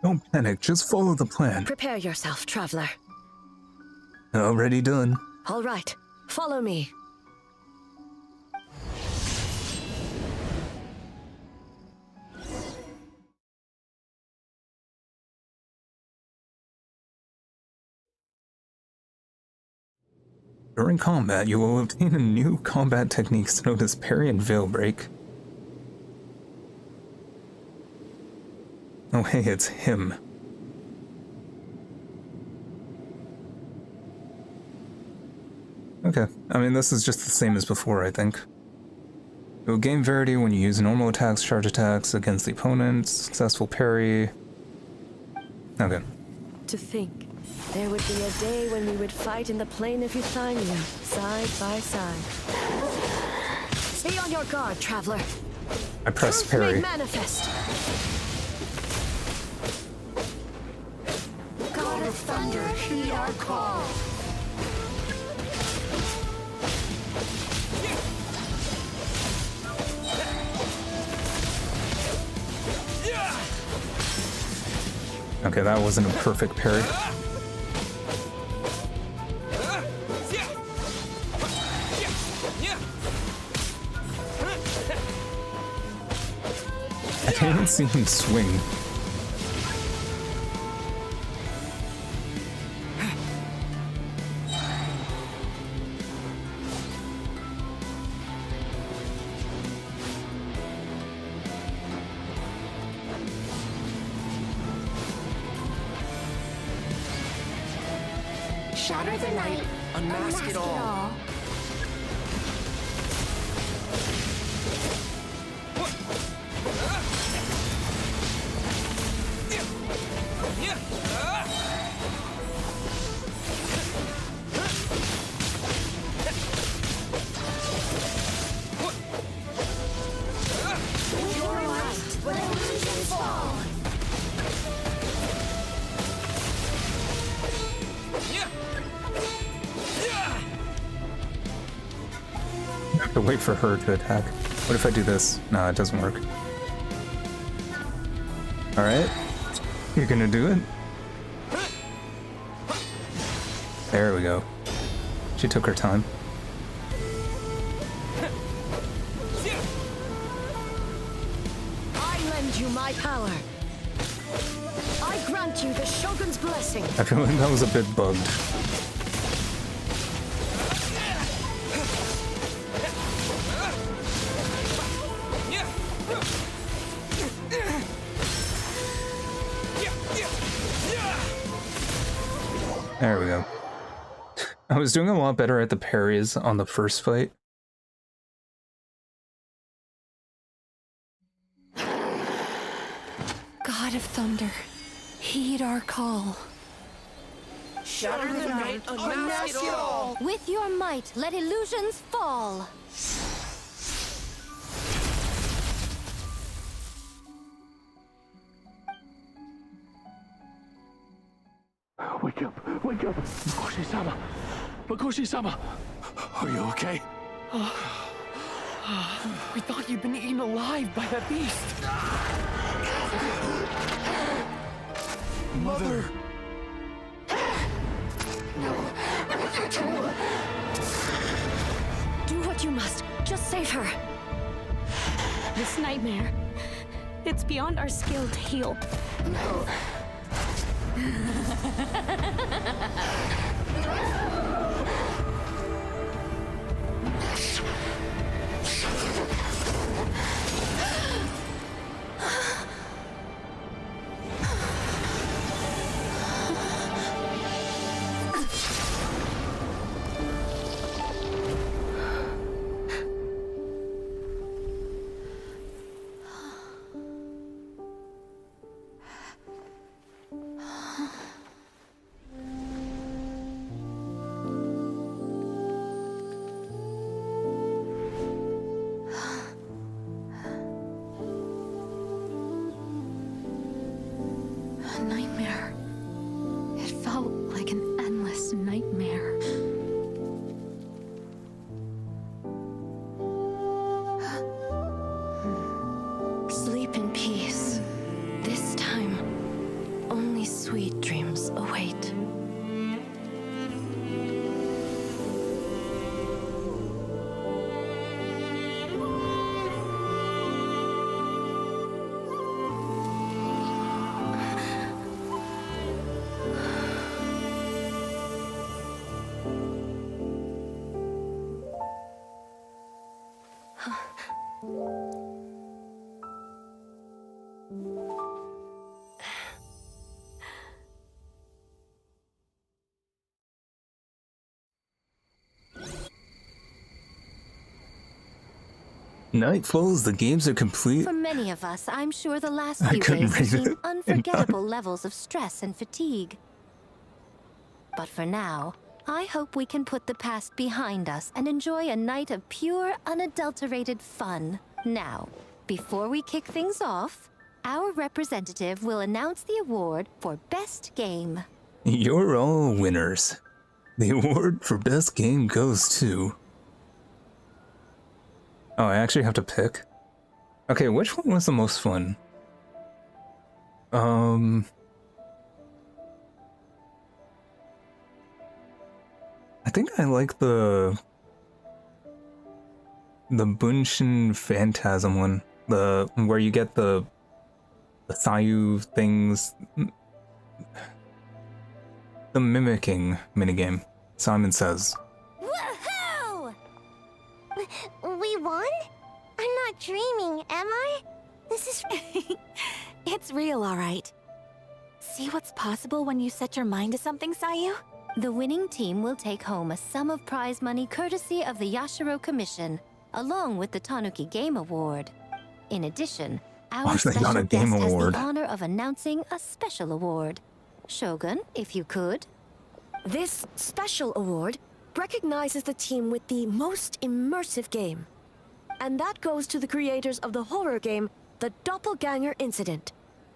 [SPEAKER 1] Don't panic, just follow the plan.
[SPEAKER 4] Prepare yourself, traveler.
[SPEAKER 1] Already done.
[SPEAKER 4] All right, follow me.
[SPEAKER 1] During combat, you will obtain a new combat techniques known as parry and veil break. Oh hey, it's him. Okay, I mean this is just the same as before, I think. You will gain Verity when you use normal attacks, charge attacks against the opponent, successful parry. Okay.
[SPEAKER 4] To think, there would be a day when we would fight in the plain of Euthymia, side by side. Stay on your guard, traveler.
[SPEAKER 1] I press
[SPEAKER 4] Truth
[SPEAKER 1] parry.
[SPEAKER 4] made manifest.
[SPEAKER 19] God of Thunder, heed our call.
[SPEAKER 1] Okay, that wasn't a perfect parry. I can't even see him swing.
[SPEAKER 19] Shatter the night,
[SPEAKER 2] Unmask it all.
[SPEAKER 19] With your might, when illusions fall.
[SPEAKER 1] I have to wait for her to attack. What if I do this? No, it doesn't work. Alright. You're gonna do it? There we go. She took her time.
[SPEAKER 4] I lend you my power. I grant you the Shogun's blessing.
[SPEAKER 1] I feel like that was a bit bugged. There we go. I was doing a lot better at the parries on the first fight.
[SPEAKER 8] God of Thunder, heed our call.
[SPEAKER 2] Shatter the night, unmask it all.
[SPEAKER 3] With your might, let illusions fall.
[SPEAKER 22] Wake up! Wake up! Makoshi-sama! Makoshi-sama! Are you okay? We thought you'd been eaten alive by that beast! Mother!
[SPEAKER 4] Do what you must. Just save her.
[SPEAKER 11] This nightmare, it's beyond our skill to heal. nightmare. It felt like an endless nightmare.
[SPEAKER 4] Sleep in peace. This time, only sweet dreams await.
[SPEAKER 18] Night falls, the games are complete.
[SPEAKER 3] For many of us, I'm sure the last
[SPEAKER 18] I
[SPEAKER 3] few
[SPEAKER 18] couldn't
[SPEAKER 3] days have
[SPEAKER 18] read
[SPEAKER 3] seen
[SPEAKER 18] it.
[SPEAKER 3] unforgettable levels of stress and fatigue. But for now, I hope we can put the past behind us and enjoy a night of pure, unadulterated fun. Now, before we kick things off, our representative will announce the award for Best Game.
[SPEAKER 18] You're all winners. The award for best game goes to... Oh, I actually have to pick? Okay, which one was the most fun? I think I like the Bunshin Phantasm one. The where you get the Thayu things. The mimicking minigame, Simon says.
[SPEAKER 5] Woohoo! We won? I'm not dreaming, am I? This is...
[SPEAKER 12] It's real, all right. See what's possible when you set your mind to something, Sayu?
[SPEAKER 3] The winning team will take home a sum of prize money courtesy of the Yashiro Commission, along with the Tanuki Game Award. In addition, our special guest has the honor of announcing a special award. Shogun, if you could.
[SPEAKER 4] This special award recognizes the team with the most immersive game. And that goes to the creators of the horror game, The Doppelganger Incident.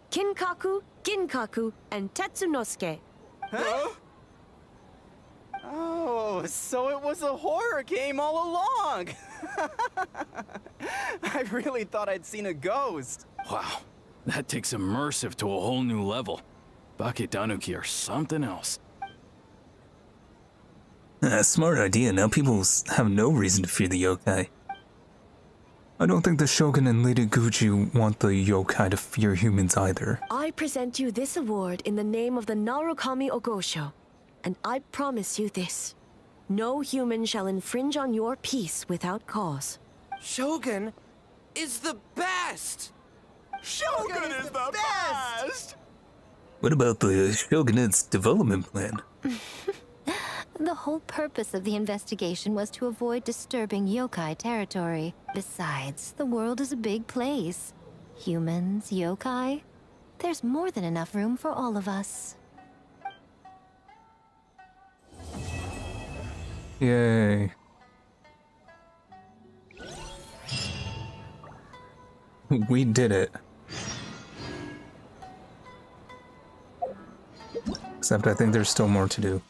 [SPEAKER 4] Kinkaku, Ginkaku, and Tetsunosuke.
[SPEAKER 14] Huh? Oh, so it was a horror game all along! I really thought I'd seen a ghost.
[SPEAKER 22] Wow, that takes immersive to a whole new level. Baketanuki are something else.
[SPEAKER 18] Smart idea, now people have no reason to fear the yokai. I don't think the Shogun and Lady Gucci want the yokai to fear humans either.
[SPEAKER 4] I present you this award in the name of the Narukami Ogosho, and I promise you this. No human shall infringe on your peace without cause.
[SPEAKER 2] Shogun is the best!
[SPEAKER 10] Shogun is the best!
[SPEAKER 18] What about the Shogunate's development plan?
[SPEAKER 3] The whole purpose of the investigation was to avoid disturbing yokai territory. Besides, the world is a big place. Humans, yokai, there's more than enough room for all of us.
[SPEAKER 1] Yay. We did it. Except I think there's still more to do.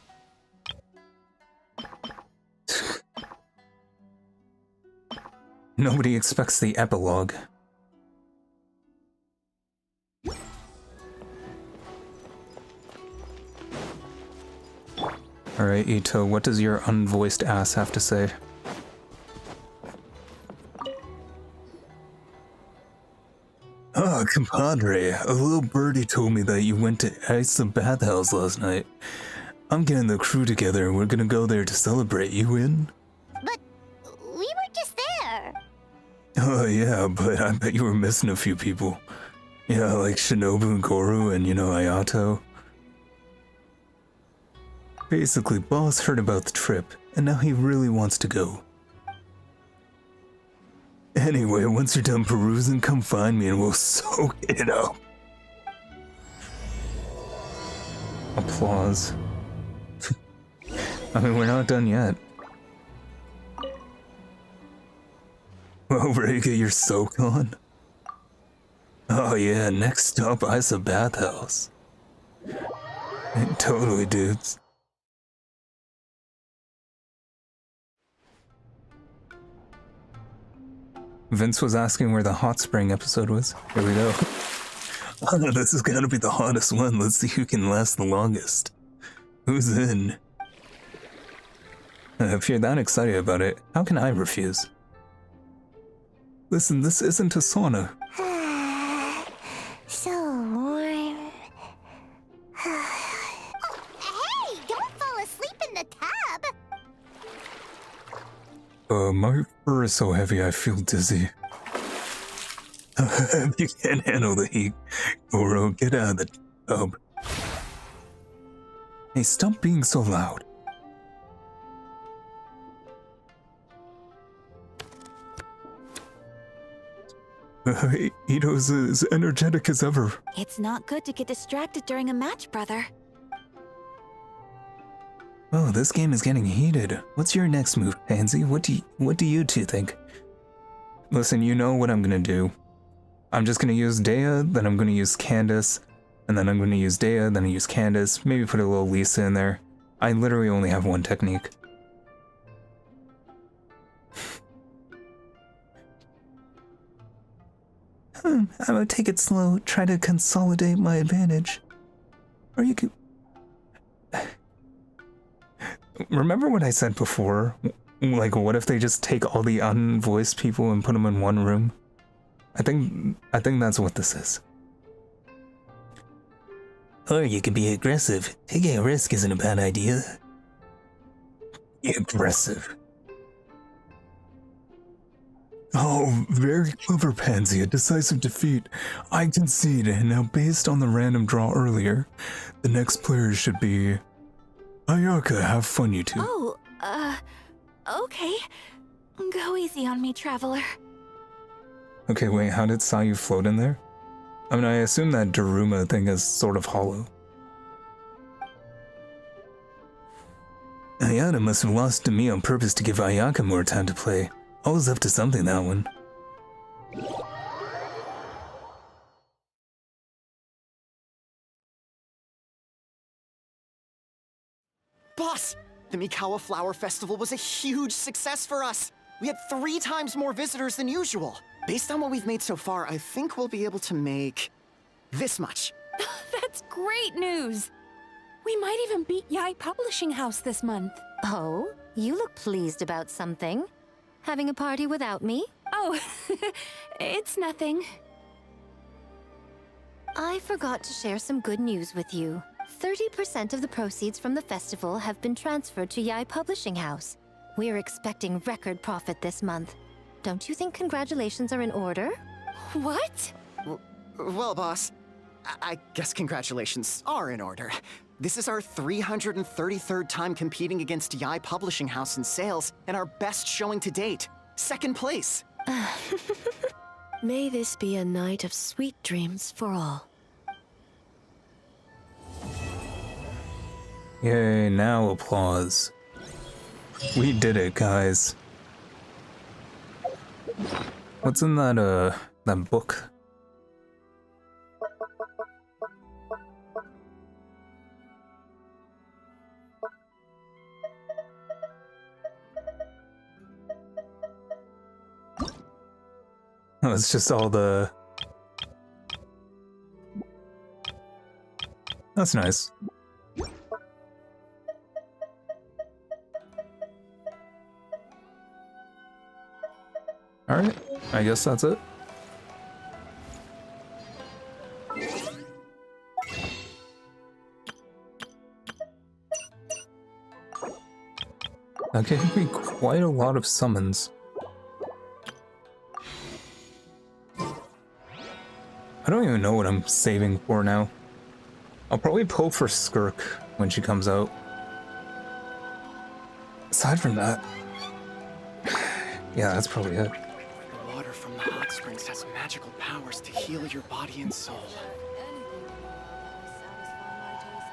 [SPEAKER 1] Nobody expects the epilogue. Alright, Ito, what does your unvoiced ass have to say?
[SPEAKER 18] Ah, compadre, a little birdie told me that you went to ice the bathhouse last night. I'm getting the crew together and we're gonna go there to celebrate. You in?
[SPEAKER 5] But we were just there.
[SPEAKER 18] Oh yeah, but I bet you were missing a few people. Yeah, like Shinobu and Goru and, you know, Ayato. Basically, boss heard about the trip, and now he really wants to go. Anyway, once you're done perusing, come find me and we'll soak it up.
[SPEAKER 1] Applause. I mean, we're not done yet.
[SPEAKER 18] Well, ready to get your soak on? Oh yeah, next stop, Isa Bathhouse.
[SPEAKER 1] Totally, dudes. Vince was asking where the hot spring episode was. Here we go. Oh, this is gonna be the hottest one. Let's see who can last the longest. Who's in? If you're that excited about it, how can I refuse? Listen, this isn't a sauna.
[SPEAKER 5] So warm.
[SPEAKER 7] Hey, don't fall asleep in the tub.
[SPEAKER 1] My fur is so heavy I feel dizzy. If you can't handle the heat, Goro, get out of the tub. Hey, stop being so loud. Ito's as energetic as ever.
[SPEAKER 13] It's not good to get distracted during a match, brother.
[SPEAKER 1] Oh, this game is getting heated. What's your next move, Pansy? What do you two think? Listen, you know what I'm gonna do. I'm just gonna use Dea, then I'm gonna use Candace, and then I'm gonna use Dea, then I use Candace, maybe put a little Lisa in there. I literally only have one technique.
[SPEAKER 18] I'm gonna take it slow, try to consolidate my advantage. Or you could...
[SPEAKER 1] Remember what I said before? Like, what if they just take all the unvoiced people and put them in one room? I think that's what this is.
[SPEAKER 18] Or you could be aggressive. Taking a risk isn't a bad idea.
[SPEAKER 1] Aggressive. Oh, very clever, Pansy. A decisive defeat. I concede. And now, based on the random draw earlier, the next player should be... Ayaka. Have fun, you two.
[SPEAKER 13] Oh, okay. Go easy on me, traveler.
[SPEAKER 1] Okay, wait, how did Sayu float in there? I mean, I assume that Daruma thing is sort of hollow.
[SPEAKER 18] Ayana must have lost to me on purpose to give Ayaka more time to play. Always up to something, that one.
[SPEAKER 14] Boss, the Mikawa Flower Festival was a huge success for us. We had 3 times more visitors than usual. Based on what we've made so far, I think we'll be able to make this much.
[SPEAKER 11] That's great news! We might even beat Yai Publishing House this month.
[SPEAKER 3] Oh, you look pleased about something. Having a party without me?
[SPEAKER 11] Oh, it's nothing.
[SPEAKER 3] I forgot to share some good news with you. 30% of the proceeds from the festival have been transferred to Yai Publishing House. We're expecting record profit this month. Don't you think congratulations are in order?
[SPEAKER 11] What?
[SPEAKER 14] Well, boss, I guess congratulations are in order. This is our 333rd time competing against Yai Publishing House in sales, and our best showing to date. 2nd place.
[SPEAKER 4] May this be a night of sweet dreams for all.
[SPEAKER 1] Yay, now applause. We did it, guys. What's in that book? Oh, it's just all the... That's nice. Alright, I guess that's it. That gave me quite a lot of summons. I don't even know what I'm saving for now. I'll probably pull for Skirk when she comes out. Aside from that... Yeah, that's probably it.
[SPEAKER 14] The water from the hot springs has magical powers to heal your body and soul.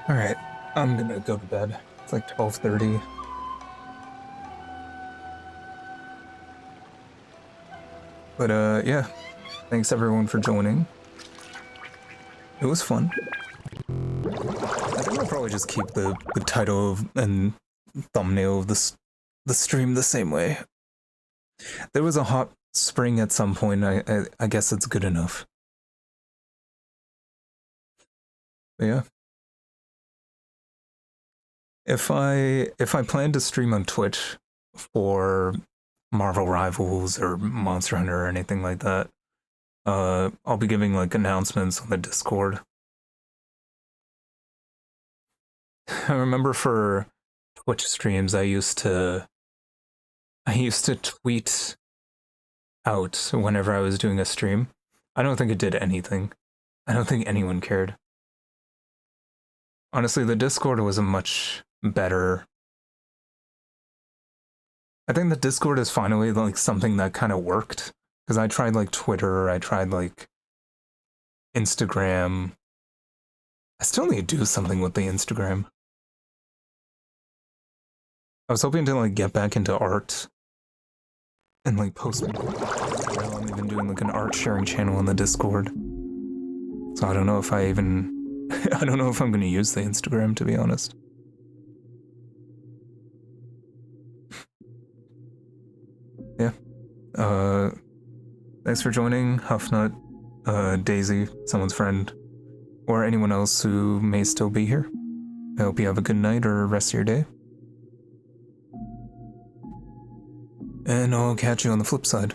[SPEAKER 1] Alright, I'm gonna go to bed. It's like 12:30. But yeah, thanks everyone for joining. It was fun. probably just keep the title and thumbnail of the stream the same way. There was a hot spring at some point. I guess it's good enough. But yeah. If I plan to stream on Twitch for Marvel Rivals or Monster Hunter or anything like that, I'll be giving like announcements on the Discord. I remember for Twitch streams I used to tweet out whenever I was doing a stream. I don't think it did anything. I don't think anyone cared. Honestly, the Discord was a much better... I think the Discord is finally like something that kind of worked. Because I tried like Twitter, I tried like Instagram. I still need to do something with the Instagram. I was hoping to like get back into art and like post. I'm even doing like an art sharing channel on the Discord. So I don't know if I don't know if I'm going to use the Instagram, to be honest. Yeah. Thanks for joining, Huffnut, Daisy, someone's friend, or anyone else who may still be here. I hope you have a good night or rest of your day. And I'll catch you on the flip side.